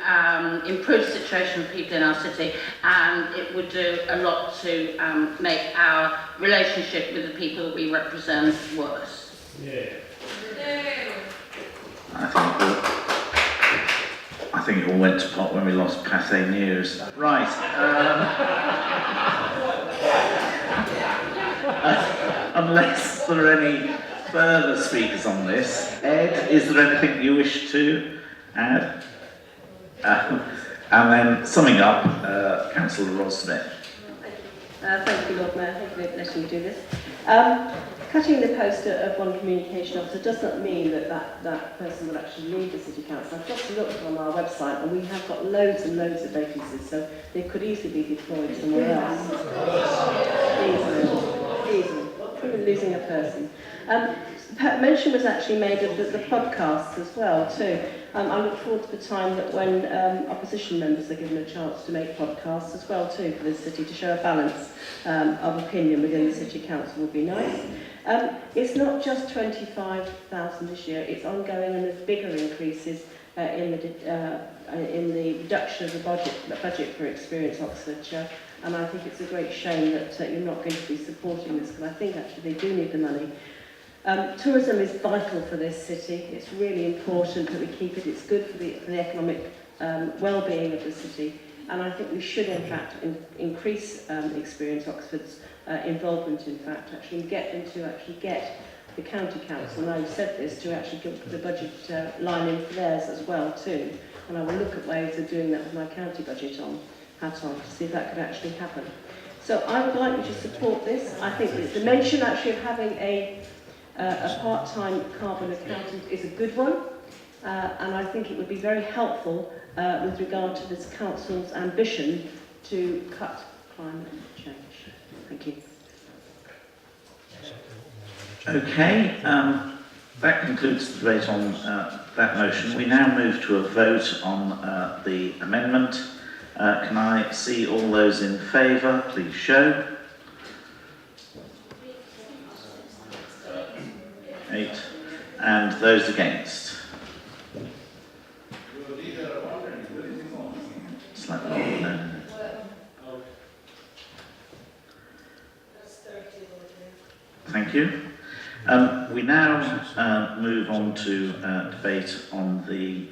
improve the situation of people in our city, and it would do a lot to make our relationship with the people that we represent worse. Yeah. I think it all went to pot when we lost Pathé News. Right. Unless there are any further speakers on this, Ed, is there anything you wish to add? And then summing up, Councillor Ross Smith. Thank you, Lord Mayor. Thank you for letting me do this. Cutting the post of one communication officer does not mean that person will actually leave the City Council. I've just looked on our website and we have got loads and loads of vacancies, so they could easily be deployed somewhere else. Easily. Even losing a person. Mention was actually made of the podcasts as well too. I look forward to the time that when opposition members are given a chance to make podcasts as well too for this city, to show a balance of opinion within the City Council would be nice. It's not just 25,000 this year, it's ongoing, and there's bigger increases in the reduction of the budget for Experience Oxfordshire. And I think it's a great shame that you're not going to be supporting this, because I think actually they do need the money. Tourism is vital for this city. It's really important that we keep it. It's good for the economic well-being of the city. And I think we should, in fact, increase Experience Oxford's involvement, in fact, actually get them to actually get the county council, and I've said this, to actually give the budget line in for theirs as well too. And I will look at ways of doing that with my county budget on. hat on to see if that could actually happen. So I would like you to support this. I think that the mention actually of having a part-time carbon accountant is a good one, and I think it would be very helpful with regard to this council's ambition to cut climate change. Thank you. Okay, that concludes the debate on that motion. We now move to a vote on the amendment. Can I see all those in favour? Please show. 8. And those against? Slightly more, no. Thank you. We now move on to debate on the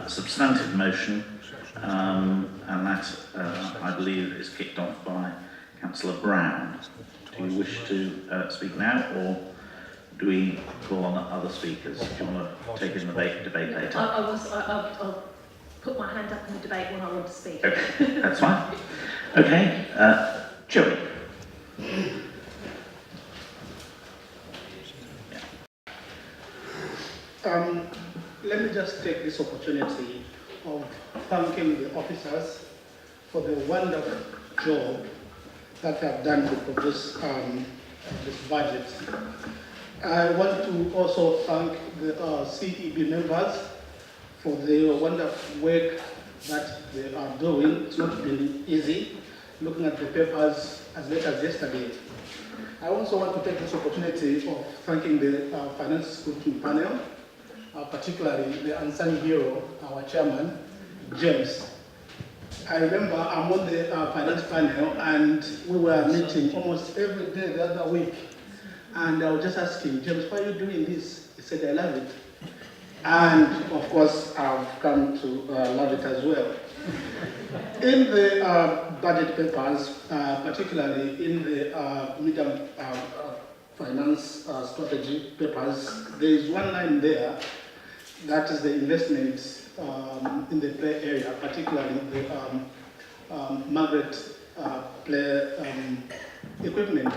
substantive motion, and that, I believe, is kicked off by Councillor Brown. Do you wish to speak now, or do we call on other speakers? Do you want to take in the debate later? I'll put my hand up in the debate when I want to speak. Okay, that's fine. Okay, Joey. Let me just take this opportunity of thanking the officers for the wonderful job that they have done to produce this budget. I want to also thank the CEB members for the wonderful work that they are doing. It's not been easy, looking at the papers as late as yesterday. I also want to take this opportunity of thanking the Finance Scrutiny panel, particularly the unsung hero, our chairman, James. I remember I'm on the finance panel and we were meeting almost every day the other week. And I was just asking, James, why are you doing this? He said, I love it. And of course, I've come to love it as well. In the budget papers, particularly in the medium finance strategy papers, there is one line there that is the investment in the play area, particularly the Margaret play equipment.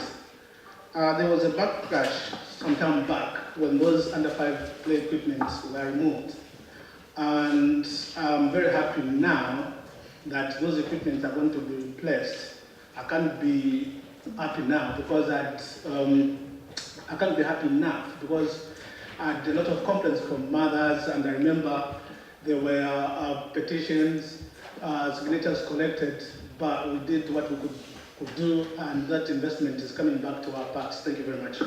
There was a backlash some time back when those under 5 play equipments were removed. And I'm very happy now that those equipments are going to be replaced. I can't be happy now because I can't be happy enough because I had a lot of complaints from mothers, and I remember there were petitions, signatures collected, but we did what we could do, and that investment is coming back to our parks. Thank you very much.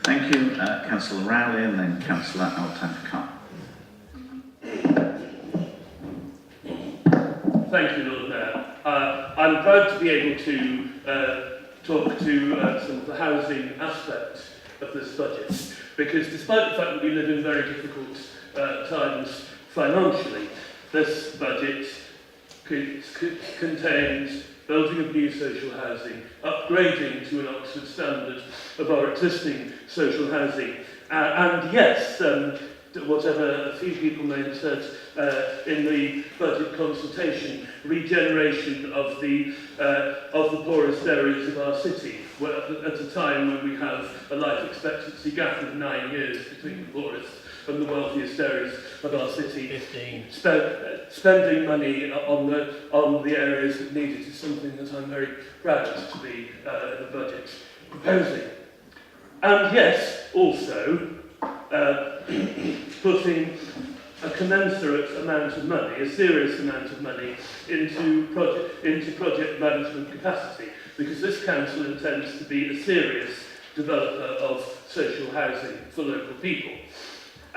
Thank you, Councillor Rowley, and then Councillor Altan-Khan. Thank you, Lord Mayor. I'm proud to be able to talk to some of the housing aspect of this budget, because despite the fact that we live in very difficult times financially, this budget contains building of new social housing, upgrading to an Oxford standard of our existing social housing, and yes, whatever a few people may have said in the budget consultation, regeneration of the poorest areas of our city, at a time when we have a life expectancy gap of 9 years between the poorest and the wealthiest areas of our city. 15. Spending money on the areas that need it is something that I'm very proud to be in the budget proposing. And yes, also putting a commensurate amount of money, a serious amount of money, into project management capacity, because this council intends to be a serious developer of social housing for local people.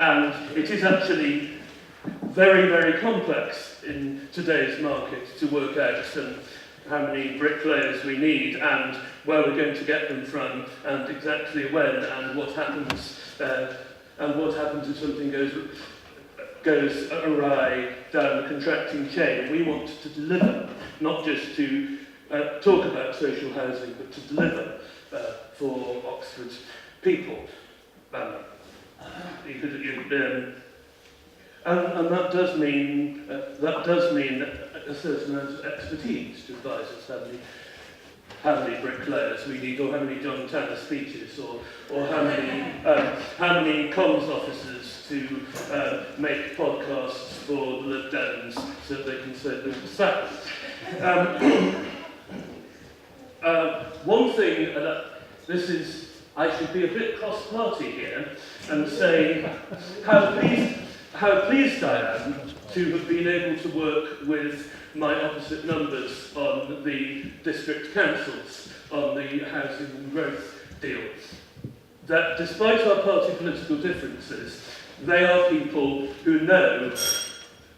And it is actually very, very complex in today's market to work out how many bricklayers we need and where we're going to get them from and exactly when and what happens if something goes awry down the contracting chain. We want to deliver, not just to talk about social housing, but to deliver for Oxford people. And that does mean a certain amount of expertise to advise us how many bricklayers we need, or how many John Tanner speeches, or how many comms officers to make podcasts for the Lib Dems so that they can say them to sack. One thing, I should be a bit cross-party here and say how pleased I am to have been able to work with my opposite numbers on the district councils on the housing and growth deal. That despite our party political differences, they are people who know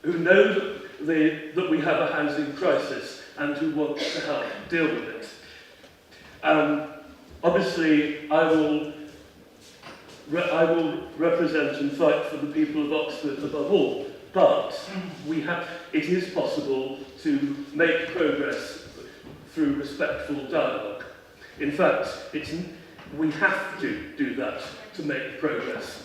that we have a housing crisis and who want to help deal with it. Obviously, I will represent and fight for the people of Oxford above all, but it is possible to make progress through respectful dialogue. In fact, we have to do that to make progress.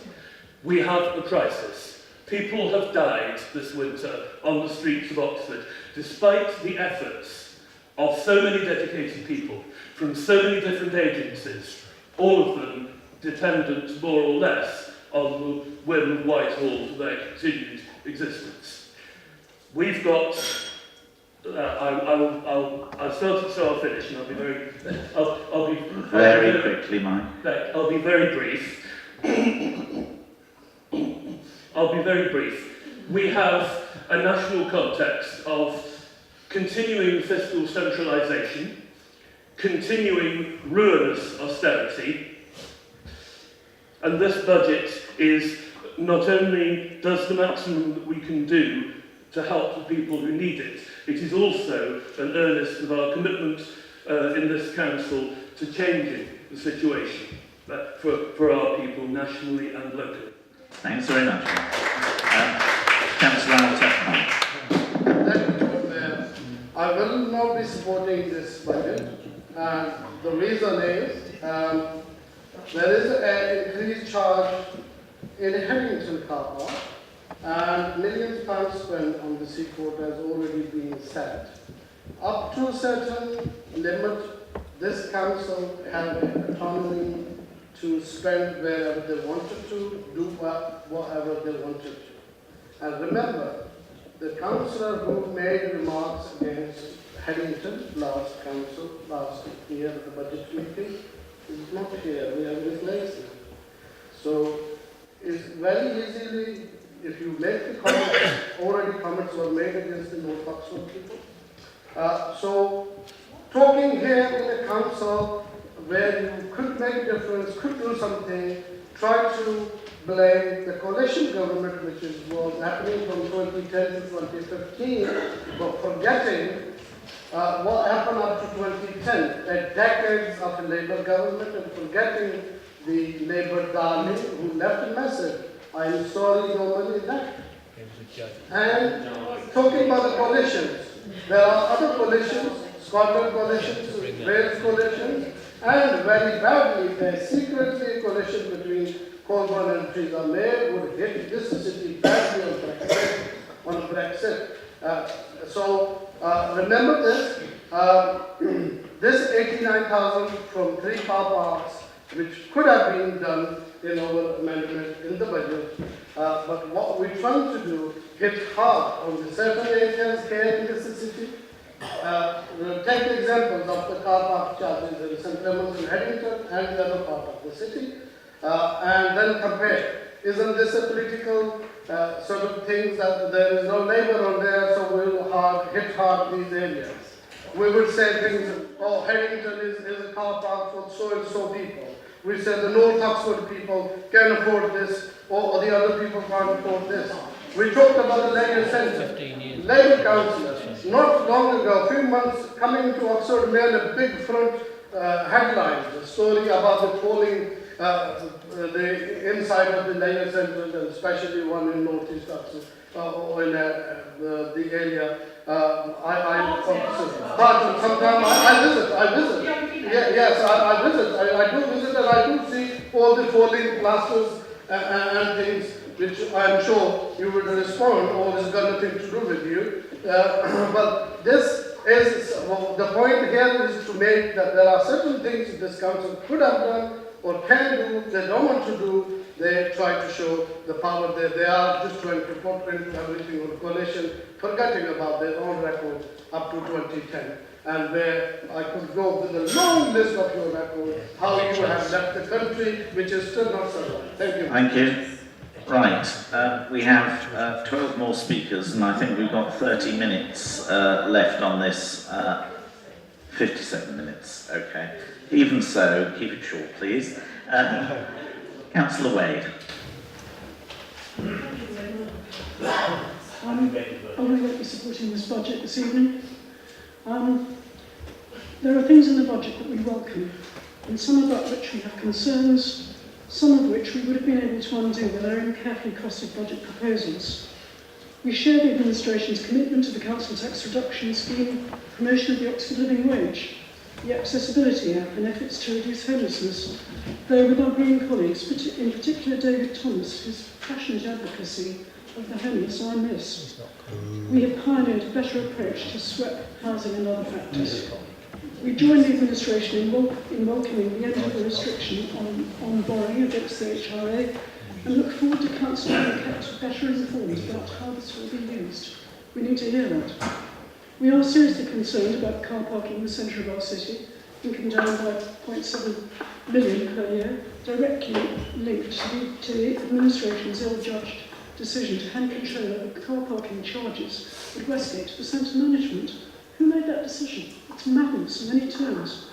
We have a crisis. People have died this winter on the streets of Oxford, despite the efforts of so many dedicated people from so many different agencies, all of them dependent more or less on the whim of Whitehall for their continued existence. We've got, I'll start it so I'll finish, and I'll be very quickly, Mike. I'll be very brief. I'll be very brief. We have a national context of continuing fiscal centralisation, continuing ruinous austerity, and this budget is not only does the maximum that we can do to help the people who need it, it is also an earnest of our commitment in this council to changing the situation for our people nationally and locally. Thanks very much. Councillor Al-Tefman. Thank you, Mayor. I will not be supporting this budget. The reason is there is an increased charge in Headington car park, and millions of pounds spent on the seaport has already been set. Up to a certain limit, this council had autonomy to spend wherever they wanted to, do whatever they wanted to. And remember, the councillor who made remarks against Headington last year at the budget meeting is not here. We have replaced him. So it's very easily, if you make the comments, already comments were made against the North Oxford people. So talking here in a council where you could make a difference, could do something, try to blame the coalition government, which was happening from 2010 to 2015, but forgetting what happened up to 2010, decades of a Labour government, and forgetting the Labour darling who left a message. I am sorry, no money left. And talking about the coalitions, there are other coalitions, Scotland coalitions, Wales coalitions, and very badly, there's secretly a coalition between Colburn and Theresa May would hit this city badly on Brexit. So remember this, this 89,000 from 3 car parks, which could have been done in our amendment in the budget, but what we're trying to do, hit hard on the certain areas here in this city. Take examples of the car park charges in St. Clements and Headington and the other part of the city, and then compare. Isn't this a political sort of thing that there is no Labour on there, so we'll hit hard these areas? We would say things, oh, Headington is a car park for so and so people. We said the North Oxford people can afford this, or the other people can't afford this. We talked about the Labour Centre. Labour councillors, not long ago, a few months, coming to Oxford, made a big front headline, a story about the falling, the inside of the Labour Centre, and especially one in North East Oxford, or in the area. Sometimes I visit. Yes, I visit. I do visit, and I do see all the falling plasters and things, which I am sure you will respond, or has got nothing to do with you. But this is, well, the point here is to make that there are certain things this council could have done or can do, they don't want to do, they try to show the power that they are just trying to put into everything on coalition, forgetting about their own record up to 2010. And where I could go with a long list of your record, how you have left the country, which is still not survived. Thank you. Thank you. Right, we have 12 more speakers, and I think we've got 30 minutes left on this. 57 minutes, okay. Even so, keep it short, please. Councillor Wade. I will be supporting this budget this evening. There are things in the budget that we welcome, and some about which we have concerns, some of which we would have been able to undo with our own carefully costed budget proposals. We share the administration's commitment to the council tax reduction scheme, promotion of the Oxford Living Wage, the accessibility app and efforts to reduce homelessness, though with our Green colleagues, in particular David Thomas, whose passionate advocacy of the homeless I miss. We have pioneered a better approach to SWEP, housing and other factors. We join the administration in welcoming the end of the restriction on borrowing against the HRA and look forward to council being kept better informed about how this will be used. We need to hear that. We are seriously concerned about car parking in the centre of our city, thinking down by 0.7 million per year, directly linked to the administration's ill-judged decision to hand control over car parking charges at Westgate to the centre management. Who made that decision? It's madness in any terms.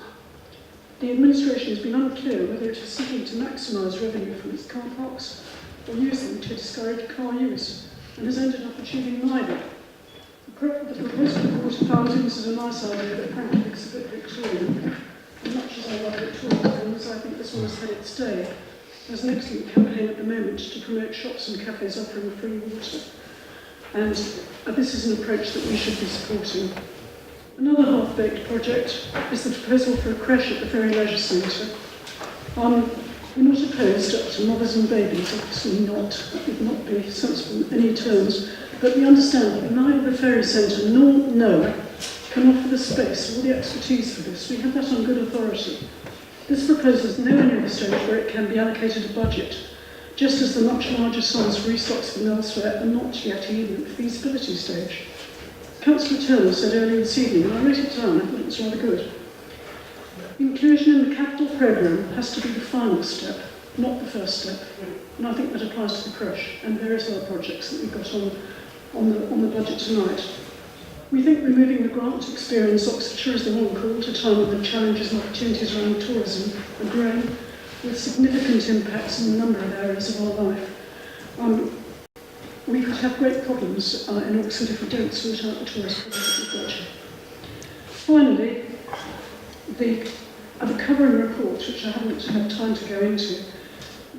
The administration has been unclear whether it is seeking to maximise revenue from its car parks or use them to discourage car use, and has ended up achieving neither. The proposal of water fountains is a nice idea, but frankly it's a bit Victorian. And much as I love Victorian things, I think this one has had its day. There's an excellent campaign at the moment to promote shops and cafes offering free water. And this is an approach that we should be supporting. Another half-baked project is the proposal for a creche at the Ferry Leisure Centre. We're not opposed to mothers and babies, obviously not. That would not be sensible in any terms. But we understand that neither the Ferry Centre nor NOAA can offer the space or the expertise for this. We have that on good authority. This proposal is nowhere near the stage where it can be allocated a budget, just as the much larger sums for East Oxford and elsewhere are not yet even at the feasibility stage. Councillor Turner said earlier this evening, and I wrote it down, I thought it was rather good. Inclusion in the capital programme has to be the final step, not the first step. And I think that applies to the creche and various other projects that we've got on the budget tonight. We think removing the grant to experience Oxfordshire is the wrong call at a time when the challenges and opportunities around tourism are growing, with significant impacts in a number of areas of our life. We could have great problems in Oxford if we don't sort out the tourist problem that we've got here. Finally, the covering report, which I haven't had time to go into,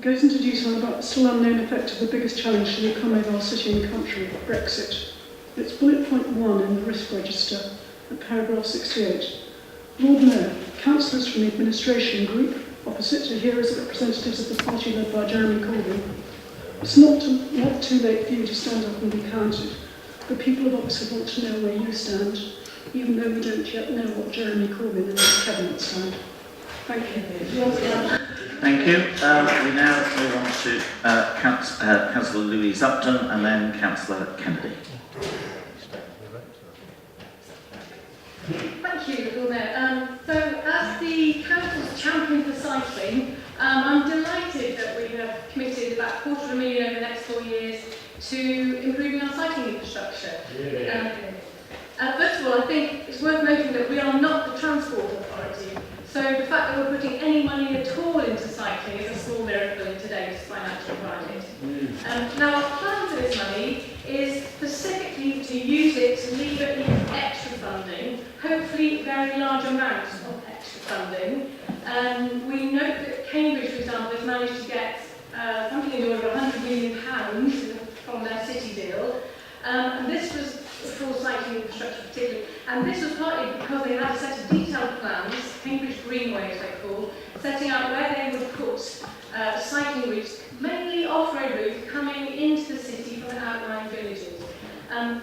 goes into detail about the still unknown effect of the biggest challenge to the economy of our city and country, Brexit. It's bullet point 1 in the risk register at paragraph 68. Lord Mayor, councillors from the administration group opposite are here as representatives of the party led by Jeremy Corbyn. It's not too late for you to stand up and be counted. The people of Oxford want to know where you stand, even though we don't yet know what Jeremy Corbyn and his cabinet stand. Thank you. Thank you. We now move on to Councillor Louise Upton and then Councillor Kennedy. Thank you, Lord Mayor. So, as the Council's champion for cycling, I'm delighted that we have committed about $250,000 over the next 4 years to improving our cycling infrastructure. First of all, I think it's worth noting that we are not the transport authority. So the fact that we're putting any money at all into cycling is a small miracle in today's financial climate. Now, our plan for this money is specifically to use it to lever in extra funding, hopefully very large amounts of extra funding. We note that Cambridge, for example, has managed to get something in the order of £100 million from their city deal. And this was for cycling infrastructure particularly. And this was partly because they had a set of detailed plans, Cambridge Greenway as they're called, setting out where they would put cycling routes, mainly off-road routes, coming into the city from outlying villages.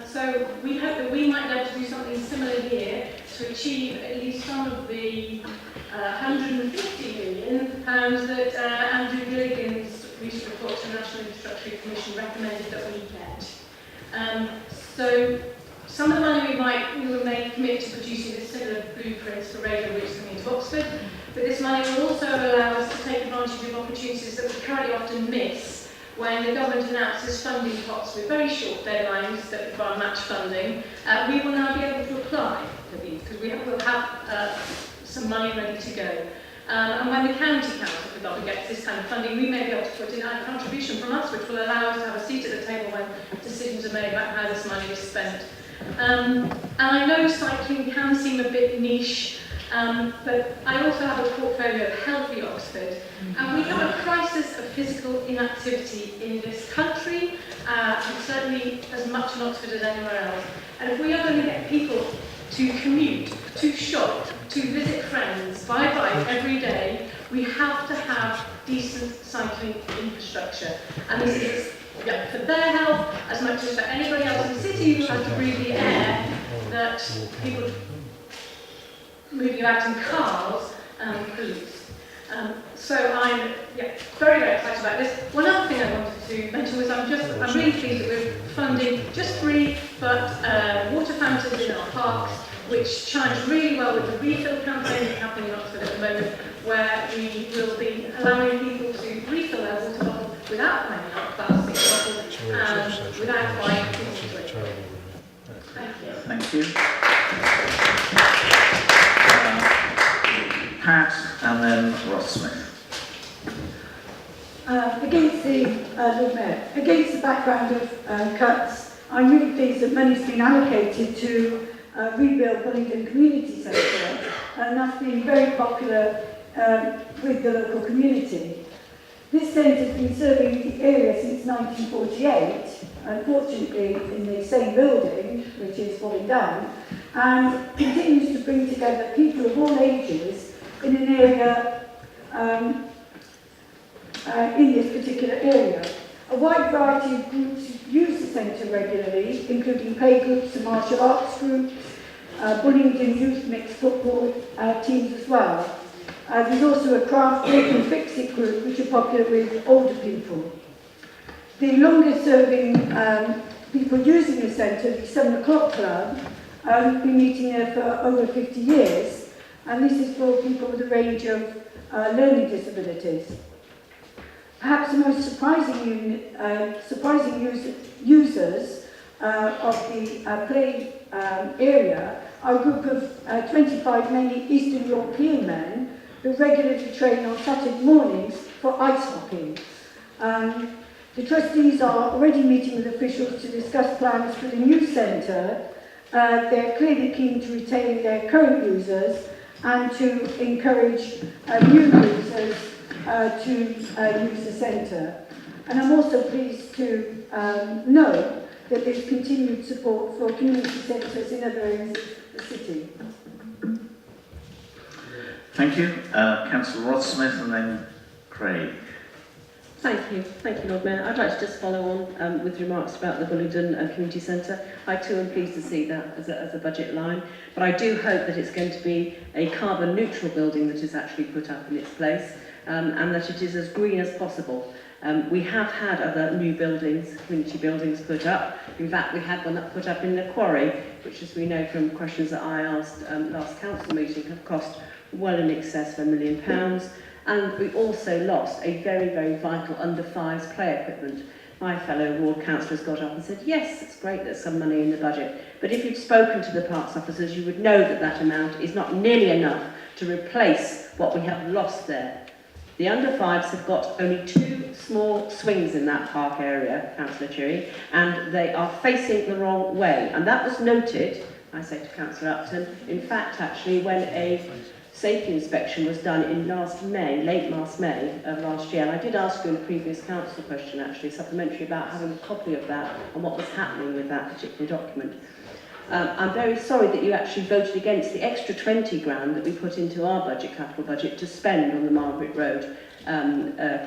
So we hope that we might be able to do something similar here to achieve at least some of the £150 million that Andrew Gilligan's recent report to the National Infrastructure Commission recommended that we get. So some of the money we may commit to producing a similar blueprints for radio routes coming into Oxford, but this money will also allow us to take advantage of opportunities that we currently often miss when the government announces funding pots with very short deadlines that require match funding. We will now be able to apply for these because we'll have some money ready to go. And when the county council, for example, gets this kind of funding, we may be able to put in a contribution from us, which will allow us to have a seat at the table when decisions are made about how this money is spent. And I know cycling can seem a bit niche, but I also have a portfolio of Healthy Oxford, and we have a crisis of physical inactivity in this country, and certainly as much in Oxford as anywhere else. And if we are going to get people to commute, to shop, to visit friends by bike every day, we have to have decent cycling infrastructure. And this is for their health as much as for anybody else in the city who has to breathe the air that people moving about in cars pollutes. So I'm very, very excited about this. One other thing I wanted to mention was I'm really pleased that we're funding just free but water fountains in our parks, which chimes really well with the refill campaign that's happening in Oxford at the moment, where we will be allowing people to refill their water bottle without paying out plastic bottles and without buying things into it. Thank you. Thank you. Pat and then Ross Smith. Against the Lord Mayor, against the background of cuts, I'm really pleased that money's been allocated to rebuild Bullingdon Community Centre, and that's been very popular with the local community. This centre has been serving the area since 1948, unfortunately in the same building, which is falling down, and continues to bring together people of all ages in an area, in this particular area. A wide variety of groups use the centre regularly, including play groups and martial arts groups, Bullingdon youth mixed football teams as well. There's also a craft break and fix-it group, which are popular with older people. The longest serving people using the centre, the 7 o'clock club, have been meeting there for over 50 years, and this is for people with a range of learning disabilities. Perhaps the most surprising users of the play area are a group of 25 mainly Eastern European men who regularly train on Saturday mornings for ice hockey. The trustees are already meeting with officials to discuss plans for the new centre. They're clearly keen to retain their current users and to encourage new users to use the centre. And I'm also pleased to know that there's continued support for community centres in other areas of the city. Thank you. Councillor Ross Smith and then Craig. Thank you, Lord Mayor. I'd like to just follow on with remarks about the Bullingdon Community Centre. I too am pleased to see that as a budget line, but I do hope that it's going to be a carbon neutral building that is actually put up in its place, and that it is as green as possible. We have had other new buildings, community buildings put up. In fact, we had one put up in the quarry, which, as we know from questions that I asked last council meeting, have cost well in excess of £1 million. And we also lost a very, very vital under-fives play equipment. My fellow ward councillors got up and said, yes, it's great there's some money in the budget, but if you'd spoken to the parks officers, you would know that that amount is not nearly enough to replace what we have lost there. The under-fives have got only 2 small swings in that park area, Councillor Cheery, and they are facing the wrong way. And that was noted, I say to Councillor Upton, in fact, actually, when a safety inspection was done in late last May of last year. And I did ask you in a previous council question, actually, supplementary, about having a copy of that and what was happening with that particular document. I'm very sorry that you actually voted against the extra 20 grand that we put into our budget, capital budget, to spend on the Margaret Road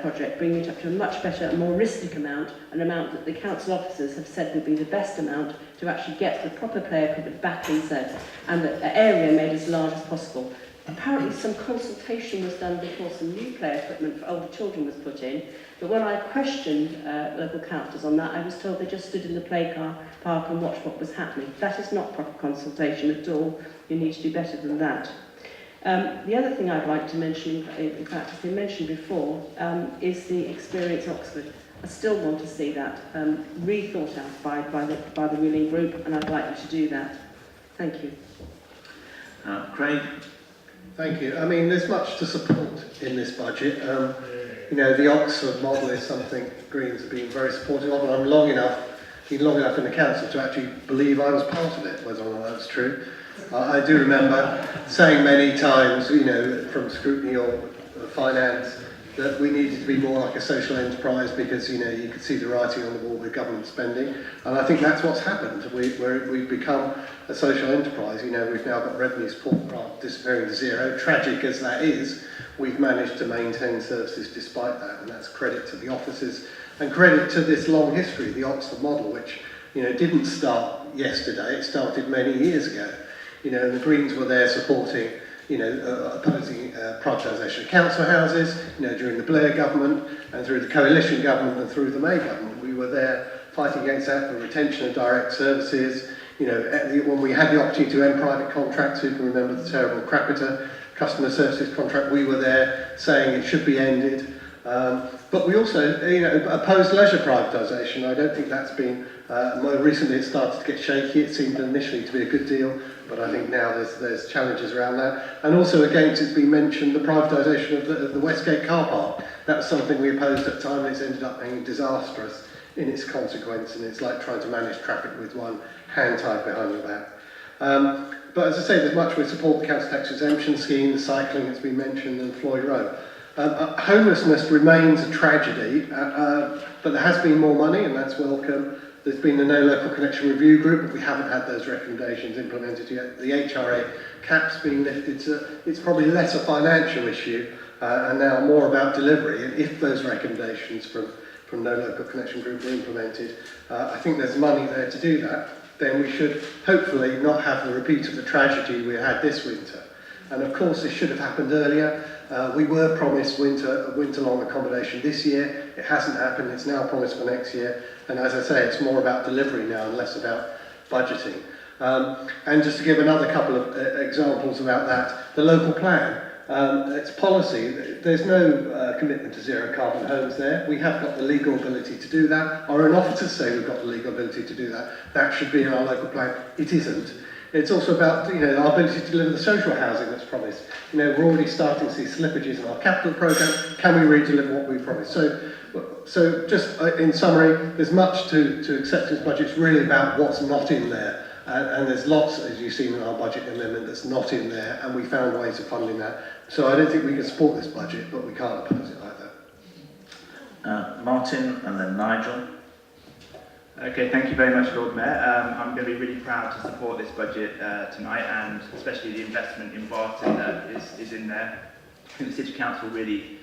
project, bringing it up to a much better, more realistic amount, an amount that the council officers have said would be the best amount to actually get the proper player equipment back in set, and the area made as large as possible. Apparently some consultation was done before some new player equipment for older children was put in, but when I questioned local councillors on that, I was told they just stood in the park and watched what was happening. That is not proper consultation at all. You need to do better than that. The other thing I'd like to mention, in fact has been mentioned before, is the Experience Oxford. I still want to see that rethought out by the ruling group, and I'd like you to do that. Thank you. Craig? Thank you. I mean, there's much to support in this budget. You know, the Oxford model is something Greens have been very supportive of, and I'm been long enough in the council to actually believe I was part of it, whether or not that's true. I do remember saying many times, you know, from Scrutiny or Finance, that we needed to be more like a social enterprise because, you know, you could see the writing on the wall with government spending. And I think that's what's happened. We've become a social enterprise. You know, we've now got revenue support grant disappearing to zero. Tragic as that is, we've managed to maintain services despite that. And that's credit to the officers and credit to this long history, the Oxford model, which, you know, didn't start yesterday. It started many years ago. You know, the Greens were there supporting, you know, opposing privatisation of council houses, you know, during the Blair government and through the coalition government and through the May government. We were there fighting against that for retention of direct services. You know, when we had the opportunity to end private contracts, you can remember the terrible Crapita customer services contract, we were there saying it should be ended. But we also, you know, opposed leisure privatisation. I don't think that's been, more recently it started to get shaky. It seemed initially to be a good deal, but I think now there's challenges around that. And also against, it's been mentioned, the privatisation of the Westgate car park. That was something we opposed at the time, and it's ended up being disastrous in its consequence, and it's like trying to manage traffic with one hand tied behind your back. But as I say, there's much we support the council tax exemption scheme, the cycling that's been mentioned, and Floyd Road. Homelessness remains a tragedy, but there has been more money, and that's welcome. There's been the No Local Connection Review Group, but we haven't had those recommendations implemented yet. The HRA cap's been lifted, so it's probably less a financial issue, and now more about delivery. And if those recommendations from No Local Connection Group are implemented, I think there's money there to do that. Then we should hopefully not have the repeat of the tragedy we had this winter. And of course, this should have happened earlier. We were promised winter-long accommodation this year. It hasn't happened. It's now promised for next year. And as I say, it's more about delivery now and less about budgeting. And just to give another couple of examples about that, the local plan, its policy, there's no commitment to zero carbon homes there. We have got the legal ability to do that. Our own officers say we've got the legal ability to do that. That should be in our local plan. It isn't. It's also about, you know, our ability to deliver the social housing that's promised. You know, we're already starting to see slippages in our capital programme. Can we really deliver what we promised? So just in summary, there's much to accept this budget. It's really about what's not in there. And there's lots, as you've seen in our budget amendment, that's not in there, and we found ways of funding that. So I don't think we can support this budget, but we can't oppose it either. Martin and then Nigel. Okay, thank you very much, Lord Mayor. I'm going to be really proud to support this budget tonight, and especially the investment in Barton that is in there. I think the City Council really,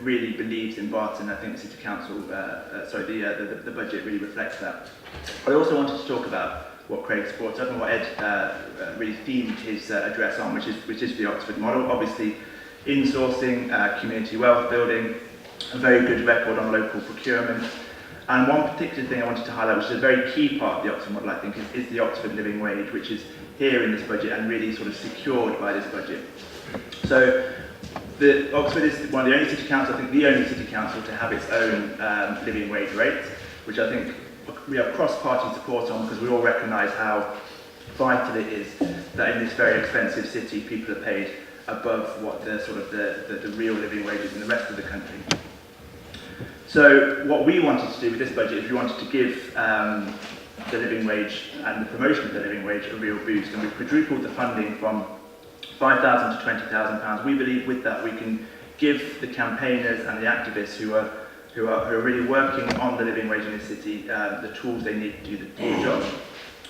really believes in Barton. I think the City Council, the budget really reflects that. I also wanted to talk about what Craig's brought up and what Ed really themed his address on, which is the Oxford model. Obviously, insourcing, community wealth building, a very good record on local procurement. And one particular thing I wanted to highlight, which is a very key part of the Oxford model, I think, is the Oxford living wage, which is here in this budget and really sort of secured by this budget. So Oxford is one of the only city councils, I think the only city council to have its own living wage rate, which I think we have cross-party support on because we all recognise how vital it is that in this very expensive city people are paid above what the real living wage is in the rest of the country. So what we wanted to do with this budget is we wanted to give the living wage and the promotion of the living wage a real boost, and we quadrupled the funding from £5,000 to £20,000. We believe with that we can give the campaigners and the activists who are who are really working on the living wage in the city, the tools they need to do the job.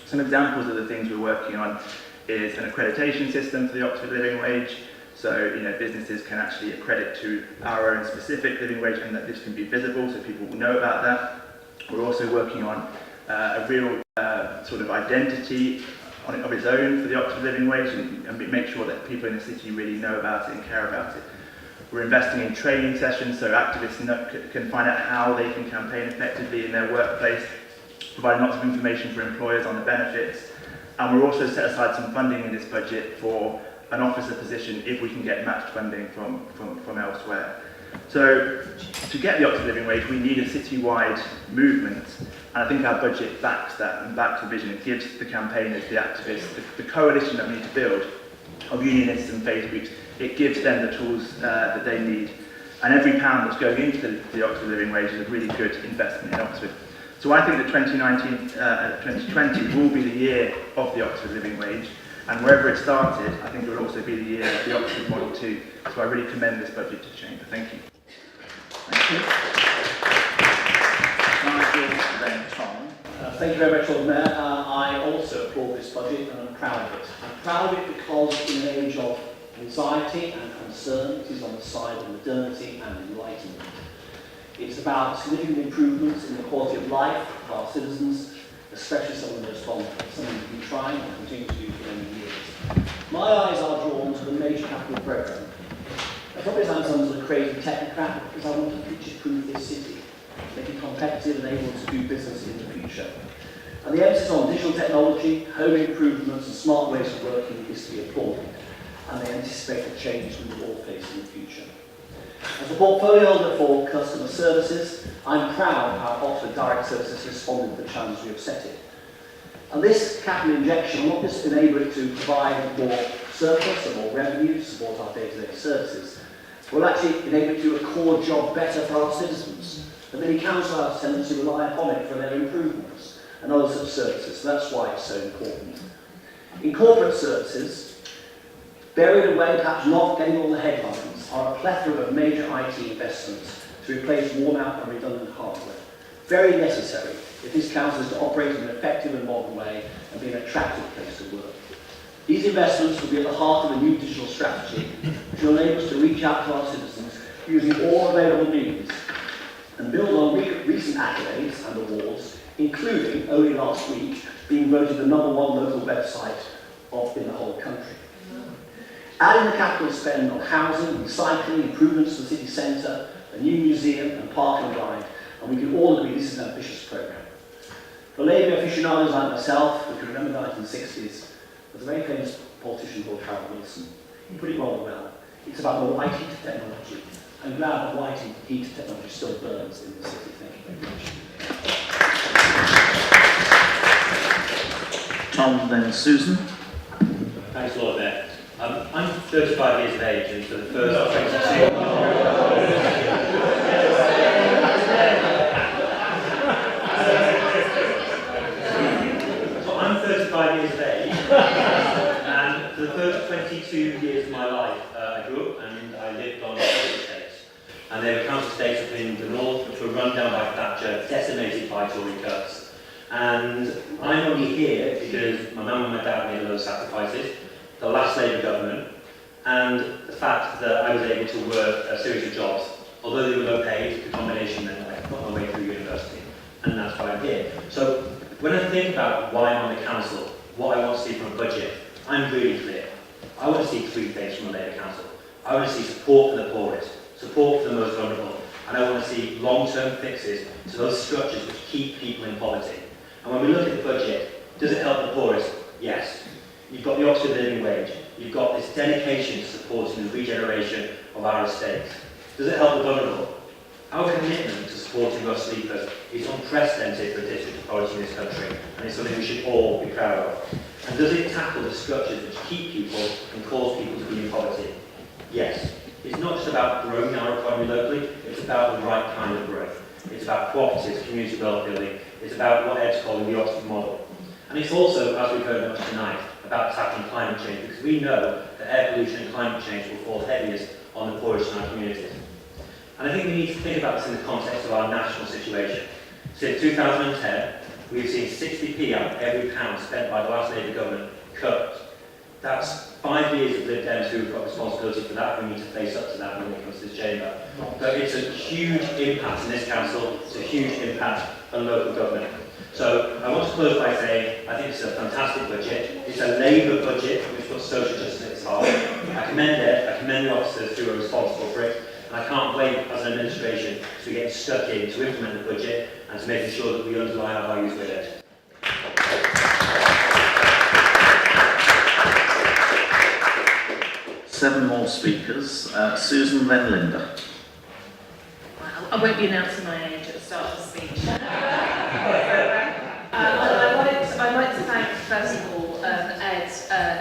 Some examples of the things we're working on is an accreditation system for the Oxford living wage. So, businesses can actually accredit to our own specific living wage, and that this can be visible so people will know about that. We're also working on a real sort of identity of its own for the Oxford living wage, and make sure that people in the city really know about it and care about it. We're investing in training sessions so activists can find out how they can campaign effectively in their workplace, providing lots of information for employers on the benefits. And we're also set aside some funding in this budget for an officer position if we can get matched funding from elsewhere. So to get the Oxford living wage, we need a citywide movement, and I think our budget backs that and backs the vision. It gives the campaigners, the activists, the coalition that we need to build of unionists and faith groups, it gives them the tools that they need. And every pound that's going into the Oxford living wage is a really good investment in Oxford. So I think that 2020 will be the year of the Oxford living wage, and wherever it started, I think it will also be the year of the Oxford model too. So I really commend this budget to the Chamber. Thank you. Thank you. Nigel, then Tom. Thank you very much, Lord Mayor. I also applaud this budget and I'm proud of it. I'm proud of it because in an age of anxiety and concern, it is on the side of modernity and enlightenment. It's about significant improvements in the quality of life of our citizens, especially some of the most vulnerable, something we've been trying and continue to do for many years. My eyes are drawn to the major capital programme. Probably I'm some sort of crazy technocrat because I want to future-proof this city, make it competitive and able to do business in the future. And the emphasis on digital technology, home improvements and smart ways of working is to be applauded, and they anticipate the change we will all face in the future. As a portfolio holder for customer services, I'm proud how Oxford Direct Services responded to the challenge we have set it. And this capital injection will not just enable it to provide more surplus and more revenue to support our day-to-day services, but will actually enable it to do a core job better for our citizens. And many councils have tendency to rely upon it for their improvements and other such services, so that's why it's so important. In corporate services, buried away, perhaps not getting all the headlines, are a plethora of major IT investments to replace worn-out and redundant hardware. Very necessary if this council is to operate in an effective and modern way and be an attractive place to work. These investments will be at the heart of a new digital strategy, which will enable us to reach out to our citizens using all available means and build on recent accolades and awards, including, only last week, being voted the #1 local website in the whole country. Adding the capital spend on housing, recycling, improvements to the city centre, a new museum and park and ride, and we can all agree this is an ambitious programme. For Labour aficionados like myself, who can remember the 1960s, there's a very famous politician called Harold Wilson. He put it rather well. It's about the white heat technology. I'm glad that white heat technology still burns in the city. Thank you very much. Tom, then Susan. Thanks, Lord Mayor. I'm 35 years of age, and for the first 22 I'm 35 years of age, and for the first 22 years of my life, I grew up and I lived on council estates. And there were council estates up in the north which were run down by Thatcher, decimated by Tory cuts. And I'm only here because my mum and my dad made a lot of sacrifices, the last Labour government, and the fact that I was able to work a series of jobs, although they were low paid, the combination meant that I got my way through university, and that's why I'm here. So when I think about why I'm on the council, what I want to see from a budget, I'm really clear. I want to see three things from a Labour council. I want to see support for the poorest, support for the most vulnerable, and I want to see long-term fixes to those structures which keep people in poverty. And when we look at the budget, does it help the poorest? Yes. You've got the Oxford living wage. You've got this dedication to supporting the regeneration of our estates. Does it help the vulnerable? Our commitment to supporting rough sleepers is unprecedented for a district authority in this country, and it's something we should all be proud of. And does it tackle the structures which keep people and cause people to be in poverty? Yes. It's not just about growing our economy locally, it's about the right kind of growth. It's about cooperatives, community wealth building, it's about what Ed's calling the Oxford model. And it's also, as we've heard much tonight, about tackling climate change, because we know that air pollution and climate change will fall heaviest on the poorest in our communities. And I think we need to think about this in the context of our national situation. Since 2010, we've seen 60p out of every pound spent by the last Labour government cut. That's 5 years of Lib Dems who've got responsibility for that. We need to face up to that when it comes to this chamber. But it's a huge impact in this council. It's a huge impact on local government. So I want to close by saying I think it's a fantastic budget. It's a Labour budget which puts social justice at its heart. I commend it. I commend the officers who are responsible for it. And I can't wait as an administration to get stuck in to implement the budget and to making sure that we underline our values with it. Seven more speakers. Susan, then Linda. I won't be announcing my age at the start of the speech. I'd like to thank, first of all, Ed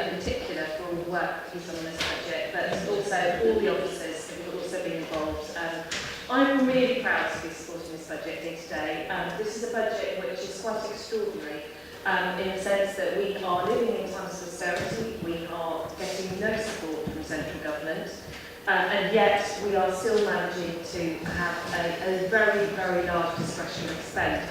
in particular for all the work he's done on this budget, but also all the officers who have also been involved. I'm really proud to be supporting this budget here today. This is a budget which is quite extraordinary in the sense that we are living in times of austerity, we are getting no support from central government, and yet we are still managing to have a very, very large discretionary spend.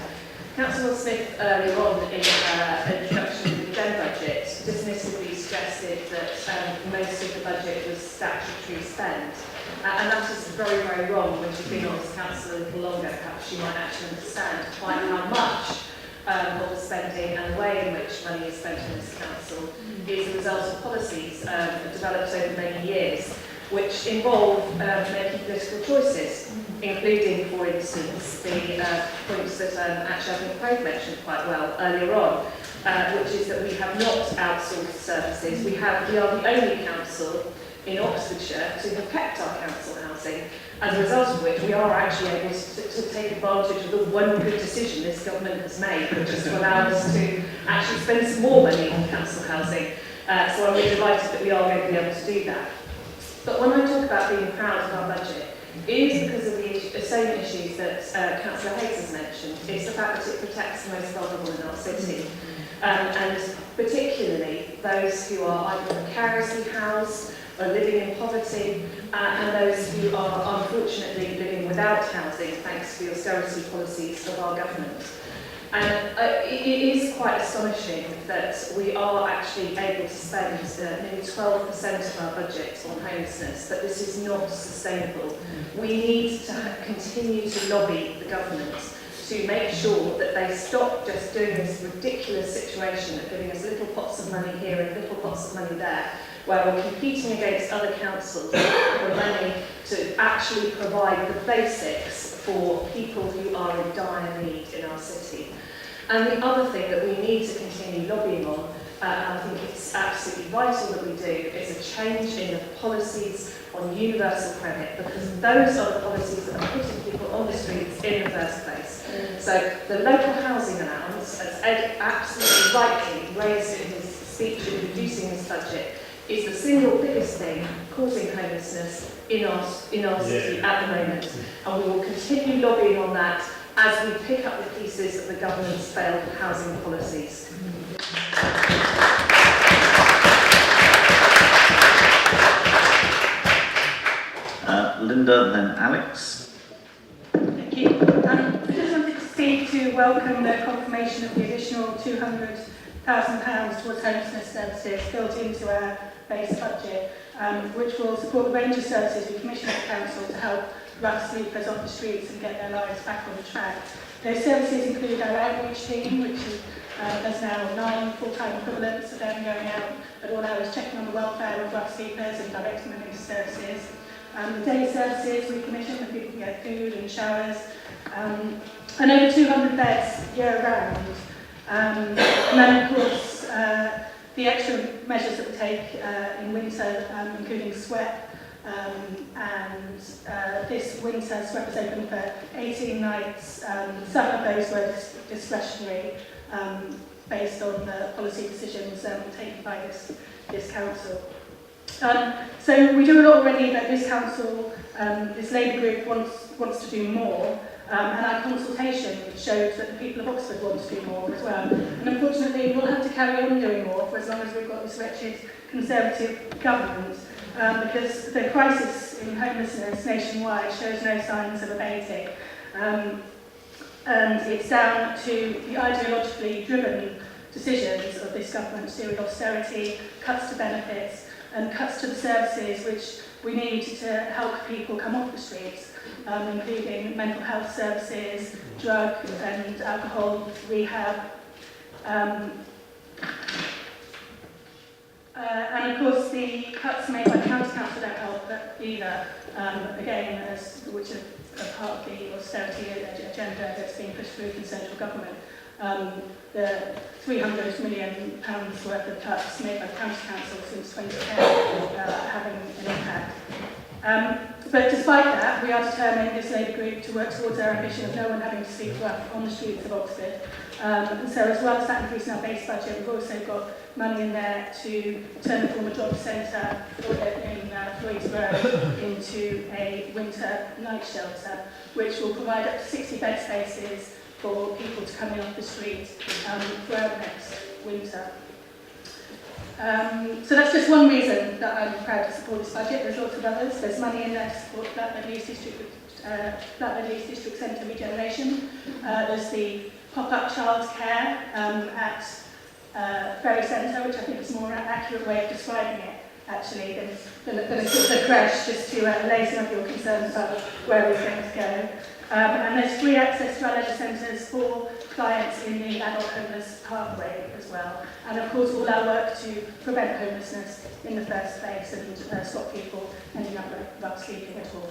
Councillor Smith earlier on in an introduction to the Gen budget dismissively suggested that most of the budget was statutory spend. And that is very, very wrong. When she's been on this council a little longer, perhaps she might actually understand quite how much of the spending and the way in which money is spent in this council is a result of policies developed over many years, which involve making political choices, including, for instance, the points that actually I think Craig mentioned quite well earlier on, which is that we have not outsourced services. We are the only council in Oxfordshire to have kept our council housing, as a result of which we are actually able to take advantage of the one good decision this government has made, which is to allow us to actually spend some more money on council housing. So I'm really delighted that we are going to be able to do that. But when I talk about being proud of our budget, it is because of the same issues that Councillor Hayes has mentioned. It's the fact that it protects the most vulnerable in our city, and particularly those who are either precariously housed or living in poverty, and those who are unfortunately living without housing thanks to the austerity policies of our government. And it is quite astonishing that we are actually able to spend nearly 12% of our budget on homelessness, but this is not sustainable. We need to continue to lobby the government to make sure that they stop just doing this ridiculous situation of giving us little pots of money here and little pots of money there, where we're competing against other councils for money to actually provide the basics for people who are in dire need in our city. And the other thing that we need to continue lobbying on, and I think it's absolutely vital that we do, is a change in the policies on universal credit, because those are the policies that are putting people on the streets in the first place. So the local housing allowance, as Ed absolutely rightly raised in his speech introducing this budget, is the single biggest thing causing homelessness in our city at the moment. And we will continue lobbying on that as we pick up the pieces of the government's failed housing policies. Linda, then Alex. Thank you. I just wanted to speak to welcome the confirmation of the additional £200,000 towards homelessness services built into our base budget, which will support the range of services we commission at the council to help rough sleepers off the streets and get their lives back on the track. Those services include our outreach team, which there's now 9 full-time equivalents of them going out at all hours, checking on the welfare of rough sleepers and directing them into services. The day services we commission where people can get food and showers, and over 200 beds year-round. And then, of course, the extra measures that we take in winter, including SWEP, and this winter SWEP is open for 18 nights. Some of those were discretionary based on the policy decisions taken by this council. So we do a lot already, but this council, this Labour group wants to do more. And our consultation showed that the people of Oxford want to do more as well. And unfortunately, we'll have to carry on doing more for as long as we've got this wretched Conservative government. because the crisis in homelessness nationwide shows no signs of abating. And it's down to the ideologically driven decisions of this government to do with austerity, cuts to benefits, and cuts to the services which we need to help people come off the streets, including mental health services, drug and alcohol rehab, and of course the cuts made by the County Council don't help either, again, which are part of the austerity agenda that's being pushed through from central government. The £300 million worth of cuts made by the County Council since 2010 having an impact. But despite that, we are determined, this Labour group, to work towards our ambition of no one having to sleep rough on the streets of Oxford. And so as well as that increase in our base budget, we've also got money in there to turn the former job centre in Floyd's Road into a winter night shelter, which will provide up to 60 bed spaces for people to come in off the street throughout next winter. So that's just one reason that I'm proud to support this budget. There's lots of others. There's money in there to support Blackbird East District Centre regeneration. There's the pop-up childcare at Ferry Centre, which I think is a more accurate way of describing it, actually, than a creche, just to allay some of your concerns about where we're going to go. And there's free access to our leisure centres for clients in the adult homeless pathway as well. And of course, all our work to prevent homelessness in the first place and stop people ending up rough sleeping at all.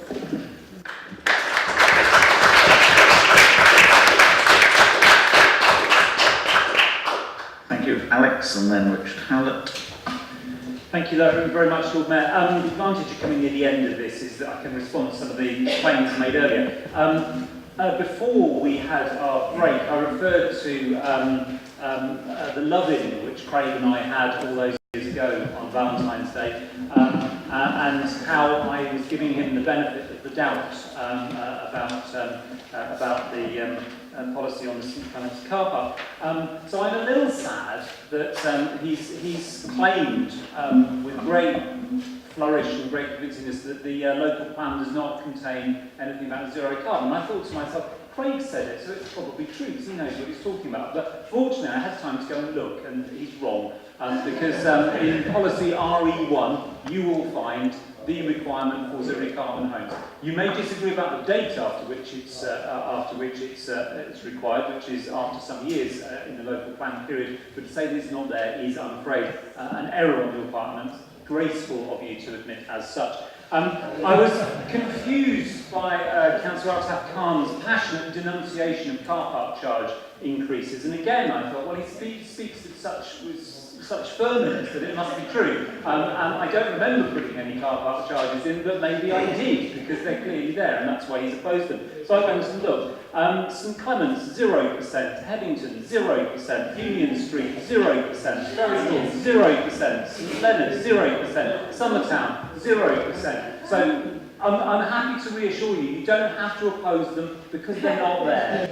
Thank you, Alex, and then Richard Howlett. Thank you very much, Lord Mayor. The advantage of coming near the end of this is that I can respond to some of the claims made earlier. Before we had our break, I referred to the love-in which Craig and I had all those years ago on Valentine's Day, and how I was giving him the benefit of the doubt about the policy on the St Clement's car park. So I'm a little sad that he's claimed with great flourish and great convincingness that the local plan does not contain anything about zero carbon. And I thought to myself, Craig said it, so it's probably true, because he knows what he's talking about. But fortunately, I had time to go and look, and he's wrong. Because in policy RE1, you will find the requirement for zero carbon homes. You may disagree about the date after which it's required, which is after some years in the local plan period. But to say that it's not there is, I'm afraid, an error on your part, and it's graceful of you to admit as such. I was confused by Councillor Altaf Khan's passionate denunciation of car park charge increases, and again I thought, well, he speaks with such firmness that it must be true. And I don't remember putting any car park charges in, but maybe I did, because they're clearly there, and that's why he's opposed them. So I went and looked. St Clement's, 0%, Headington, 0%, Union Street, 0%, Ferry Hill, 0%, St Leonard's, 0%, Summertown, 0%. So I'm happy to reassure you, you don't have to oppose them because they're not there.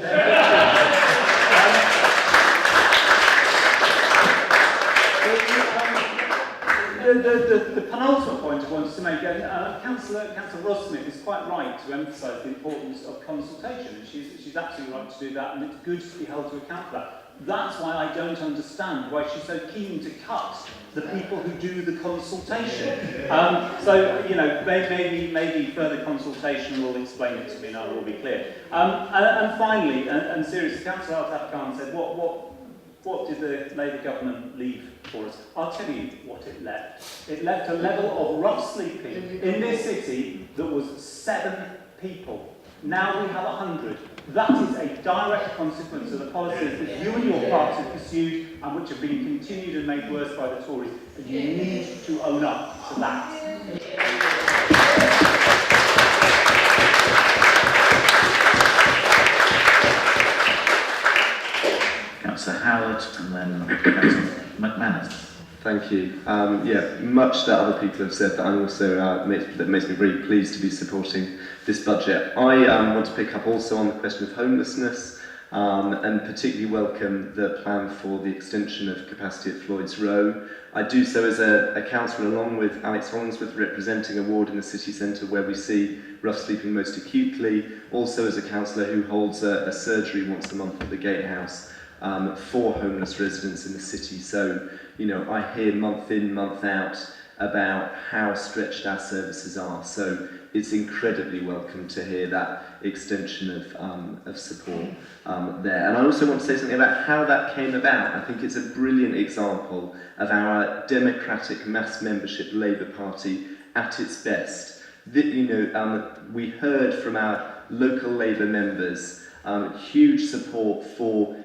The penultimate point I wanted to make, Councillor Ross-Smith is quite right to emphasise the importance of consultation, and she's absolutely right to do that, and it's good to be held to account for that. That's why I don't understand why she's so keen to cut the people who do the consultation. So, you know, maybe further consultation will explain it to me, and I will be clear. And finally, and seriously, Councillor Altaf Khan said, what did the Labour government leave for us? I'll tell you what it left. It left a level of rough sleeping in this city that was 7 people. Now we have 100. That is a direct consequence of the policies that you and your party have pursued and which have been continued and made worse by the Tories. And you need to own up to that. Councillor Howard and then Councillor McManus. Thank you. Yeah, much that other people have said, that I'm also that makes me very pleased to be supporting this budget. I want to pick up also on the question of homelessness. and particularly welcome the plan for the extension of capacity at Floyd's Row. I do so as a councillor along with Alex Hollingsworth, representing a ward in the city centre where we see rough sleeping most acutely, also as a councillor who holds a surgery once a month at the Gatehouse for homeless residents in the city. So, you know, I hear month in, month out about how stretched our services are. So it's incredibly welcome to hear that extension of support there. And I also want to say something about how that came about. I think it's a brilliant example of our democratic mass membership Labour Party at its best. We heard from our local Labour members huge support for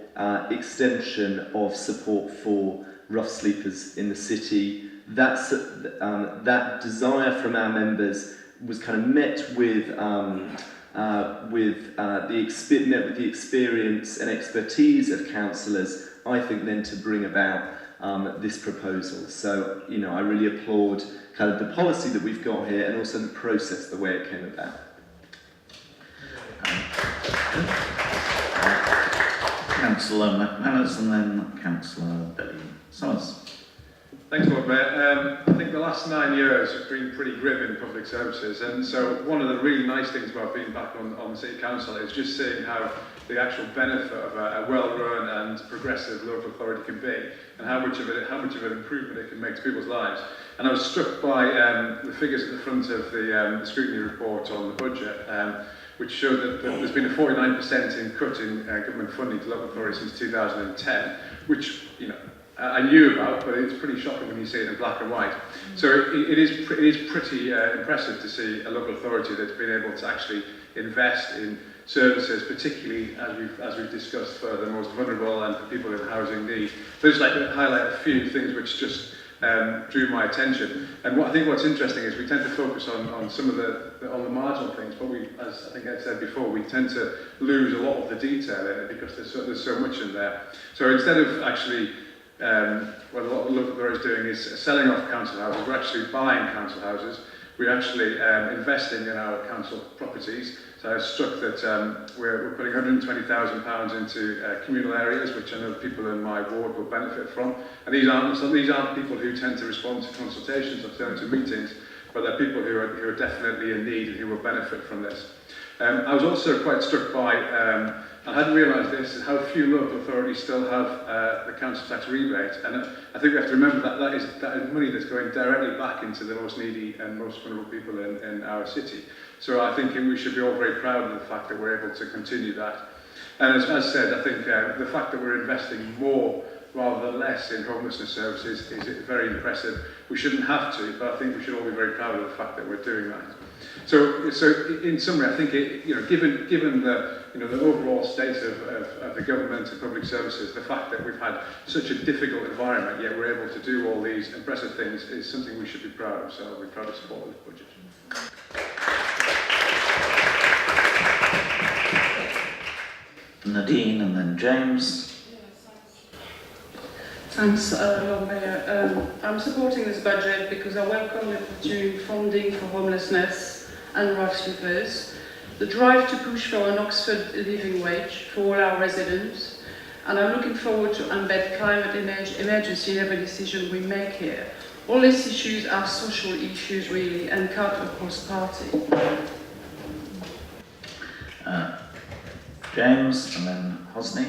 extension of support for rough sleepers in the city. That desire from our members was kind of met with the experience and expertise of councillors, I think, then to bring about this proposal. So, you know, I really applaud kind of the policy that we've got here and also the process, the way it came about. Councillor McManus and then Councillor Billy Summers. Thanks, Lord Mayor. I think the last 9 years have been pretty grim in public services, and so one of the really nice things about being back on the City Council is just seeing how the actual benefit of a well-run and progressive local authority can be, and how much of an improvement it can make to people's lives. And I was struck by the figures at the front of the Scrutiny report on the budget, which showed that there's been a 49% in cut in government funding to local authorities since 2010, which, you know, I knew about, but it's pretty shocking when you see it in black and white. So it is pretty impressive to see a local authority that's been able to actually invest in services, particularly as we've discussed, for the most vulnerable and for people in housing need. So I'd just like to highlight a few things which just drew my attention. And I think what's interesting is we tend to focus on some of the marginal things, but as I think I said before, we tend to lose a lot of the detail in it because there's so much in there. So instead of actually what a lot of local authorities doing is selling off council houses, we're actually buying council houses. We're actually investing in our council properties. So I was struck that we're putting £120,000 into communal areas, which I know people in my ward will benefit from. And these aren't people who tend to respond to consultations or turn to meetings, but they're people who are definitely in need and who will benefit from this. I was also quite struck by, I hadn't realised this, how few local authorities still have the council tax rebate. And I think we have to remember that is money that's going directly back into the most needy and most vulnerable people in our city. So I think we should be all very proud of the fact that we're able to continue that. And as said, I think the fact that we're investing more rather than less in homelessness services is very impressive. We shouldn't have to, but I think we should all be very proud of the fact that we're doing that. So in summary, I think given the overall state of the government and public services, the fact that we've had such a difficult environment, yet we're able to do all these impressive things, is something we should be proud of. So we're proud to support this budget. Nadine and then James. Thanks, Lord Mayor. I'm supporting this budget because I welcome the continued funding for homelessness and rough sleepers, the drive to push for an Oxford living wage for all our residents, and I'm looking forward to embed climate emergency in every decision we make here. All these issues are social issues, really, and cut across party. James and then Hosni.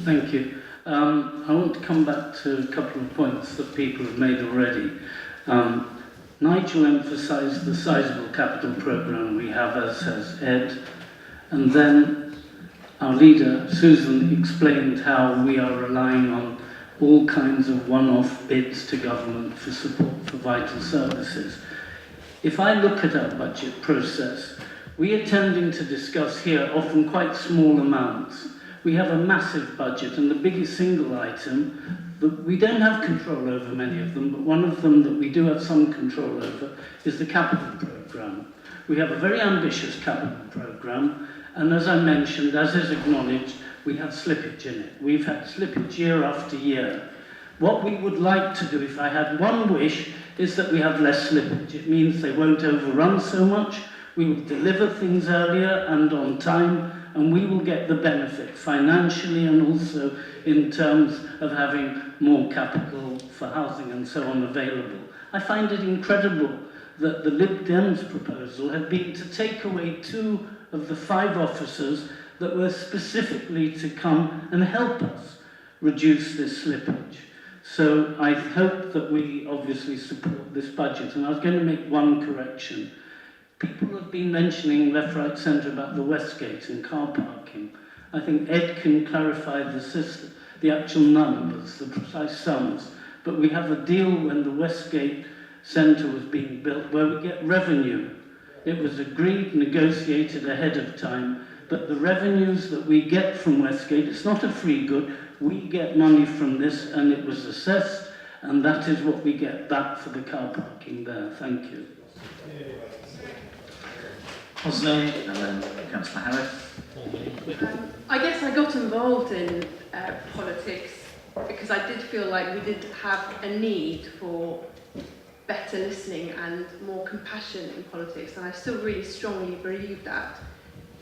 Thank you. I want to come back to a couple of points that people have made already. Nigel emphasised the sizable capital programme we have, as has Ed, and then our leader, Susan, explained how we are relying on all kinds of one-off bids to government for support for vital services. If I look at our budget process, we are tending to discuss here often quite small amounts. We have a massive budget, and the biggest single item, that we don't have control over many of them, but one of them that we do have some control over is the capital programme. We have a very ambitious capital programme, and as I mentioned, as is acknowledged, we have slippage in it. We've had slippage year after year. What we would like to do, if I had one wish, is that we have less slippage. It means they won't overrun so much, we will deliver things earlier and on time, and we will get the benefit financially and also in terms of having more capital for housing and so on available. I find it incredible that the Lib Dems proposal had been to take away 2 of the 5 officers that were specifically to come and help us reduce this slippage. So I hope that we obviously support this budget. And I was going to make one correction. People have been mentioning left, right, centre about the Westgate and car parking. I think Ed can clarify the actual numbers, the precise sums. But we have a deal when the Westgate Centre was being built where we get revenue. It was agreed, negotiated ahead of time, but the revenues that we get from Westgate, it's not a free good, we get money from this and it was assessed, and that is what we get back for the car parking there. Thank you. Osney, and then Councillor Harris. I guess I got involved in politics because I did feel like we did have a need for better listening and more compassion in politics, and I still really strongly believe that.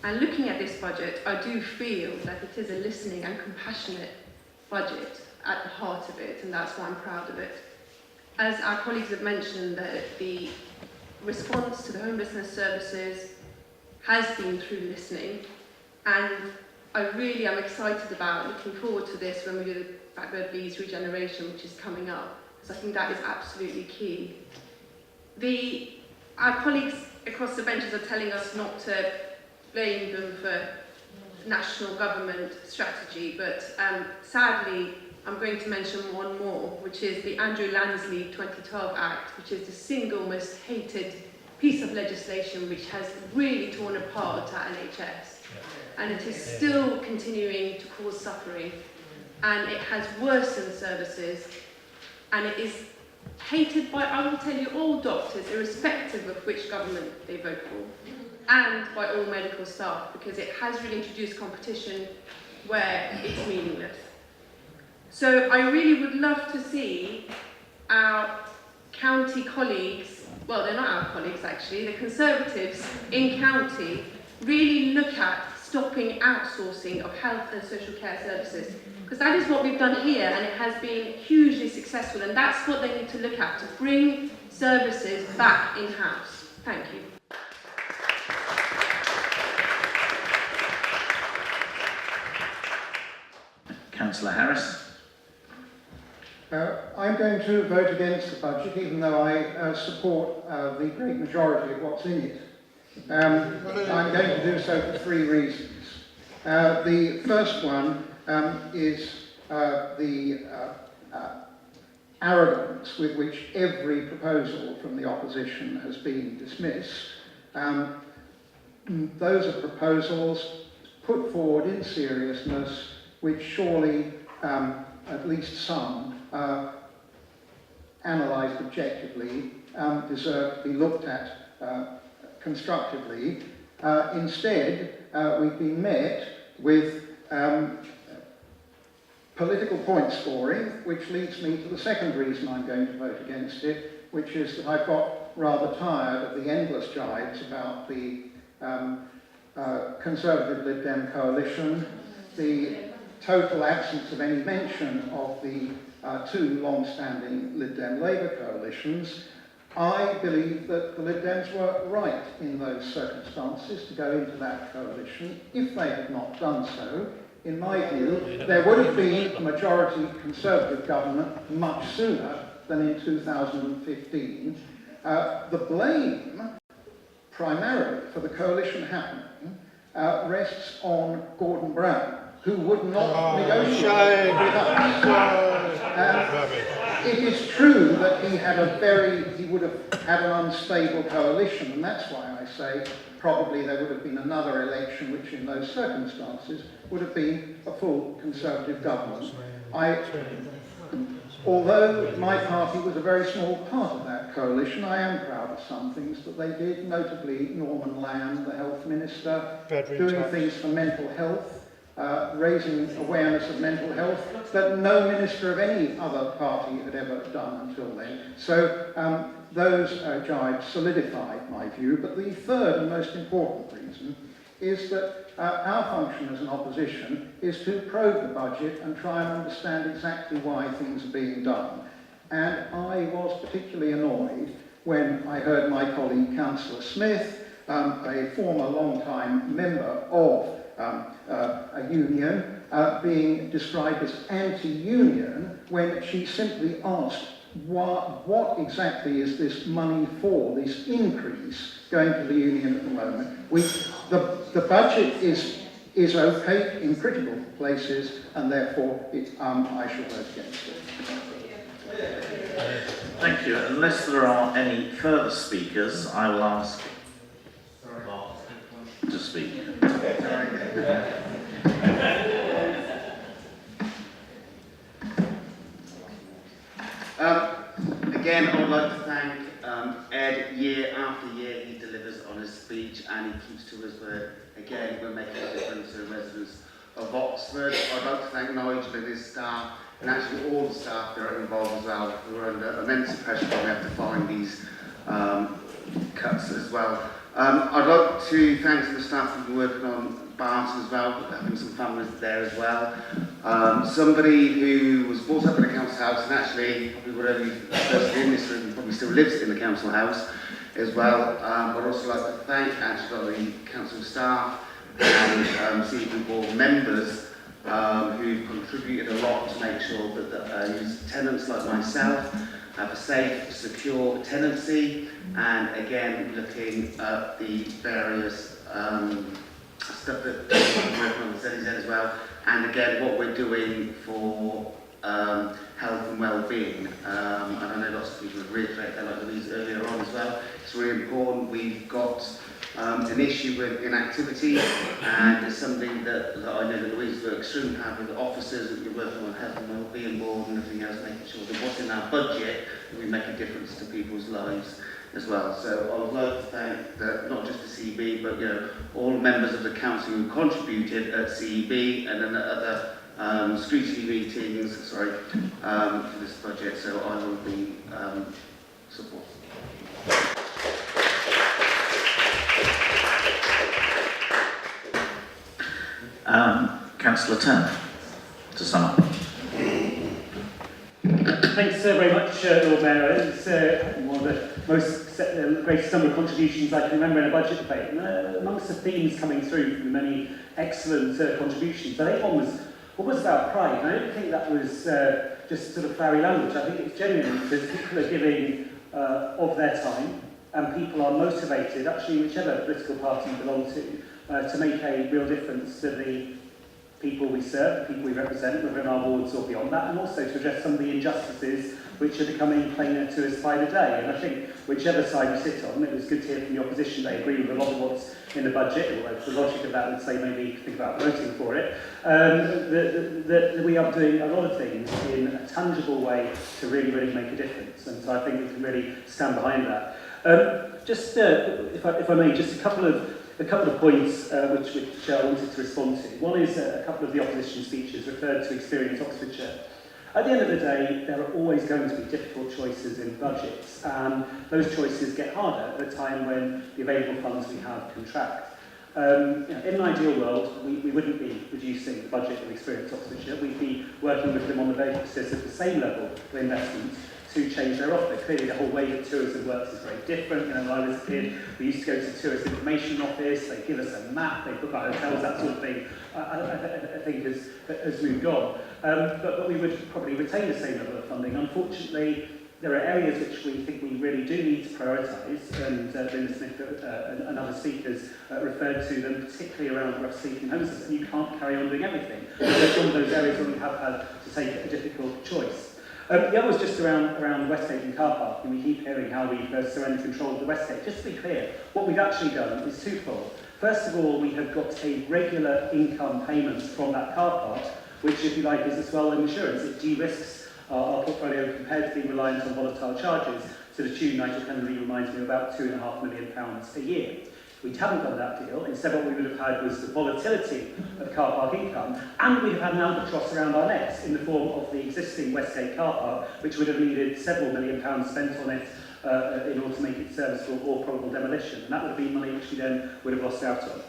And looking at this budget, I do feel that it is a listening and compassionate budget at the heart of it, and that's why I'm proud of it. As our colleagues have mentioned, the response to the homelessness services has been through listening, and I really am excited about looking forward to this when we do the Blackbird Bees regeneration, which is coming up, because I think that is absolutely key. Our colleagues across the benches are telling us not to blame them for national government strategy, but sadly I'm going to mention one more, which is the Andrew Lansley 2012 Act, which is the single most hated piece of legislation which has really torn apart our NHS. And it is still continuing to cause suffering, and it has worsened services, and it is hated by, I will tell you, all doctors, irrespective of which government they vote for, and by all medical staff, because it has really introduced competition where it's meaningless. So I really would love to see our county colleagues, well, they're not our colleagues actually, the Conservatives in county, really look at stopping outsourcing of health and social care services. Because that is what we've done here, and it has been hugely successful, and that's what they need to look at, to bring services back in-house. Thank you. Councillor Harris. I'm going to vote against the budget, even though I support the great majority of what's in it. I'm going to do so for 3 reasons. The first one is the arrogance with which every proposal from the opposition has been dismissed. Those are proposals put forward in seriousness which surely, at least some, analysed objectively, deserve to be looked at constructively. Instead, we've been met with political point scoring, which leads me to the second reason I'm going to vote against it, which is that I've got rather tired of the endless jibes about the Conservative Lib Dem coalition, the total absence of any mention of the 2 long-standing Lib Dem Labour coalitions. I believe that the Lib Dems were right in those circumstances to go into that coalition. If they had not done so, in my view, there would have been a majority Conservative government much sooner than in 2015. The blame, primarily, for the coalition happening rests on Gordon Brown, who would not negotiate with us. It is true that he would have had an unstable coalition, and that's why I say probably there would have been another election which in those circumstances would have been a full Conservative government. Although my party was a very small part of that coalition, I am proud of some things that they did, notably Norman Lamb, the Health Minister, doing things for mental health, raising awareness of mental health that no minister of any other party had ever done until then. So those jibes solidified my view. But the third and most important reason is that our function as an opposition is to probe the budget and try and understand exactly why things are being done. And I was particularly annoyed when I heard my colleague Councillor Smith, a former long-time member of a union, being described as anti-union when she simply asked what exactly is this money for, this increase going to the union at the moment. The budget is opaque in critical places, and therefore I shall vote against it. Thank you. Unless there are any further speakers, I will ask to speak. Again, I would like to thank Ed. Year after year he delivers on his speech and he keeps to his word. Again, we're making a difference to the residents of Oxford. I'd like to thank Nigel and his staff, and actually all the staff that are involved as well, who are under immense pressure when we have to find these cuts as well. I'd like to thank the staff who've been working on Barton as well, having some families there as well. Somebody who was brought up in a council house and actually probably would only person in this room probably still lives in the council house as well. I'd also like to thank actually the council staff and CP board members who've contributed a lot to make sure that tenants like myself have a safe, secure tenancy, and again looking at the various stuff that we're working on the ZZ as well, and again what we're doing for health and well-being. And I know lots of people have reiterated that like Louise earlier on as well. It's really important. We've got an issue with inactivity, and it's something that I know that Louise works extremely hard with the officers that we're working on health and well-being board and everything else, making sure that what's in our budget that we make a difference to people's lives as well. So I would like to thank not just the CEB, but all members of the council who contributed at CEB and then at other scrutiny meetings, for this budget. So I will be supporting. Councillor Turner, to sum up. Thanks very much, Lord Mayor. It's one of the most greatest number of contributions I can remember in a budget debate. And amongst the themes coming through from the many excellent contributions, I think one was about pride. And I don't think that was just sort of flowery language. I think it's genuine because people are giving of their time, and people are motivated, actually whichever political party you belong to make a real difference to the people we serve, the people we represent, whether in our wards or beyond that, and also to address some of the injustices which are becoming plainer to us by the day. And I think whichever side you sit on, it was good to hear from the opposition they agree with a lot of what's in the budget, although the logic of that would say maybe think about voting for it, that we are doing a lot of things in a tangible way to really, really make a difference. And so I think we can really stand behind that. If I may, just a couple of points which I wanted to respond to. One is a couple of the opposition speeches referred to Experience Oxfordshire. At the end of the day, there are always going to be difficult choices in budgets, and those choices get harder at a time when the available funds we have contract. In an ideal world, we wouldn't be reducing the budget of Experience Oxfordshire. We'd be working with them on the basis of the same level of investment to change their offer. Clearly the whole way that tourism works is very different. When I was a kid, we used to go to the tourist information office, they give us a map, they book our hotels, that sort of thing. I think has moved on. But we would probably retain the same level of funding. Unfortunately, there are areas which we think we really do need to prioritise, and Linda Smith and other speakers referred to them, particularly around rough sleep and homelessness, and you can't carry on doing everything. It's one of those areas where we have had to take a difficult choice. The other was just around Westgate and car park, and we keep hearing how we've surrendered control of the Westgate. Just to be clear, what we've actually done is twofold. First of all, we have got a regular income payment from that car park, which, if you like, is as well insurance. It de-risks our portfolio compared to being reliant on volatile charges, to the tune, Nigel Kennedy reminds me, of about £2.5 million a year. We haven't done that deal. Instead, what we would have had was the volatility of car park income, and we'd have had an albatross around our necks in the form of the existing Westgate car park, which would have needed several £1 million spent on it in order to make it serviceable or probable demolition. And that would have been money which we then would have lost out on.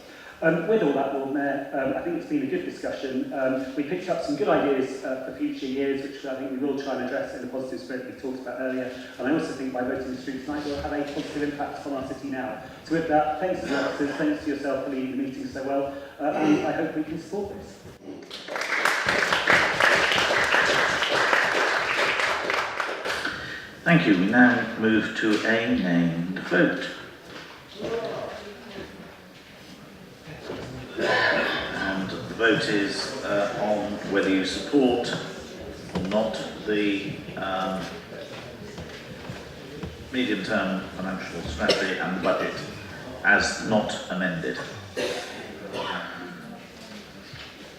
With all that, Lord Mayor, I think it's been a good discussion. We picked up some good ideas for future years, which I think we will try and address in the positive spirit we talked about earlier. And I also think by voting this through tonight, we'll have a positive impact on our city now. So with that, thanks to the officers, thanks to yourself for leading the meeting so well, and I hope we can support this. Thank you. We now move to a named vote. And the vote is on whether you support or not the medium-term financial strategy and the budget as not amended.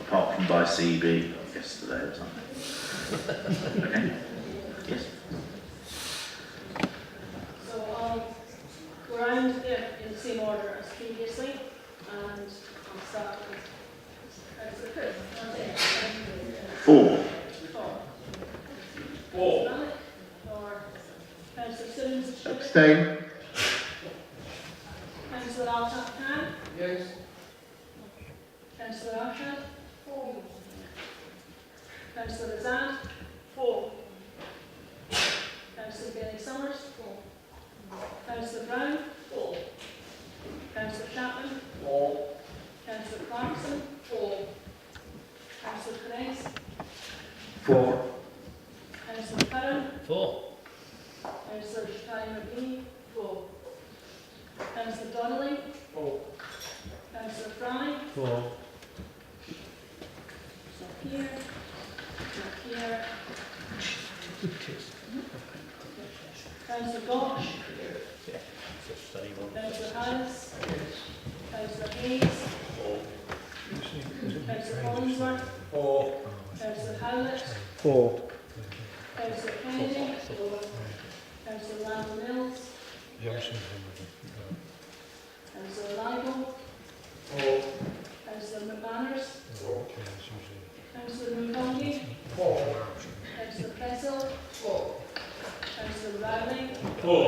Apart from by CEB yesterday or something. Okay? Yes. So I'll go around in the same order as previously, and I'll start with Councillor Cook. Four. Four. Or Councillor Simmons. Abstain. Councillor Al-Khan. Yes. Councillor Arshad. Four. Councillor Azad. Four. Councillor Bailey Summers. Four. Councillor Brown. Four. Councillor Chapman. Four. Councillor Clarkson. Four. Councillor Perez. Four. Councillor Curran. Four. Councillor Shkai-Mabini. Four. Councillor Donnelly. Four. Councillor Fry. Four. Not here. Not here. Councillor Gotch. Councillor Harris. Councillor Hayes. Councillor Hollingsworth. Four. Councillor Howlett. Four. Councillor Kennedy. Four. Councillor Randall Mills. Councillor Ligo. Four. Councillor McManus. Four. Councillor Mukongi. Four. Councillor Pressel. Four. Councillor Rowley. Four.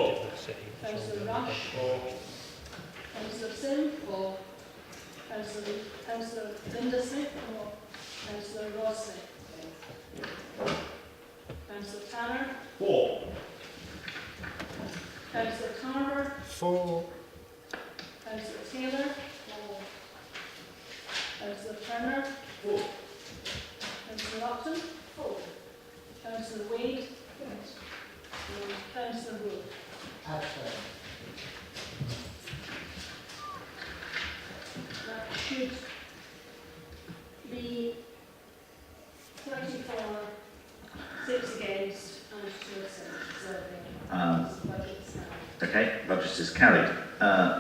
Councillor Rush. Four. Councillor Sim. Four. Councillor Linda Smith. Four. Councillor Ross Smith. Councillor Tanner. Four. Councillor Carver. Four. Councillor Taylor. Four. Councillor Turner. Four. Councillor Upton. Four. Councillor Wade. Yes. And Councillor Wood. Abstain. That should be 34, 6 against, and 2 abstentions. Okay, budget is carried.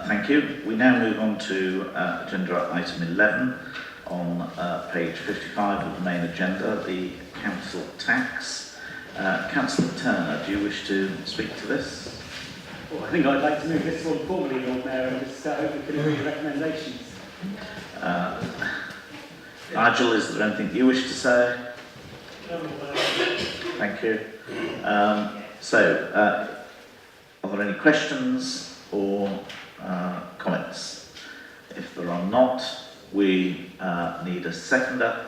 Thank you. We now move on to agenda item 11 on page 55 of the main agenda, the council tax. Councillor Turner, do you wish to speak to this? Well, I think I'd like to move this one formally, Lord Mayor, and just hope we can agree recommendations. Nigel, is there anything you wish to say? Thank you. Are there any questions or comments? If there are not, we need a seconder.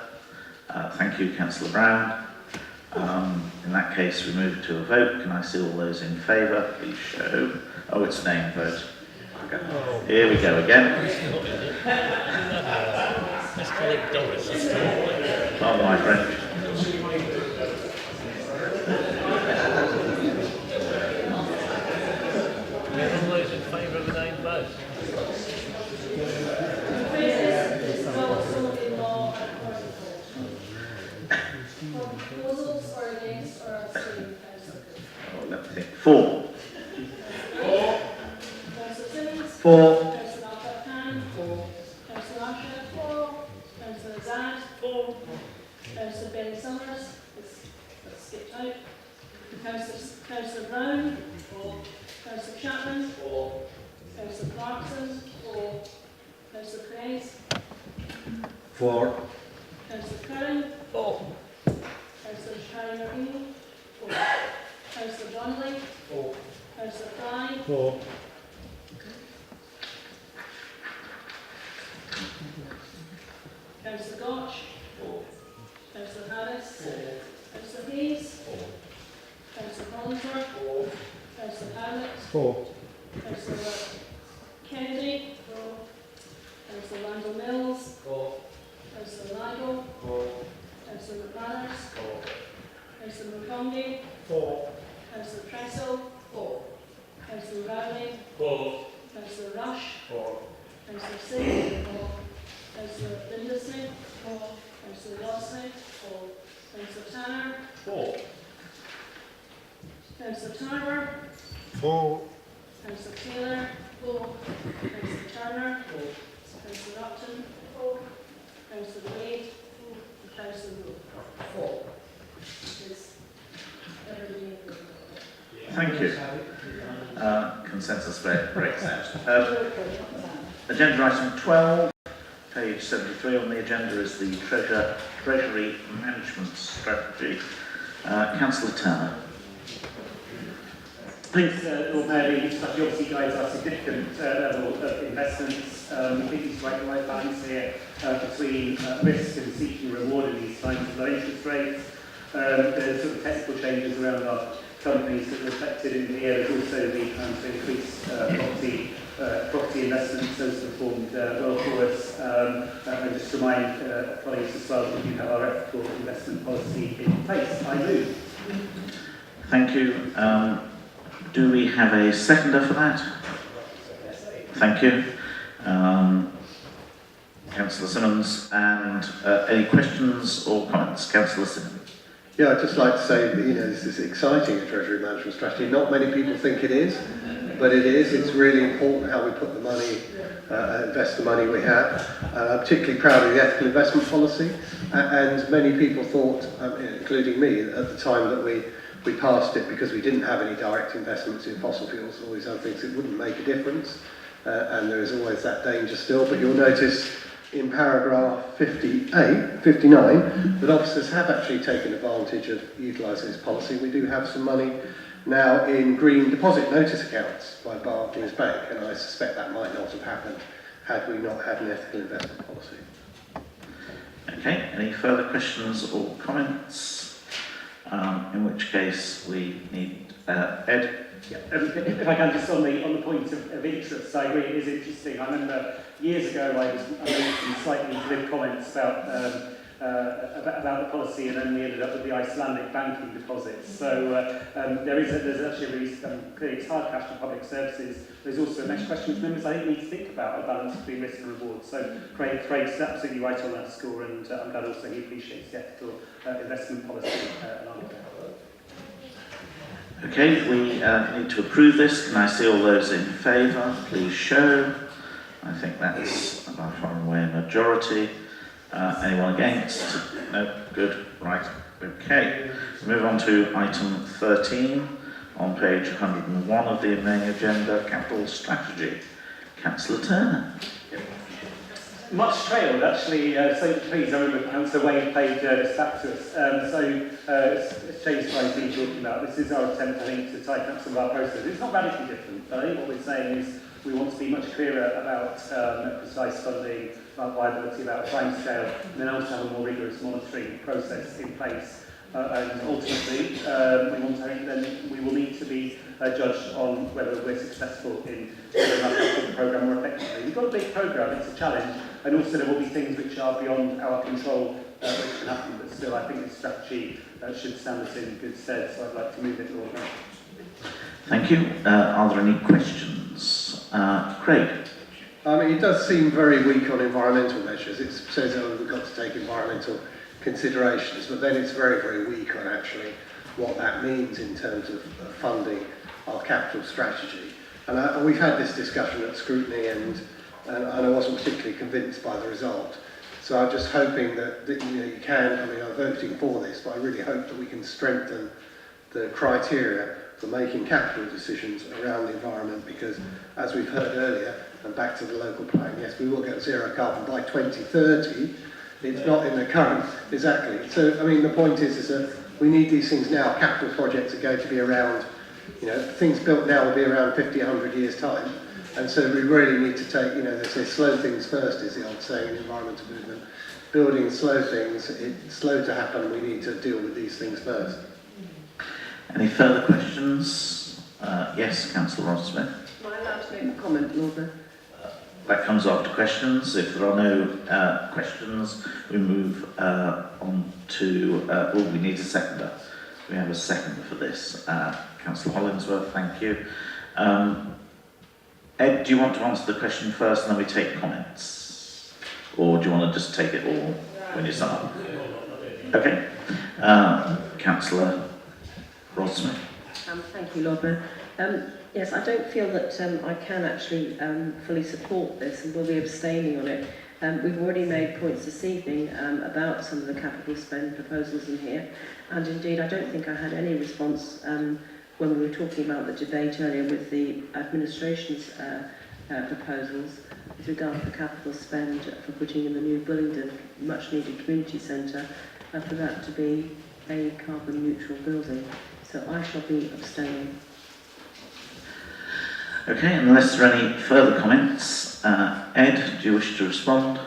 Thank you, Councillor Brown. In that case, we move to a vote. Can I see all those in favour? Please show. Oh, it's a name vote. Okay. Here we go again. Oh, my friend. All those in favour of a name vote? Proposals or against or abstaining? Oh, let me think. Four. Councillor Simmons. Four. Councillor Al-Khan. Four. Councillor Arshad. Four. Councillor Azad. Four. Councillor Bailey Summers. That's skipped out. Councillor Brown. Four. Councillor Chapman. Four. Councillor Clarkson. Four. Councillor Perez. Four. Councillor Curran. Four. Councillor Shkai-Mabini. Four. Councillor Donnelly. Four. Councillor Fry. Four. 4. Councillor Kennedy. 4. Councillor Randall Mills. 4. Councillor Nigel. 4. Councillor McManus. 4. Councillor Mukongi. 4. Councillor Tressel. 4. Councillor Rowley. 4. Councillor Rush. 4. Councillor Singh. 4. Councillor Lindersmith. 4. Councillor Goldsmith. 4. Councillor Tanner. 4. Councillor Tarver. 4. Councillor Taylor. 4. Councillor Turner. 4. Councillor Upton. 4. Councillor Wade. 4. And Councillor Moore. 4. Is everybody in agreement? Thank you. Consensus vote breaks out. Agenda item 12, page 73 on the agenda is the Treasury Management Strategy. Councillor Turner. Thanks, Lord Mayor. This strategy obviously guides our significant level of investments. We think it's right the right balance here between risk and seeking reward in these times of low interest rates. There's sort of technical changes around our companies that are reflected in here. There's also the plan to increase property investments. Those performed well for us. And just remind colleagues as well that we have our ethical investment policy in place. I move. Thank you. Do we have a seconder for that? Thank you. Councillor Simmons, and any questions or comments? Councillor Simmons. Yeah, I'd just like to say that, this is exciting, a Treasury Management Strategy. Not many people think it is, but it is. It's really important how we put the money, invest the money we have. I'm particularly proud of the ethical investment policy, and many people thought, including me, at the time that we passed it because we didn't have any direct investments in fossil fuels and all these other things, it wouldn't make a difference, and there is always that danger still. But you'll notice in paragraph 59 that officers have actually taken advantage of utilising this policy. We do have some money now in green deposit notice accounts by Barclays Bank, and I suspect that might not have happened had we not had an ethical investment policy. Okay, any further questions or comments? In which case we need Ed. Yeah, if I can, just on the point of interest, I agree, it is interesting. I remember years ago I made some slightly glib comments about the policy, and then we ended up with the Icelandic banking deposits. So there's actually a really clearly it's hard cash for public services. There's also a next question which members I think need to think about a balance between risk and reward. So Craig's absolutely right on that score, and I'm glad also he appreciates the ethical investment policy. Okay, we need to approve this. Can I see all those in favour? Please show. I think that's by far and away a majority. Anyone against? No? Good. Right. Okay. Move on to item 13 on page 101 of the main agenda, capital strategy. Councillor Turner. Much trailed, actually, so please, I remember Councillor Wade played this back to us. It's changed slightly talking about. This is our attempt, I think, to tighten up some of our processes. It's not radically different, but I think what we're saying is we want to be much clearer about precise funding, about viability, about timescale, and then also have a more rigorous monitoring process in place. And ultimately, we want to, then we will need to be judged on whether we're successful in the programme more effectively. We've got a big programme, it's a challenge, and also there will be things which are beyond our control which can happen, but still I think the strategy should stand us in good stead, so I'd like to move it forward. Thank you. Are there any questions? Craig. It does seem very weak on environmental measures. It says, we've got to take environmental considerations, but then it's very, very weak on actually what that means in terms of funding our capital strategy. And we've had this discussion at Scrutiny, and I wasn't particularly convinced by the result. So I'm just hoping that you can, I'm voting for this, but I really hope that we can strengthen the criteria for making capital decisions around the environment, because as we've heard earlier, and back to the local plan, yes, we will get zero carbon by 2030. It's not in the current, exactly. So, the point is that we need these things now. Capital projects are going to be around, things built now will be around 50, 100 years' time. And so we really need to take, they say slow things first is the old saying in the environmental movement. Building slow things, it's slow to happen, we need to deal with these things first. Any further questions? Yes, Councillor Ross-Smith. Am I allowed to make a comment, Lord Mayor? That comes after questions. If there are no questions, we move on to, we need a seconder. We have a seconder for this. Councillor Hollingsworth, thank you. Ed, do you want to answer the question first and then we take comments? Or do you want to just take it all when you sum up? Okay. Councillor Ross-Smith. Thank you, Lord Mayor. Yes, I don't feel that I can actually fully support this and will be abstaining on it. We've already made points this evening about some of the capital spend proposals in here, and indeed I don't think I had any response when we were talking about the debate earlier with the administration's proposals with regard to the capital spend for putting in the new Bullingdon much needed community centre for that to be a carbon neutral building. So I shall be abstaining. Okay, unless there are any further comments, Ed, do you wish to respond?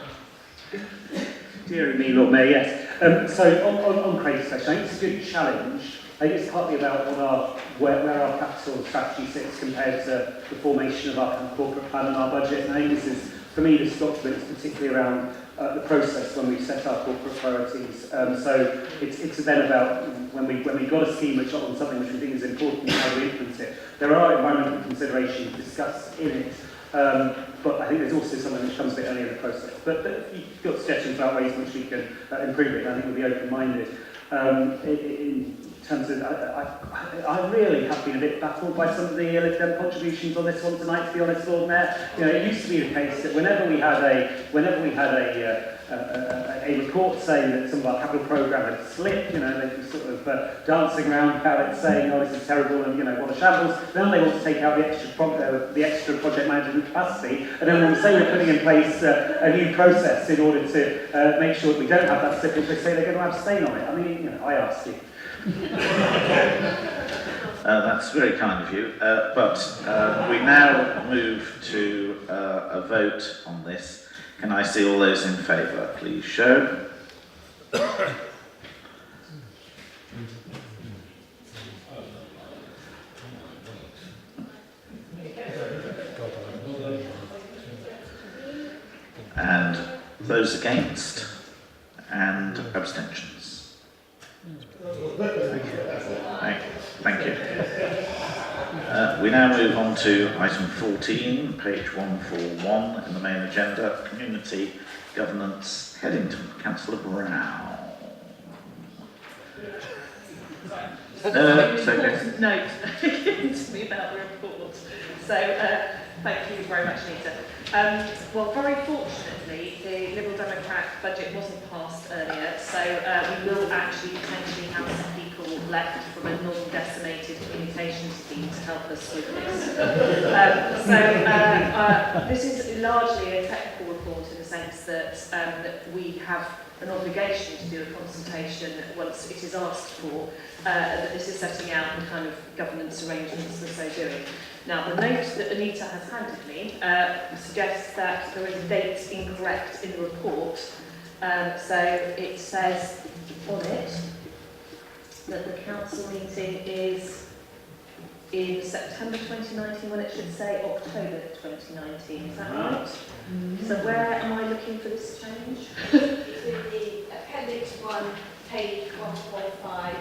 Dear me, Lord Mayor, yes. So on Craig's question, I think it's a good challenge. I think it's partly about where our capital strategy sits compared to the formation of our kind of corporate plan and our budget. And I think this is, for me, this document is particularly around the process when we set our corporate priorities. So it's then about when we got a scheme which on something which we think is important, how we implement it. There are environmental considerations discussed in it, but I think there's also something which comes a bit earlier in the process. But if you've got suggestions about ways in which we can improve it, I think we'll be open-minded. In terms of, I really have been a bit baffled by some of the Lib Dem contributions on this one tonight, to be honest, Lord Mayor. You know, it used to be the case that whenever we had a report saying that some of our capital programme had slipped, you know, they were sort of dancing around about it, saying, oh, this is terrible, and, you know, what a shambles. Then they want to take out the extra project management capacity, and then when we say we're putting in place a new process in order to make sure that we don't have that slippage, they say they're going to abstain on it. I mean, you know, I ask you. That's very kind of you, but we now move to a vote on this. Can I see all those in favour, please show. And those against and abstentions. Thank you. We now move on to item 14, page 141 in the main agenda, Community Governance, Headington. Councillor Brown. It's okay. Note to me about the report. So thank you very much, Nita. Well, very fortunately, the Liberal Democrat budget wasn't passed earlier, so we will actually potentially have some people left from a non-decimated communications team to help us with this. This is largely a technical report in the sense that we have an obligation to do a consultation once it is asked for, that this is setting out the kind of governance arrangements for so doing. Now, the note that Anita has handed me suggests that there is a date incorrect in the report. So it says on it that the council meeting is in September 2019 when it should say October 2019. Is that right? So where am I looking for this change? It's in the appendix 1, page 145,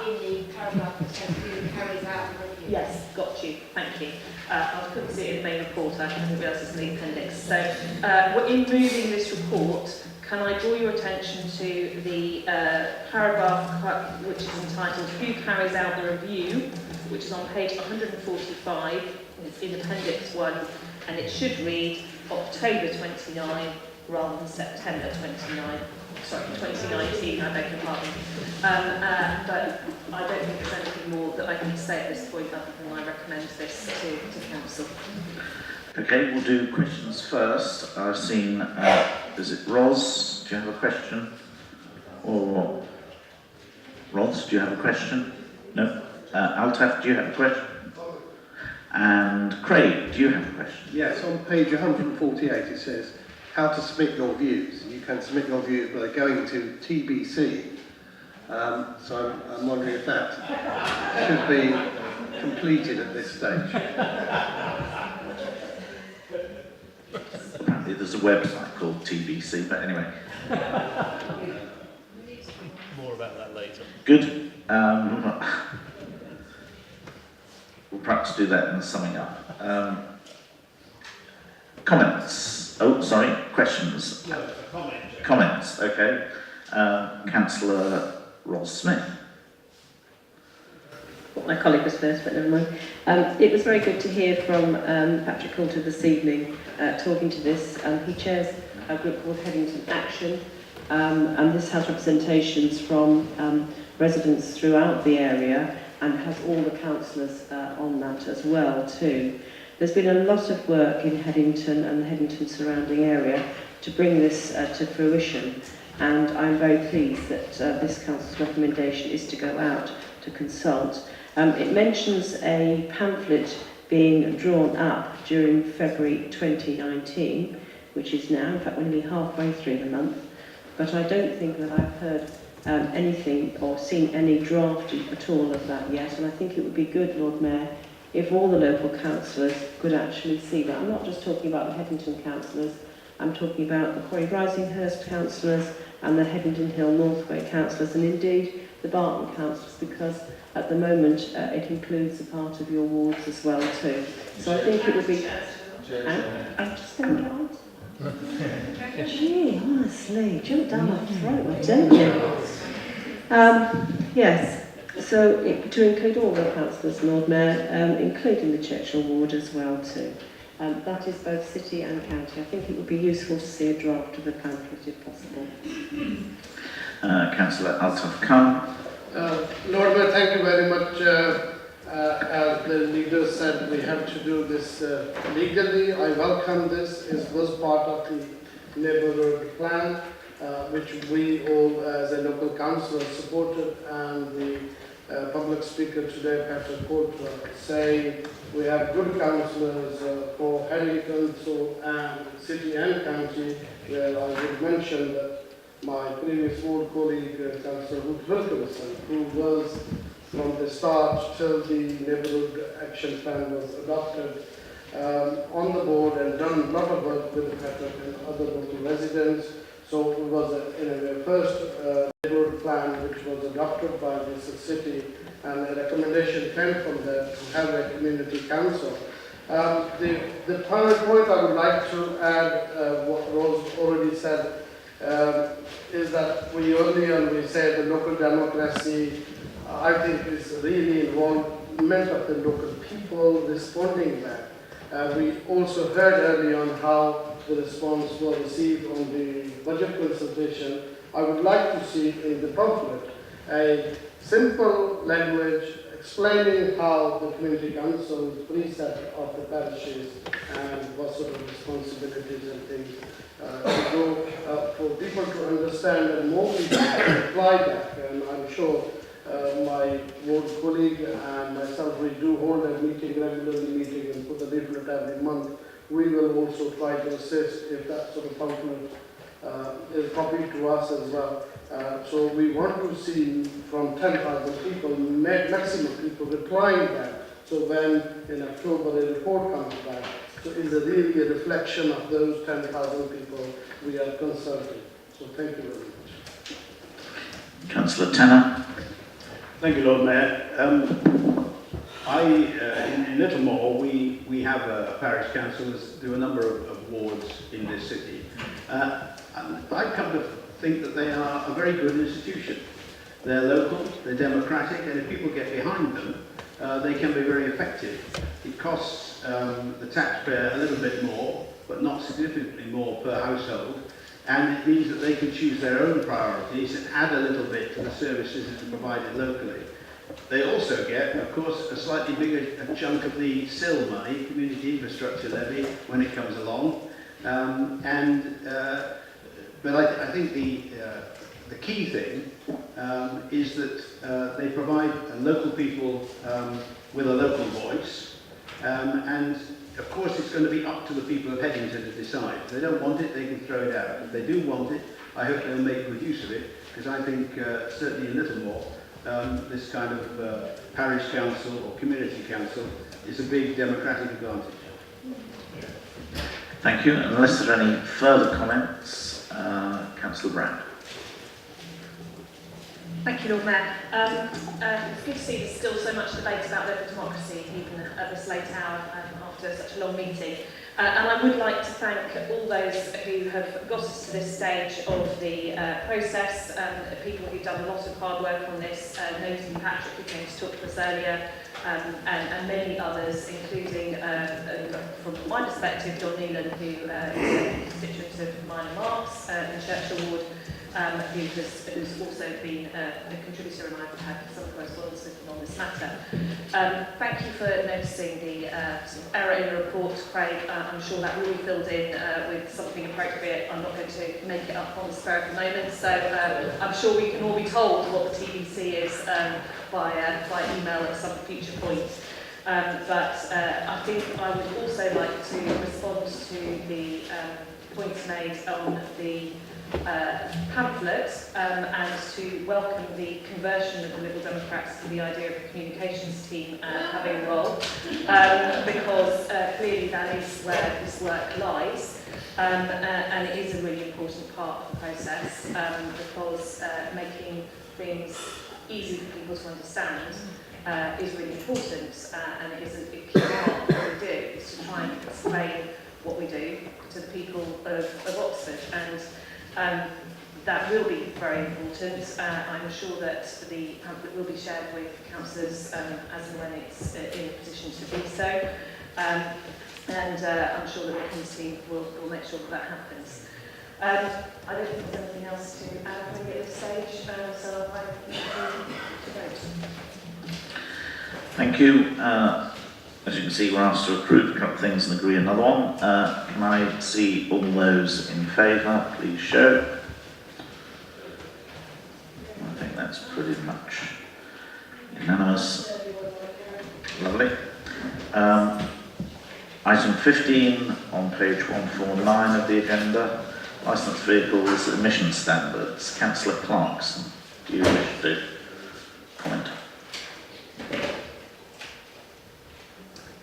in the paragraph that says who carries out the review. Yes, got you. Thank you. I couldn't see it in the main report. I didn't realise it's in the appendix. So in moving this report, can I draw your attention to the paragraph which is entitled Who Carries Out the Review, which is on page 145, it's in appendix 1, and it should read October 29 rather than September 29. Sorry, 2019, I beg your pardon. But I don't think there's anything more that I can say at this point other than I recommend this to Council. Okay, we'll do questions first. I've seen, is it Ros? Do you have a question? Or Ros, do you have a question? No? Altaf, do you have a question? And Craig, do you have a question? Yes, on page 148 it says how to submit your views. You can submit your views by going to TBC. So I'm wondering if that should be completed at this stage. Apparently there's a website called TBC, but anyway. More about that later. Good. We'll perhaps do that in the summing up. Comments? Oh, sorry, questions? No, a comment. Comments, okay. Councillor Ross Smith. My colleague was first, but never mind. It was very good to hear from Patrick Coulter this evening talking to this. He chairs a group called Headington Action, and this has representations from residents throughout the area and has all the councillors on that as well too. There's been a lot of work in Headington and the Headington surrounding area to bring this to fruition, and I'm very pleased that this council's recommendation is to go out to consult. It mentions a pamphlet being drawn up during February 2019, which is now, in fact, we're nearly halfway through the month, but I don't think that I've heard anything or seen any drafting at all of that yet, and I think it would be good, Lord Mayor, if all the local councillors could actually see that. I'm not just talking about the Headington councillors, I'm talking about the Quarry Risinghurst councillors and the Headington Hill Northway councillors, and indeed the Barton councillors, because at the moment it includes a part of your wards as well too. So I think it would be... I'm just going to get on. Gee, honestly, jump down my throat, why don't you? Yes. So to include all the councillors, Lord Mayor, including the Churchill ward as well too. That is both city and county. I think it would be useful to see a draft of the pamphlet if possible. Councillor Altaf Khan. Lord Mayor, thank you very much. As the leader said, we have to do this legally. I welcome this. It was part of the neighbourhood plan, which we all as a local councillor supported, and the public speaker today, Patrick Coulter, saying we have good councillors for Headington, and city and county, where I would mention that my previous ward colleague, Councillor Ruth Wilkinson, who was from the start till the neighbourhood action plan was adopted, on the board and done a lot of work with Patrick and other local residents. So it was a first neighbourhood plan which was adopted by the city, and a recommendation came from there to have a community council. The final point I would like to add, what Rose already said, is that we say the local democracy, I think is really involvement of the local people responding back. We also heard early on how the response was received on the budget consultation. I would like to see in the pamphlet a simple language explaining how the community council's preset of the parishes and what sort of responsibilities and things to go for people to understand and more people to apply that. And I'm sure my ward colleague and myself, we do hold a meeting, regularly meeting, and put a leaflet every month. We will also try to assist if that sort of pamphlet is copied to us as well. So we want to see from 10,000 people, maximum people replying back. So when in October a report comes back, so is it really a reflection of those 10,000 people we are consulting? So thank you very much. Councillor Tanner. Thank you, Lord Mayor. In Littlemore, we have a parish council that do a number of wards in this city. And I've come to think that they are a very good institution. They're local, they're democratic, and if people get behind them, they can be very effective. It costs the taxpayer a little bit more, but not significantly more per household, and it means that they can choose their own priorities and add a little bit to the services that are provided locally. They also get, of course, a slightly bigger chunk of the SIL money, Community Infrastructure Levy, when it comes along. But I think the key thing is that they provide local people with a local voice, and of course it's going to be up to the people of Headington to decide. If they don't want it, they can throw it out. If they do want it, I hope they'll make good use of it, because I think certainly in Littlemore this kind of parish council or community council is a big democratic advantage. Thank you. Unless there are any further comments, Councillor Brown. Thank you, Lord Mayor. It's good to see there's still so much debate about local democracy, even at this late hour after such a long meeting. And I would like to thank all those who have got us to this stage of the process, people who've done a lot of hard work on this, Nathan Patrick, who came to talk to us earlier, and many others, including, from my perspective, John Neelan, who is a constituent of mine and Mark's in Churchill Ward, who's also been a contributor, and I've had some correspondence with him on this matter. Thank you for noticing the sort of error in the report, Craig. I'm sure that will be filled in with something appropriate. I'm not going to make it up on the spur of the moment, so I'm sure we can all be told what the TBC is by email at some future point. But I think I would also like to respond to the points made on the pamphlet and to welcome the conversion of the Liberal Democrats to the idea of the communications team having a role, because clearly that is where this work lies, and it is a really important part of the process, because making things easy for people to understand is really important, and it is a key part of what we do, is to try and explain what we do to the people of Oxford, and that will be very important. I'm sure that the pamphlet will be shared with councillors as and when it's in a position to be so, and I'm sure that the committee will make sure that that happens. I don't think there's anything else to add at this stage, so I to vote. Thank you. As you can see, we're asked to approve a couple of things and agree another one. Can I see all those in favour, please show. I think that's pretty much unanimous. Lovely. Item 15 on page 149 of the agenda, licensed vehicles emission standards. Councillor Clarkson, do you wish to comment?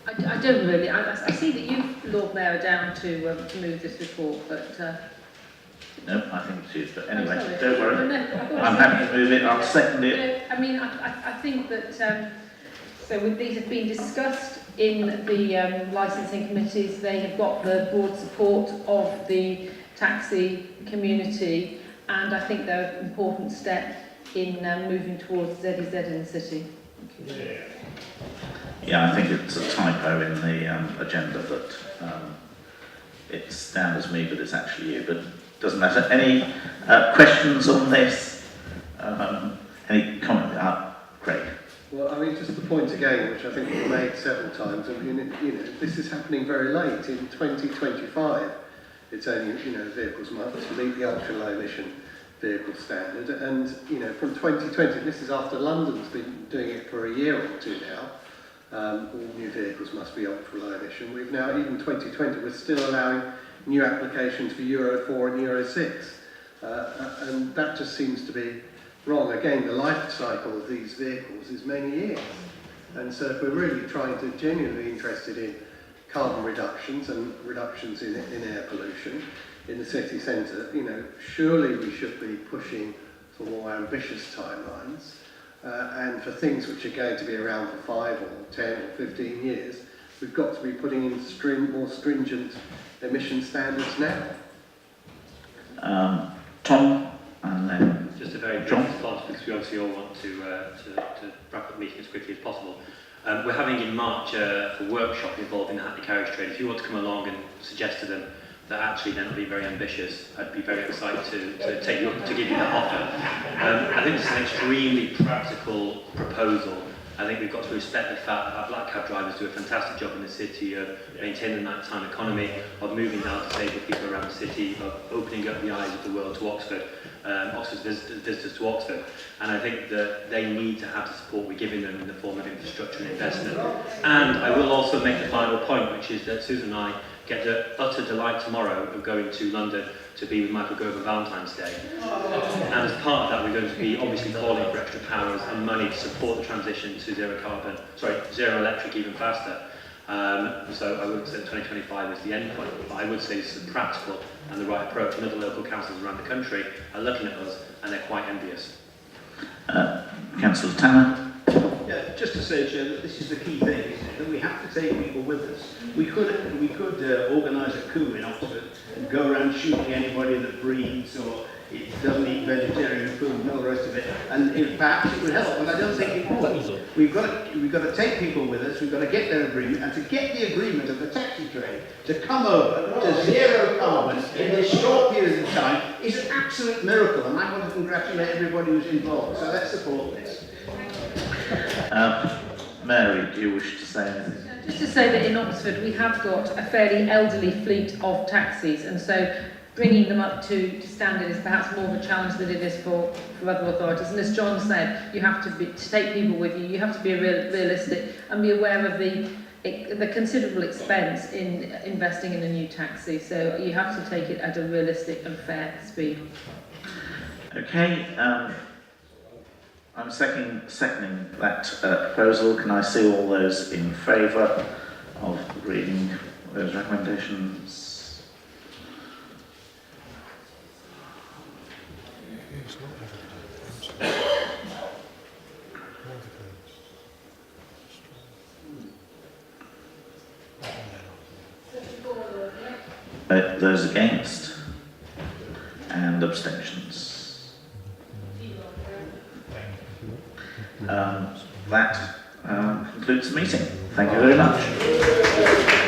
I don't really. I see that you, Lord Mayor, are down to move this report, but... No, I think it is, but anyway, sorry. don't worry. No, I'm happy to move it, I'll second it. I mean, I think that, these have been discussed in the licensing committees. They have got the broad support of the taxi community, and I think they're an important step in moving towards ZEZ in the city. Thank you. Yeah, I think it's a typo in the agenda that it's down as me, but it's actually you, but doesn't matter. Any questions on this? Any comment? Craig. Well, I mean, just the point again, which I think we've made several times. I mean, this is happening very late in 2025. It's only, vehicles must meet the ultra-low emission vehicle standard, and from 2020, this is after London's been doing it for a year or two now. All new vehicles must be ultra-low emission. We've now, even 2020, we're still allowing new applications for Euro 4 and Euro 6. And that just seems to be wrong. Again, the life cycle of these vehicles is many years. And so if we're really trying to genuinely interested in carbon reductions and reductions in air pollution in the city centre, surely we should be pushing for more ambitious timelines. And for things which are going to be around for 5 or 10 or 15 years, we've got to be putting in more stringent emission standards now. Tom, and then just a very brief John. response, because we obviously all want to wrap up the meeting as quickly as possible. We're having in March a workshop involving the Hackney carriage trade. If you want to come along and suggest to them that actually they're not being very ambitious, I'd be very excited to take you up, to give you that offer. I think this is an extremely practical proposal. I think we've got to respect the fact that our black cab drivers do a fantastic job in the city of maintaining the nighttime economy, of moving down disabled people around the city, of opening up the eyes of the world to Oxford, Oxford's visitors to Oxford. And I think that they need to have the support we're giving them in the form of infrastructure and investment. And I will also make a final point, which is that Susan and I get the utter delight tomorrow of going to London to be with Michael Gove on Valentine's Day. And as part of that, we're going to be obviously calling for extra powers and money to support the transition to zero electric even faster. So I wouldn't say 2025 is the end point, but I would say this is a practical and the right approach. And other local councils around the country are looking at us and they're quite envious. Councillor Tanner. Yeah, just to say, Chair, that this is the key thing, isn't it? That we have to take people with us. We could organise a coup in Oxford and go around shooting anybody that breeds or it doesn't eat vegetarian food and all the rest of it. And perhaps it would help, but I don't think it would. We've got to take people with us. We've got to get their agreement, and to get the agreement of the taxi trade to come over to zero carbon in this short period of time is an absolute miracle. And I want to congratulate everybody who's involved. So let's support this. Mary, do you wish to say anything? Just to say that in Oxford we have got a fairly elderly fleet of taxis, and so bringing them up to standard is perhaps more of a challenge than it is for other authorities. And as John said, you have to take people with you, you have to be realistic and be aware of the considerable expense in investing in a new taxi. So you have to take it at a realistic and fair speed. Okay, I'm seconding that proposal. Can I see all those in favour of reading those recommendations? Those against and abstentions. That concludes the meeting. Thank you very much.